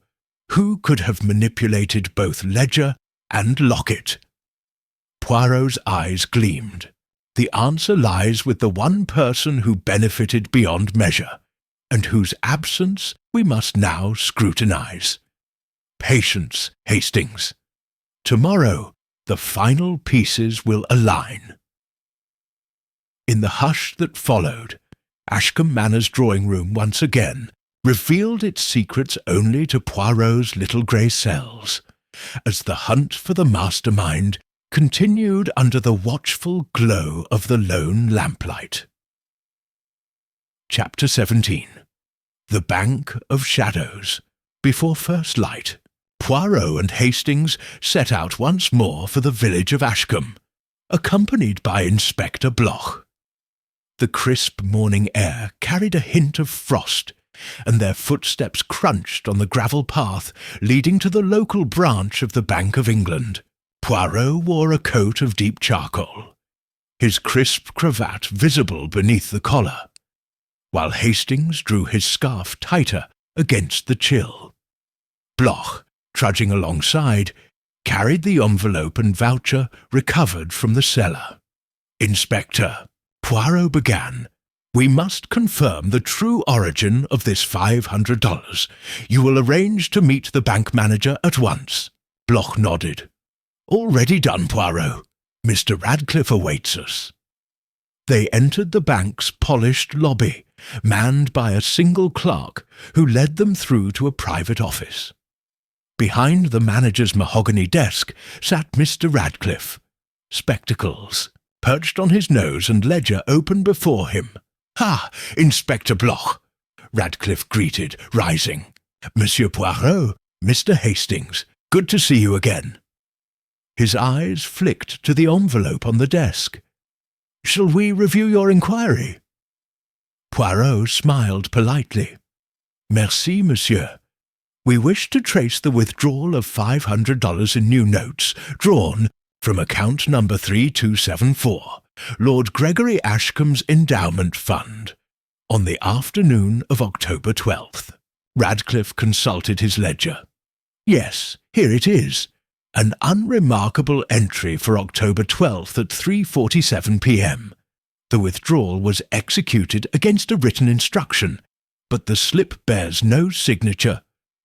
Who could have manipulated both ledger and locket? Poirot's eyes gleamed. The answer lies with the one person who benefited beyond measure, and whose absence we must now scrutinize. Patience, Hastings. Tomorrow, the final pieces will align. In the hush that followed, Ashcombe Manor's drawing room once again revealed its secrets only to Poirot's little grey cells, as the hunt for the mastermind continued under the watchful glow of the lone lamplight. Chapter 17. The Bank of Shadows. Before first light, Poirot and Hastings set out once more for the village of Ashcombe, accompanied by Inspector Bloch. The crisp morning air carried a hint of frost, and their footsteps crunched on the gravel path leading to the local branch of the Bank of England. Poirot wore a coat of deep charcoal, his crisp cravat visible beneath the collar, while Hastings drew his scarf tighter against the chill. Bloch, trudging alongside, carried the envelope and voucher recovered from the cellar. Inspector, Poirot began, we must confirm the true origin of this $500. You will arrange to meet the bank manager at once. Bloch nodded. Already done, Poirot. Mr. Radcliffe awaits us. They entered the bank's polished lobby, manned by a single clerk who led them through to a private office. Behind the manager's mahogany desk sat Mr. Radcliffe, spectacles perched on his nose and ledger open before him. "Ah, Inspector Bloch," Radcliffe greeted, rising. "Monsieur Poirot, Mr. Hastings, good to see you again." His eyes flicked to the envelope on the desk. "Shall we review your inquiry?" Poirot smiled politely. "Merci, monsieur. We wish to trace the withdrawal of $500 in new notes, drawn from account number 3274, Lord Gregory Ashcombe's Endowment Fund, on the afternoon of October 12th. Radcliffe consulted his ledger. "Yes, here it is. An unremarkable entry for October 12th at 3:47 p.m. The withdrawal was executed against a written instruction, but the slip bears no signature,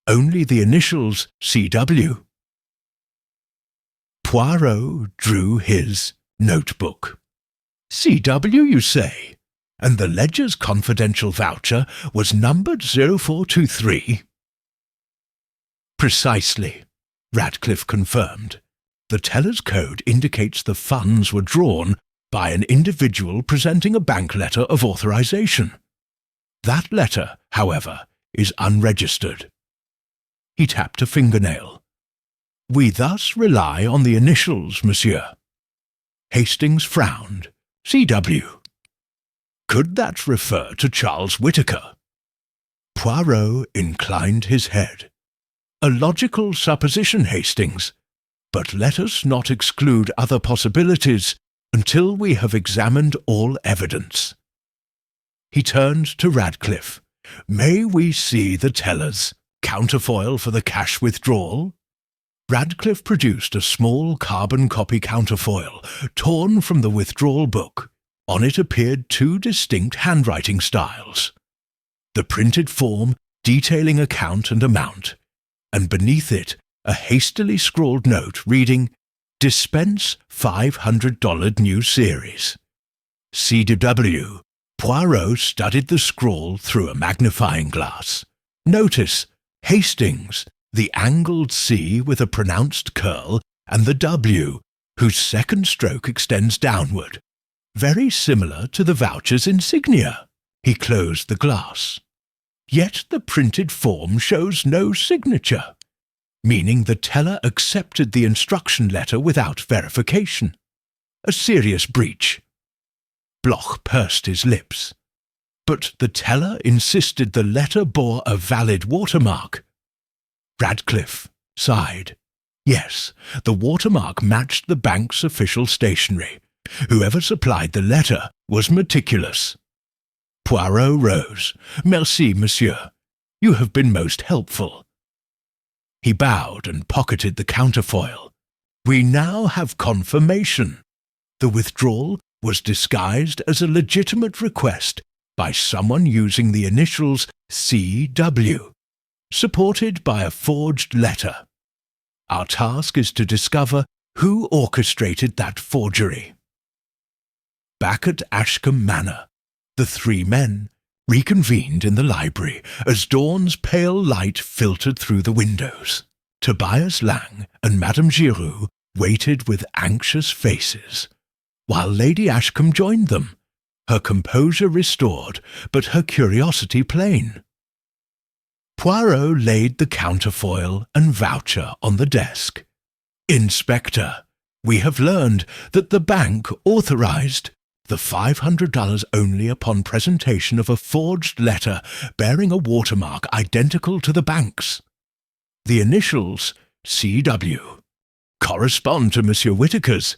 only the initials C.W. Poirot drew his notebook. C.W., you say? And the ledger's confidential voucher was numbered 0423? Precisely, Radcliffe confirmed. The teller's code indicates the funds were drawn by an individual presenting a bank letter of authorization. That letter, however, is unregistered. He tapped a fingernail. We thus rely on the initials, monsieur. Hastings frowned. C.W. Could that refer to Charles Whittaker? Poirot inclined his head. A logical supposition, Hastings, but let us not exclude other possibilities until we have examined all evidence. He turned to Radcliffe. May we see the teller's counterfoil for the cash withdrawal? Radcliffe produced a small carbon copy counterfoil, torn from the withdrawal book. On it appeared two distinct handwriting styles. The printed form detailing account and amount, and beneath it a hastily scrawled note reading, Dispense $500 new series. C.W. Poirot studied the scrawl through a magnifying glass. Notice Hastings, the angled C with a pronounced curl, and the W, whose second stroke extends downward. Very similar to the voucher's insignia. He closed the glass. Yet the printed form shows no signature, meaning the teller accepted the instruction letter without verification. A serious breach. Bloch pursed his lips. But the teller insisted the letter bore a valid watermark. Radcliffe sighed. Yes, the watermark matched the bank's official stationery. Whoever supplied the letter was meticulous. Poirot rose. Merci, monsieur. You have been most helpful. He bowed and pocketed the counterfoil. We now have confirmation. The withdrawal was disguised as a legitimate request by someone using the initials C.W., supported by a forged letter. Our task is to discover who orchestrated that forgery. Back at Ashcombe Manor, the three men reconvened in the library as dawn's pale light filtered through the windows. Tobias Lang and Madame Giroux waited with anxious faces, while Lady Ashcombe joined them, her composure restored, but her curiosity plain. Poirot laid the counterfoil and voucher on the desk. Inspector, we have learned that the bank authorized the $500 only upon presentation of a forged letter bearing a watermark identical to the bank's. The initials C.W. correspond to Monsieur Whittaker's,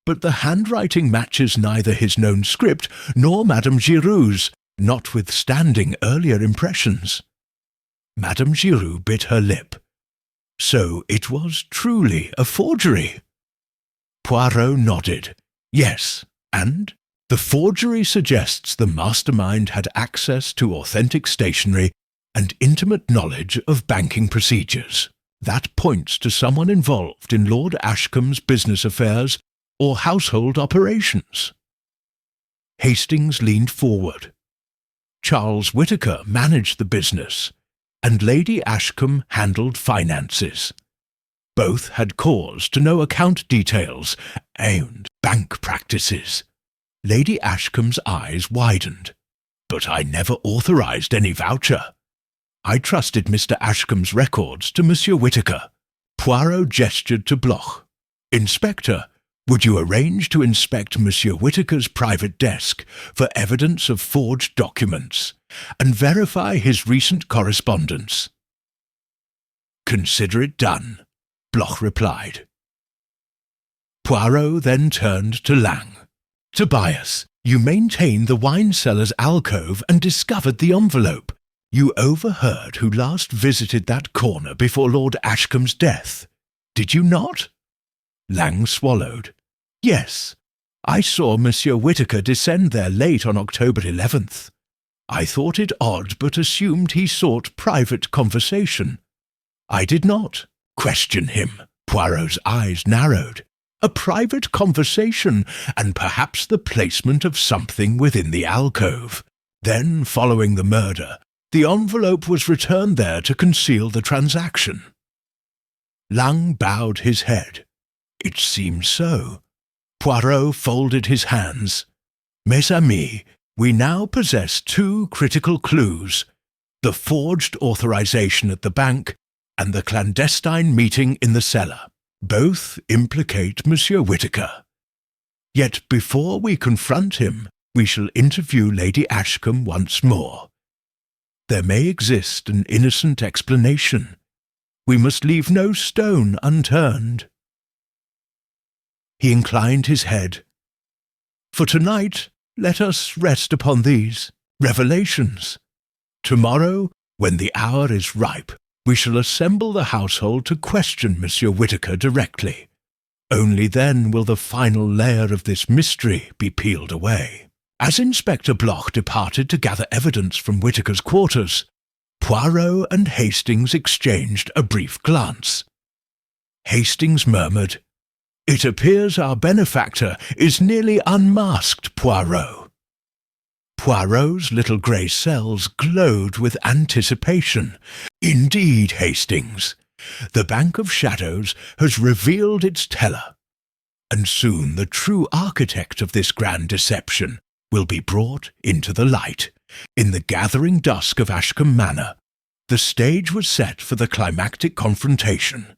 but the handwriting matches neither his known script nor Madame Giroux's, notwithstanding earlier impressions. Madame Giroux bit her lip. So it was truly a forgery. Poirot nodded. Yes, and the forgery suggests the mastermind had access to authentic stationery and intimate knowledge of banking procedures. That points to someone involved in Lord Ashcombe's business affairs or household operations. Hastings leaned forward. Charles Whittaker managed the business, and Lady Ashcombe handled finances. Both had cause to know account details and bank practices. Lady Ashcombe's eyes widened. But I never authorized any voucher. I trusted Mr. Ashcombe's records to Monsieur Whittaker. Poirot gestured to Bloch. Inspector, would you arrange to inspect Monsieur Whittaker's private desk for evidence of forged documents and verify his recent correspondence? Consider it done, Bloch replied. Poirot then turned to Lang. Tobias, you maintained the wine cellar's alcove and discovered the envelope. You overheard who last visited that corner before Lord Ashcombe's death, did you not? Lang swallowed. Yes, I saw Monsieur Whittaker descend there late on October 11th. I thought it odd, but assumed he sought private conversation. I did not question him. Poirot's eyes narrowed. A private conversation, and perhaps the placement of something within the alcove. Then, following the murder, the envelope was returned there to conceal the transaction. Lang bowed his head. It seemed so. Poirot folded his hands. Mes amis, we now possess two critical clues: the forged authorization at the bank and the clandestine meeting in the cellar. Both implicate Monsieur Whittaker. Yet before we confront him, we shall interview Lady Ashcombe once more. There may exist an innocent explanation. We must leave no stone unturned. He inclined his head. For tonight, let us rest upon these revelations. Tomorrow, when the hour is ripe, we shall assemble the household to question Monsieur Whittaker directly. Only then will the final layer of this mystery be peeled away. As Inspector Bloch departed to gather evidence from Whittaker's quarters, Poirot and Hastings exchanged a brief glance. Hastings murmured, "It appears our benefactor is nearly unmasked, Poirot." Poirot's little grey cells glowed with anticipation. Indeed, Hastings, the Bank of Shadows has revealed its teller, and soon the true architect of this grand deception will be brought into the light. In the gathering dusk of Ashcombe Manor, the stage was set for the climactic confrontation,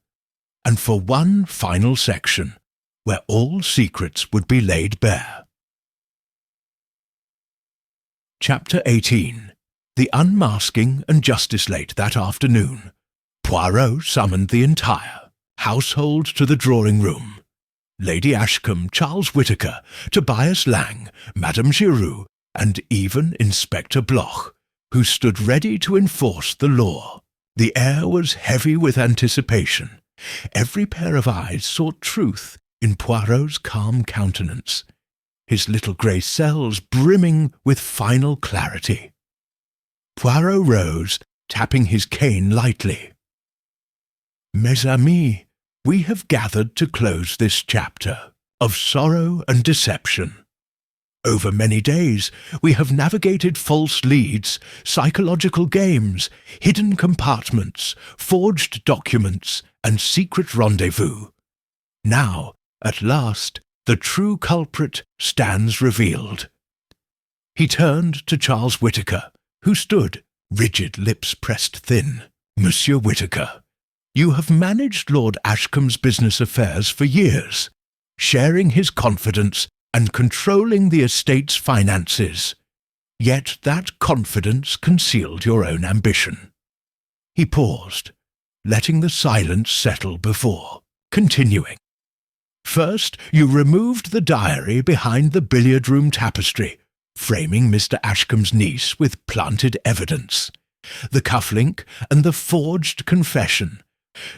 and for one final section, where all secrets would be laid bare. Chapter 18. The unmasking and justice late that afternoon. Poirot summoned the entire household to the drawing-room. Lady Ashcombe, Charles Whittaker, Tobias Lang, Madame Giroux, and even Inspector Bloch, who stood ready to enforce the law. The air was heavy with anticipation. Every pair of eyes sought truth in Poirot's calm countenance, his little grey cells brimming with final clarity. Poirot rose, tapping his cane lightly. Mes amis, we have gathered to close this chapter of sorrow and deception. Over many days we have navigated false leads, psychological games, hidden compartments, forged documents, and secret rendezvous. Now, at last, the true culprit stands revealed. He turned to Charles Whittaker, who stood, rigid lips pressed thin. Monsieur Whittaker, you have managed Lord Ashcombe's business affairs for years, sharing his confidence and controlling the estate's finances. Yet that confidence concealed your own ambition. He paused, letting the silence settle before, continuing. First, you removed the diary behind the billiard-room tapestry, framing Mr. Ashcombe's niece with planted evidence, the cufflink and the forged confession,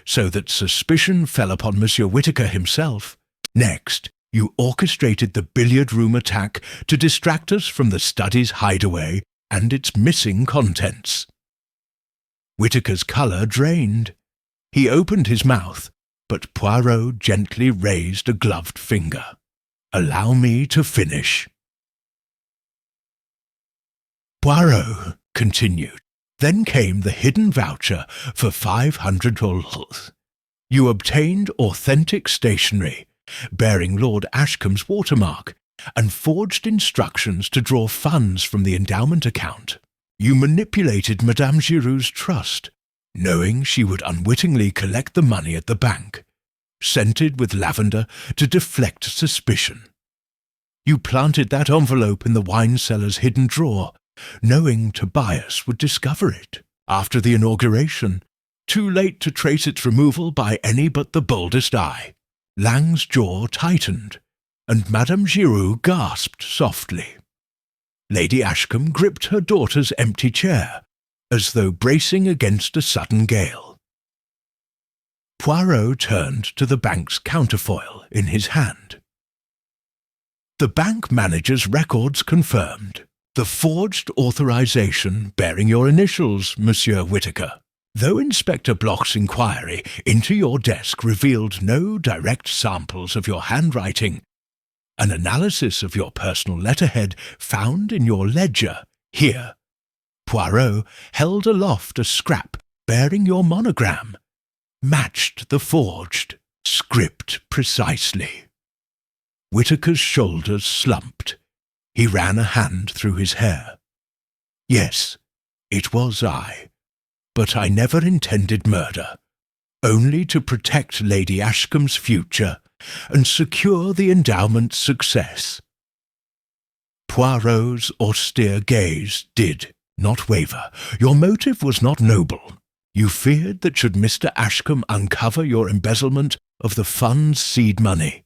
so that suspicion fell upon Monsieur Whittaker himself. Next, you orchestrated the billiard-room attack to distract us from the study's hideaway and its missing contents. Whittaker's colour drained. He opened his mouth, but Poirot gently raised a gloved finger. Allow me to finish. Poirot continued. Then came the hidden voucher for 500 roubles. You obtained authentic stationery, bearing Lord Ashcombe's watermark, and forged instructions to draw funds from the endowment account. You manipulated Madame Giroux's trust, knowing she would unwittingly collect the money at the bank, scented with lavender to deflect suspicion. You planted that envelope in the wine cellar's hidden drawer, knowing Tobias would discover it after the inauguration, too late to trace its removal by any but the boldest eye. Lang's jaw tightened, and Madame Giroux gasped softly. Lady Ashcombe gripped her daughter's empty chair, as though bracing against a sudden gale. Poirot turned to the bank's counterfoil in his hand. The bank manager's records confirmed. The forged authorization bearing your initials, Monsieur Whittaker. Though Inspector Bloch's inquiry into your desk revealed no direct samples of your handwriting, an analysis of your personal letterhead found in your ledger here. Poirot held aloft a scrap bearing your monogram, matched the forged script precisely. Whittaker's shoulders slumped. He ran a hand through his hair. Yes, it was I, but I never intended murder, only to protect Lady Ashcombe's future and secure the endowment's success. Poirot's austere gaze did not waver. Your motive was not noble. You feared that should Mr. Ashcombe uncover your embezzlement of the fund's seed money,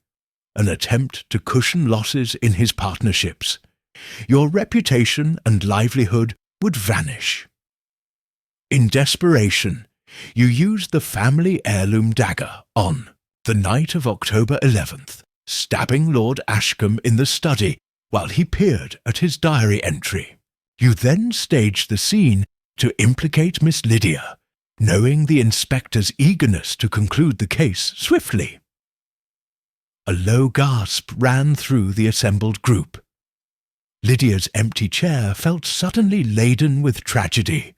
an attempt to cushion losses in his partnerships, your reputation and livelihood would vanish. In desperation, you used the family heirloom dagger on the night of October 11th, stabbing Lord Ashcombe in the study while he peered at his diary entry. You then staged the scene to implicate Miss Lydia, knowing the inspector's eagerness to conclude the case swiftly. A low gasp ran through the assembled group. Lydia's empty chair felt suddenly laden with tragedy,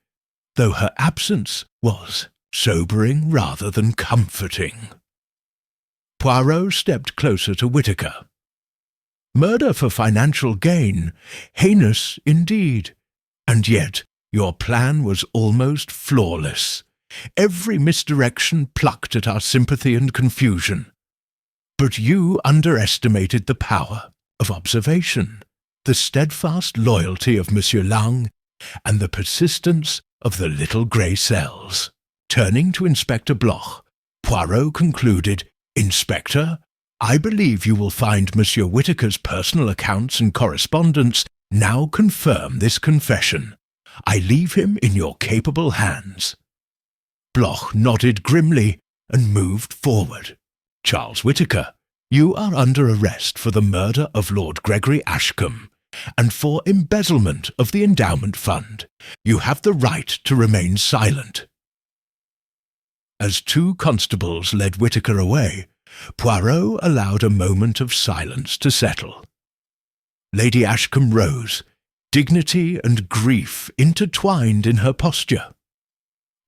though her absence was sobering rather than comforting. Poirot stepped closer to Whittaker. Murder for financial gain, heinous indeed, and yet your plan was almost flawless. Every misdirection plucked at our sympathy and confusion. But you underestimated the power of observation, the steadfast loyalty of Monsieur Lang, and the persistence of the little grey cells. Turning to Inspector Bloch, Poirot concluded, "Inspector, I believe you will find Monsieur Whittaker's personal accounts and correspondence now confirm this confession. I leave him in your capable hands." Bloch nodded grimly and moved forward. "Charles Whittaker, you are under arrest for the murder of Lord Gregory Ashcombe and for embezzlement of the endowment fund. You have the right to remain silent." As two constables led Whittaker away, Poirot allowed a moment of silence to settle. Lady Ashcombe rose, dignity and grief intertwined in her posture.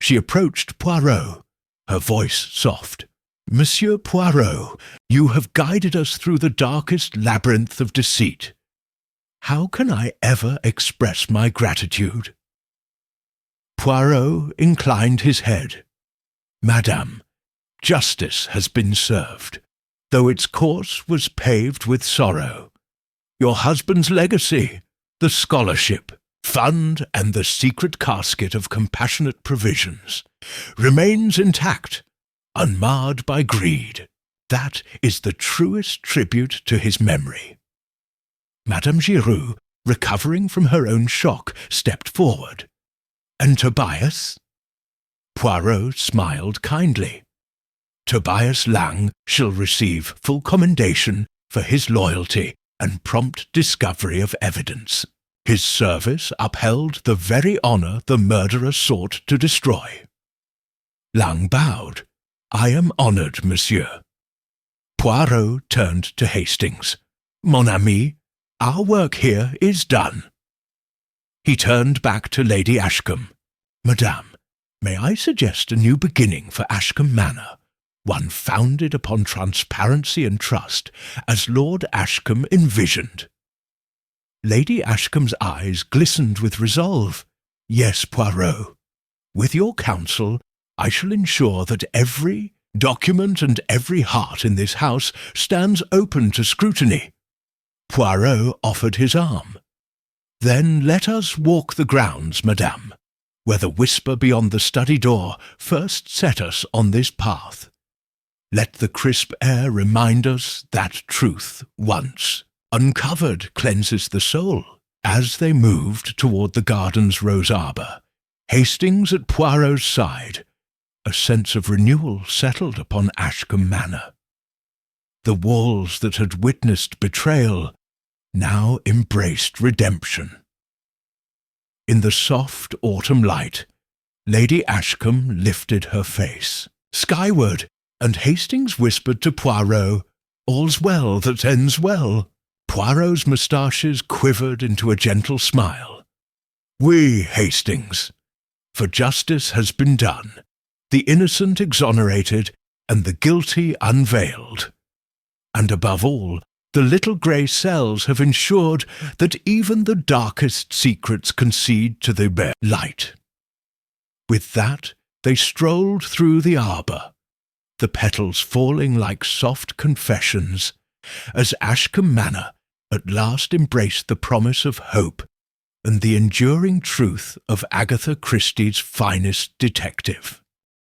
She approached Poirot, her voice soft. "Monsieur Poirot, you have guided us through the darkest labyrinth of deceit. How can I ever express my gratitude?" Poirot inclined his head. "Madame, justice has been served, though its course was paved with sorrow. Your husband's legacy, the scholarship, fund, and the secret casket of compassionate provisions, remains intact, unmarred by greed. That is the truest tribute to his memory." Madame Giroux, recovering from her own shock, stepped forward. "And Tobias?" Poirot smiled kindly. "Tobias Lang shall receive full commendation for his loyalty and prompt discovery of evidence. His service upheld the very honour the murderer sought to destroy." Lang bowed. "I am honoured, monsieur." Poirot turned to Hastings. "Mon ami, our work here is done." He turned back to Lady Ashcombe. "Madame, may I suggest a new beginning for Ashcombe Manor, one founded upon transparency and trust, as Lord Ashcombe envisioned?" Lady Ashcombe's eyes glistened with resolve. "Yes, Poirot. With your counsel, I shall ensure that every document and every heart in this house stands open to scrutiny." Poirot offered his arm. "Then let us walk the grounds, madame, where the whisper beyond the study door first set us on this path. Let the crisp air remind us that truth, once uncovered, cleanses the soul." As they moved toward the garden's rose arbour, Hastings at Poirot's side, a sense of renewal settled upon Ashcombe Manor. The walls that had witnessed betrayal now embraced redemption. In the soft autumn light, Lady Ashcombe lifted her face skyward, and Hastings whispered to Poirot, "All's well that ends well." Poirot's moustaches quivered into a gentle smile. "Oui, Hastings, for justice has been done, the innocent exonerated, and the guilty unveiled. And above all, the little grey cells have ensured that even the darkest secrets concede to the bare light." With that, they strolled through the arbour, the petals falling like soft confessions, as Ashcombe Manor at last embraced the promise of hope and the enduring truth of Agatha Christie's finest detective.